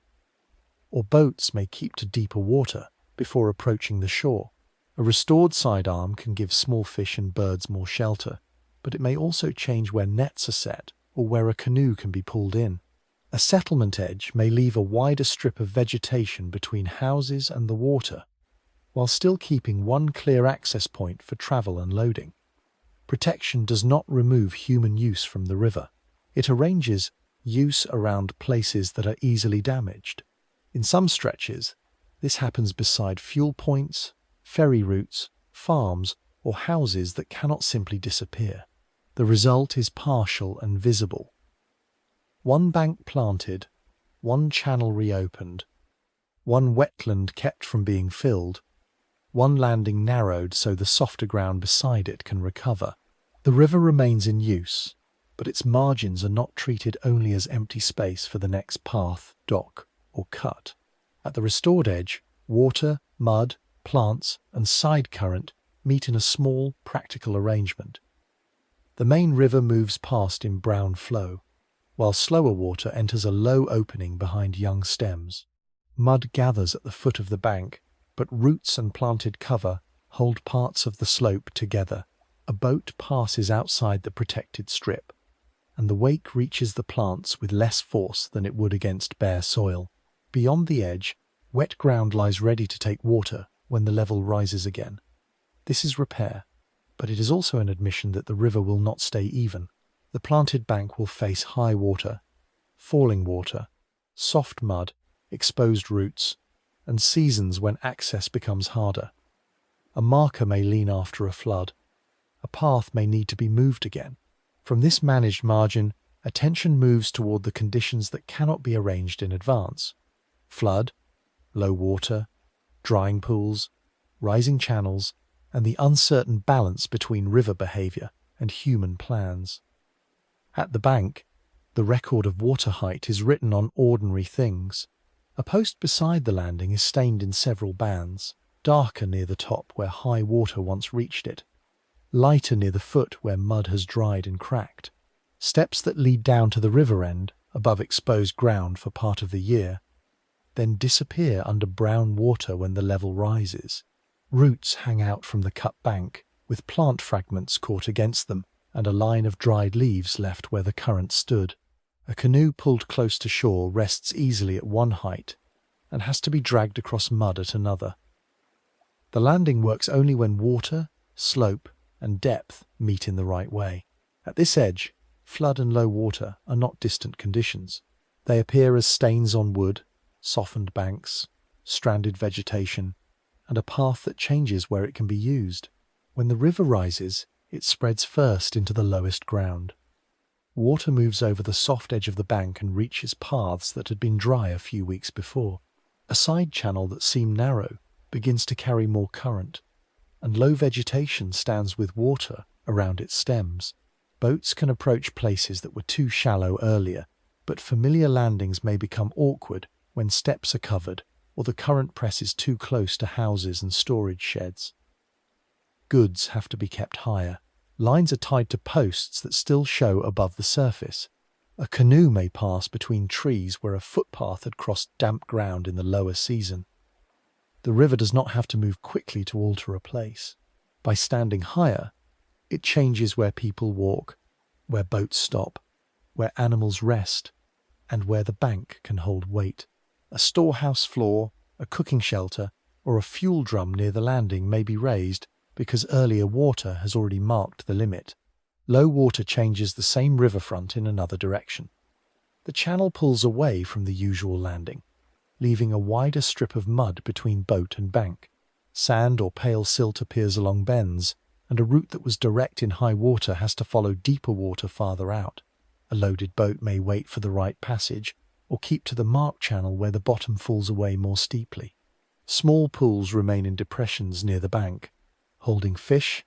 or boats may keep to deeper water before approaching the shore. A restored sidearm can give small fish and birds more shelter, but it may also change where nets are set or where a canoe can be pulled in. A settlement edge may leave a wider strip of vegetation between houses and the water, while still keeping one clear access point for travel and loading. Protection does not remove human use from the river. It arranges use around places that are easily damaged. In some stretches, this happens beside fuel points, ferry routes, farms, or houses that cannot simply disappear. The result is partial and visible. One bank planted, one channel reopened, one wetland kept from being filled, one landing narrowed so the softer ground beside it can recover. The river remains in use, but its margins are not treated only as empty space for the next path, dock, or cut. At the restored edge, water, mud, plants, and side current meet in a small, practical arrangement. The main river moves past in brown flow, while slower water enters a low opening behind young stems. Mud gathers at the foot of the bank, but roots and planted cover hold parts of the slope together. A boat passes outside the protected strip, and the wake reaches the plants with less force than it would against bare soil. Beyond the edge, wet ground lies ready to take water when the level rises again. This is repair, but it is also an admission that the river will not stay even. The planted bank will face high water, falling water, soft mud, exposed roots, and seasons when access becomes harder. A marker may lean after a flood. A path may need to be moved again. From this managed margin, attention moves toward the conditions that cannot be arranged in advance. Flood, low water, drying pools, rising channels, and the uncertain balance between river behavior and human plans. At the bank, the record of water height is written on ordinary things. A post beside the landing is stained in several bands, darker near the top where high water once reached it, lighter near the foot where mud has dried and cracked. Steps that lead down to the river end, above exposed ground for part of the year, then disappear under brown water when the level rises. Roots hang out from the cut bank, with plant fragments caught against them and a line of dried leaves left where the current stood. A canoe pulled close to shore rests easily at one height and has to be dragged across mud at another. The landing works only when water, slope, and depth meet in the right way. At this edge, flood and low water are not distant conditions. They appear as stains on wood, softened banks, stranded vegetation, and a path that changes where it can be used. When the river rises, it spreads first into the lowest ground. Water moves over the soft edge of the bank and reaches paths that had been dry a few weeks before. A side channel that seemed narrow begins to carry more current, and low vegetation stands with water around its stems. Boats can approach places that were too shallow earlier, but familiar landings may become awkward when steps are covered or the current presses too close to houses and storage sheds. Goods have to be kept higher. Lines are tied to posts that still show above the surface. A canoe may pass between trees where a footpath had crossed damp ground in the lower season. The river does not have to move quickly to alter a place. By standing higher, it changes where people walk, where boats stop, where animals rest, and where the bank can hold weight. A storehouse floor, a cooking shelter, or a fuel drum near the landing may be raised because earlier water has already marked the limit. Low water changes the same riverfront in another direction. The channel pulls away from the usual landing, leaving a wider strip of mud between boat and bank. Sand or pale silt appears along bends, and a route that was direct in high water has to follow deeper water farther out. A loaded boat may wait for the right passage, or keep to the marked channel where the bottom falls away more steeply. Small pools remain in depressions near the bank, holding fish,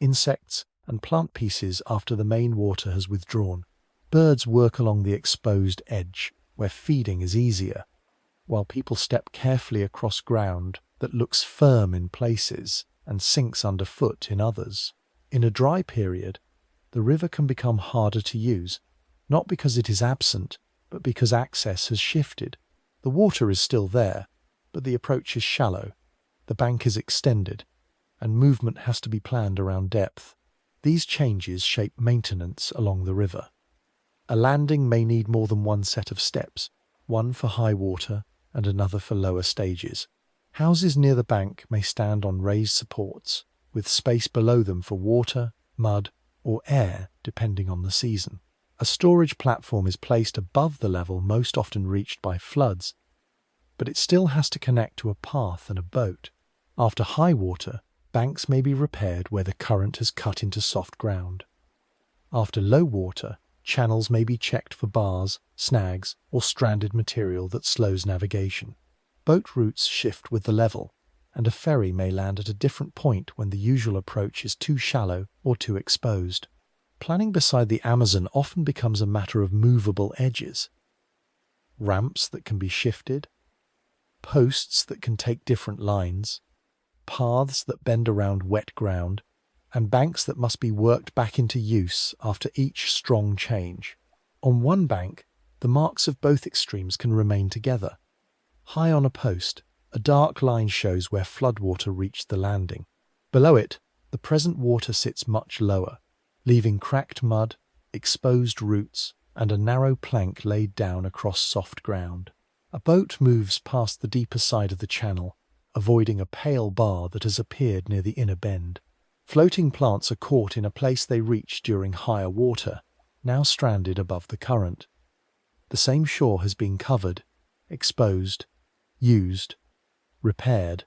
insects, and plant pieces after the main water has withdrawn. Birds work along the exposed edge, where feeding is easier, while people step carefully across ground that looks firm in places and sinks underfoot in others. In a dry period, the river can become harder to use, not because it is absent, but because access has shifted. The water is still there, but the approach is shallow, the bank is extended, and movement has to be planned around depth. These changes shape maintenance along the river. A landing may need more than one set of steps, one for high water and another for lower stages. Houses near the bank may stand on raised supports, with space below them for water, mud, or air, depending on the season. A storage platform is placed above the level most often reached by floods, but it still has to connect to a path and a boat. After high water, banks may be repaired where the current has cut into soft ground. After low water, channels may be checked for bars, snags, or stranded material that slows navigation. Boat routes shift with the level, and a ferry may land at a different point when the usual approach is too shallow or too exposed. Planning beside the Amazon often becomes a matter of movable edges. Ramps that can be shifted, posts that can take different lines, paths that bend around wet ground, and banks that must be worked back into use after each strong change. On one bank, the marks of both extremes can remain together. High on a post, A dark line shows where floodwater reached the landing. Below it, the present water sits much lower, leaving cracked mud, exposed roots, and a narrow plank laid down across soft ground. A boat moves past the deeper side of the channel, avoiding a pale bar that has appeared near the inner bend. Floating plants are caught in a place they reached during higher water, now stranded above the current. The same shore has been covered, exposed, used, repaired,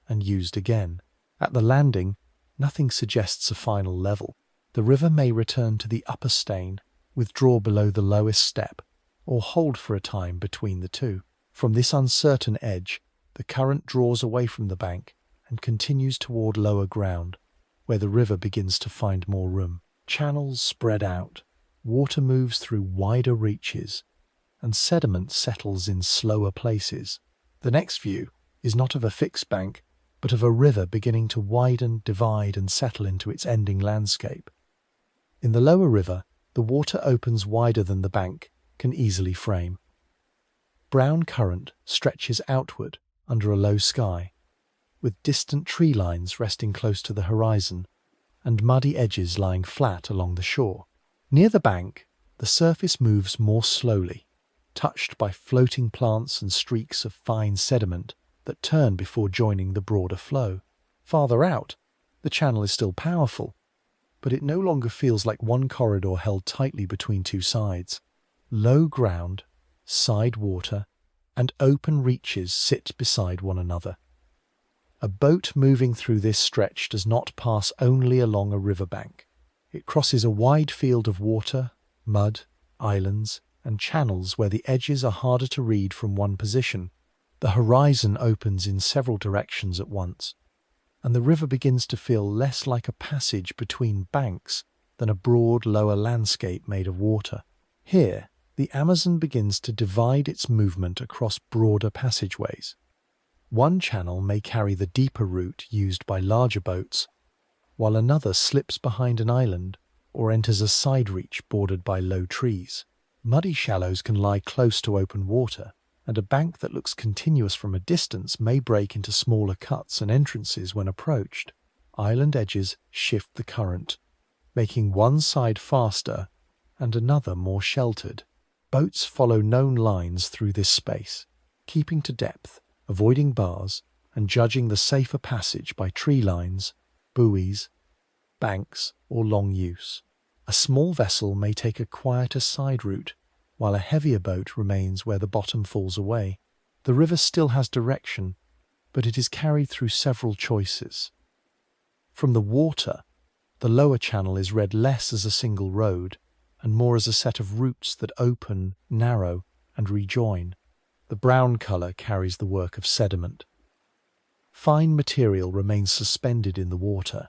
and used again. At the landing, nothing suggests a final level. The river may return to the upper Staine, withdraw below the lowest step, or hold for a time between the two. From this uncertain edge, the current draws away from the bank and continues toward lower ground, where the river begins to find more room. Channels spread out, water moves through wider reaches, and sediment settles in slower places. The next view is not of a fixed bank, but of a river beginning to widen, divide, and settle into its ending landscape. In the lower river, the water opens wider than the bank can easily frame. Brown current stretches outward under a low sky, with distant tree lines resting close to the horizon and muddy edges lying flat along the shore. Near the bank, the surface moves more slowly, touched by floating plants and streaks of fine sediment that turn before joining the broader flow. Farther out, the channel is still powerful, but it no longer feels like one corridor held tightly between two sides. Low ground, side water, and open reaches sit beside one another. A boat moving through this stretch does not pass only along a riverbank. It crosses a wide field of water, mud, islands, and channels where the edges are harder to read from one position. The horizon opens in several directions at once, and the river begins to feel less like a passage between banks than a broad lower landscape made of water. Here, the Amazon begins to divide its movement across broader passageways. One channel may carry the deeper route used by larger boats, while another slips behind an island or enters a side reach bordered by low trees. Muddy shallows can lie close to open water, and a bank that looks continuous from a distance may break into smaller cuts and entrances when approached. Island edges shift the current, making one side faster and another more sheltered. Boats follow known lines through this space, keeping to depth, avoiding bars, and judging the safer passage by tree lines, buoys, banks, or long use. A small vessel may take a quieter side route, while a heavier boat remains where the bottom falls away. The river still has direction, but it is carried through several choices. From the water, the lower channel is read less as a single road and more as a set of routes that open, narrow, and rejoin. The brown colour carries the work of sediment. Fine material remains suspended in the water,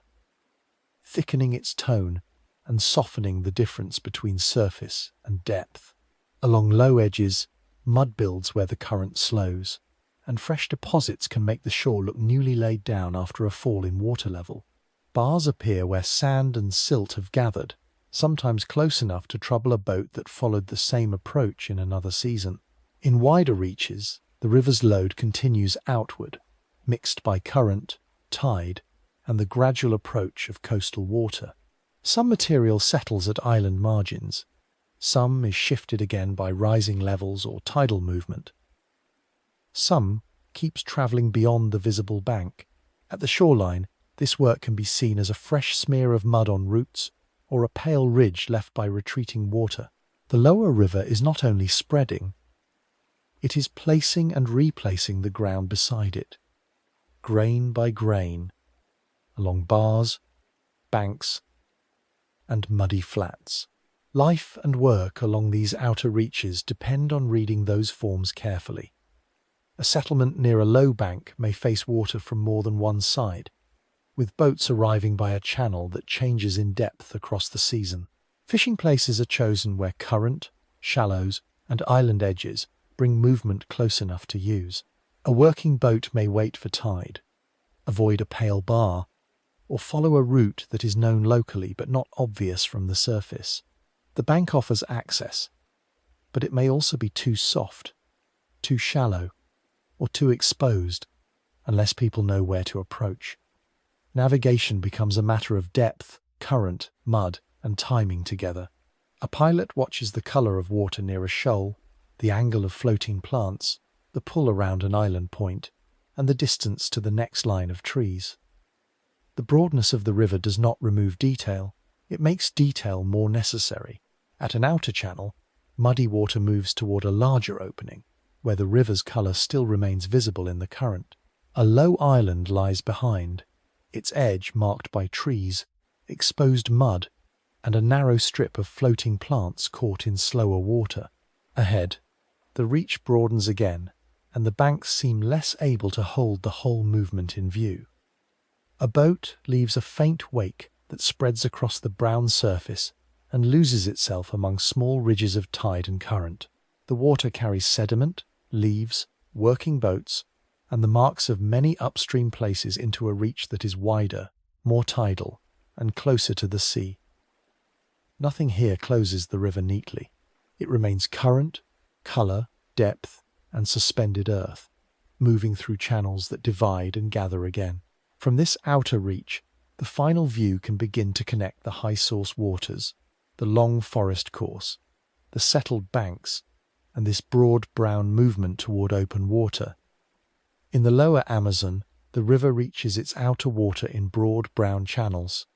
thickening its tone and softening the difference between surface and depth. Along low edges, mud builds where the current slows, and fresh deposits can make the shore look newly laid down after a fall in water level. Bars appear where sand and silt have gathered, sometimes close enough to trouble a boat that followed the same approach in another season. In wider reaches, the river's load continues outward, mixed by current, tide, and the gradual approach of coastal water. Some material settles at island margins. Some is shifted again by rising levels or tidal movement. Some keeps travelling beyond the visible bank. At the shoreline, this work can be seen as a fresh smear of mud on roots or a pale ridge left by retreating water. The lower river is not only spreading, it is placing and replacing the ground beside it, grain by grain, along bars, banks, and muddy flats. Life and work along these outer reaches depend on reading those forms carefully. A settlement near a low bank may face water from more than one side, with boats arriving by a channel that changes in depth across the season. Fishing places are chosen where current, shallows, and island edges bring movement close enough to use. A working boat may wait for tide, avoid a pale bar, or follow a route that is known locally but not obvious from the surface. The bank offers access, but it may also be too soft, too shallow, or too exposed. unless people know where to approach. Navigation becomes a matter of depth, current, mud, and timing together. A pilot watches the color of water near a shoal, the angle of floating plants, the pull around an island point, and the distance to the next line of trees. The broadness of the river does not remove detail, it makes detail more necessary. At an outer channel, muddy water moves toward a larger opening, where the river's color still remains visible in the current. A low island lies behind, its edge marked by trees, exposed mud, and a narrow strip of floating plants caught in slower water. Ahead, the reach broadens again, and the banks seem less able to hold the whole movement in view. A boat leaves a faint wake that spreads across the brown surface and loses itself among small ridges of tide and current. The water carries sediment, leaves, working boats, and the marks of many upstream places into a reach that is wider, more tidal, and closer to the sea. Nothing here closes the river neatly. It remains current, color, depth, and suspended earth, moving through channels that divide and gather again. From this outer reach, the final view can begin to connect the high source waters, the long forest course, the settled banks, and this broad brown movement toward open water. In the lower Amazon, the river reaches its outer water in broad brown channels.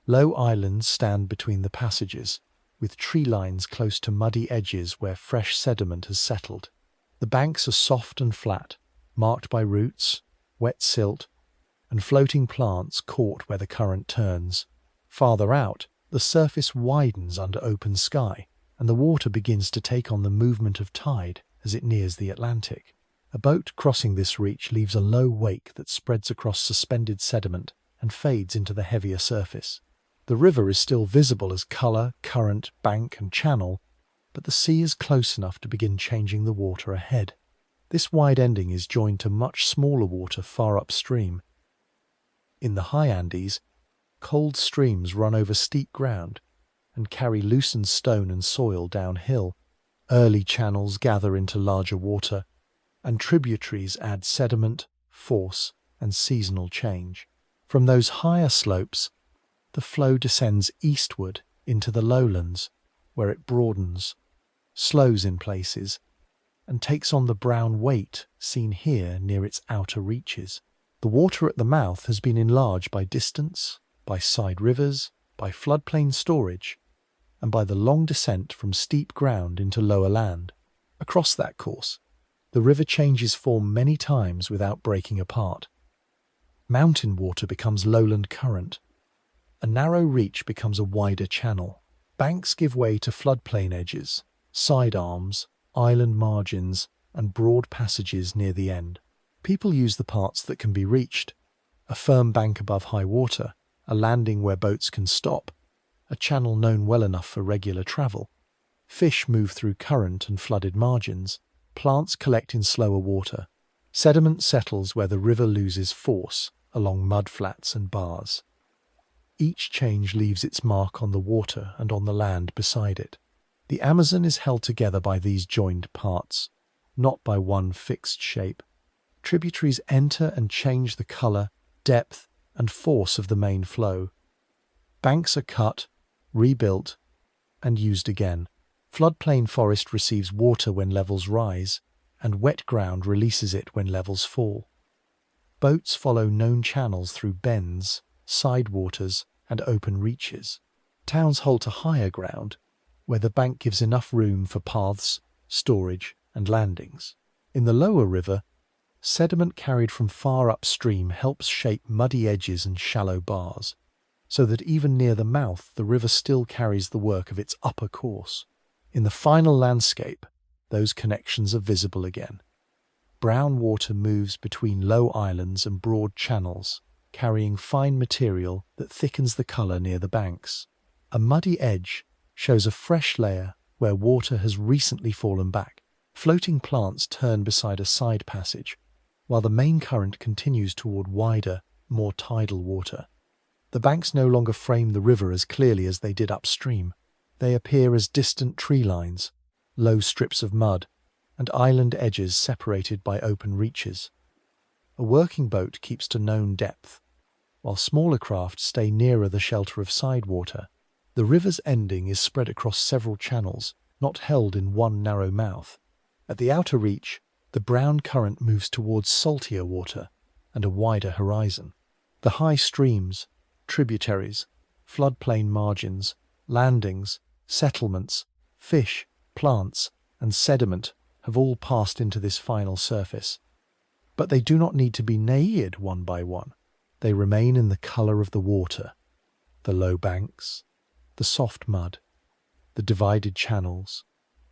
Low islands stand between the passages, with tree lines close to muddy edges where fresh sediment has settled. The banks are soft and flat, marked by roots, wet silt, and floating plants caught where the current turns. Farther out, the surface widens under open sky, and the water begins to take on the movement of tide as it nears the Atlantic. A boat crossing this reach leaves a low wake that spreads across suspended sediment and fades into the heavier surface. The river is still visible as color, current, bank, and channel, but the sea is close enough to begin changing the water ahead. This wide ending is joined to much smaller water far upstream. In the high Andes, cold streams run over steep ground and carry loosened stone and soil downhill. Early channels gather into larger water, and tributaries add sediment, force, and seasonal change. From those higher slopes, the flow descends eastward into the lowlands, where it broadens, slows in places, and takes on the brown weight seen here near its outer reaches. The water at the mouth has been enlarged by distance, by side rivers, by floodplain storage, and by the long descent from steep ground into lower land. Across that course, the river changes form many times without breaking apart. Mountain water becomes lowland current. A narrow reach becomes a wider channel. Banks give way to floodplain edges, side arms, island margins, and broad passages near the end. People use the parts that can be reached: a firm bank above high water, a landing where boats can stop, a channel known well enough for regular travel. Fish move through current and flooded margins. Plants collect in slower water. Sediment settles where the river loses force, along mudflats and bars. Each change leaves its mark on the water and on the land beside it. The Amazon is held together by these joined parts, not by one fixed shape. Tributaries enter and change the color, depth, and force of the main flow. Banks are cut, rebuilt, and used again. Floodplain forest receives water when levels rise, and wet ground releases it when levels fall. Boats follow known channels through bends, side waters, and open reaches. Towns halt to higher ground, where the bank gives enough room for paths, storage, and landings. In the lower river, sediment carried from far upstream helps shape muddy edges and shallow bars, so that even near the mouth the river still carries the work of its upper course. In the final landscape, those connections are visible again. Brown water moves between low islands and broad channels, carrying fine material that thickens the color near the banks. A muddy edge shows a fresh layer where water has recently fallen back. Floating plants turn beside a side passage, while the main current continues toward wider, more tidal water. The banks no longer frame the river as clearly as they did upstream. They appear as distant tree lines, low strips of mud, and island edges separated by open reaches. A working boat keeps to known depth, while smaller craft stay nearer the shelter of sidewater. The river's ending is spread across several channels, not held in one narrow mouth. At the outer reach, the brown current moves towards saltier water and a wider horizon. The high streams, tributaries, floodplain margins, landings, settlements, fish, plants, and sediment have all passed into this final surface. But they do not need to be naïred one by one. They remain in the colour of the water, the low banks, the soft mud, the divided channels,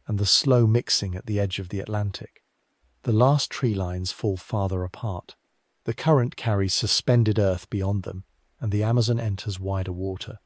and the slow mixing at the edge of the Atlantic. The last tree lines fall farther apart. The current carries suspended earth beyond them, and the Amazon enters wider water.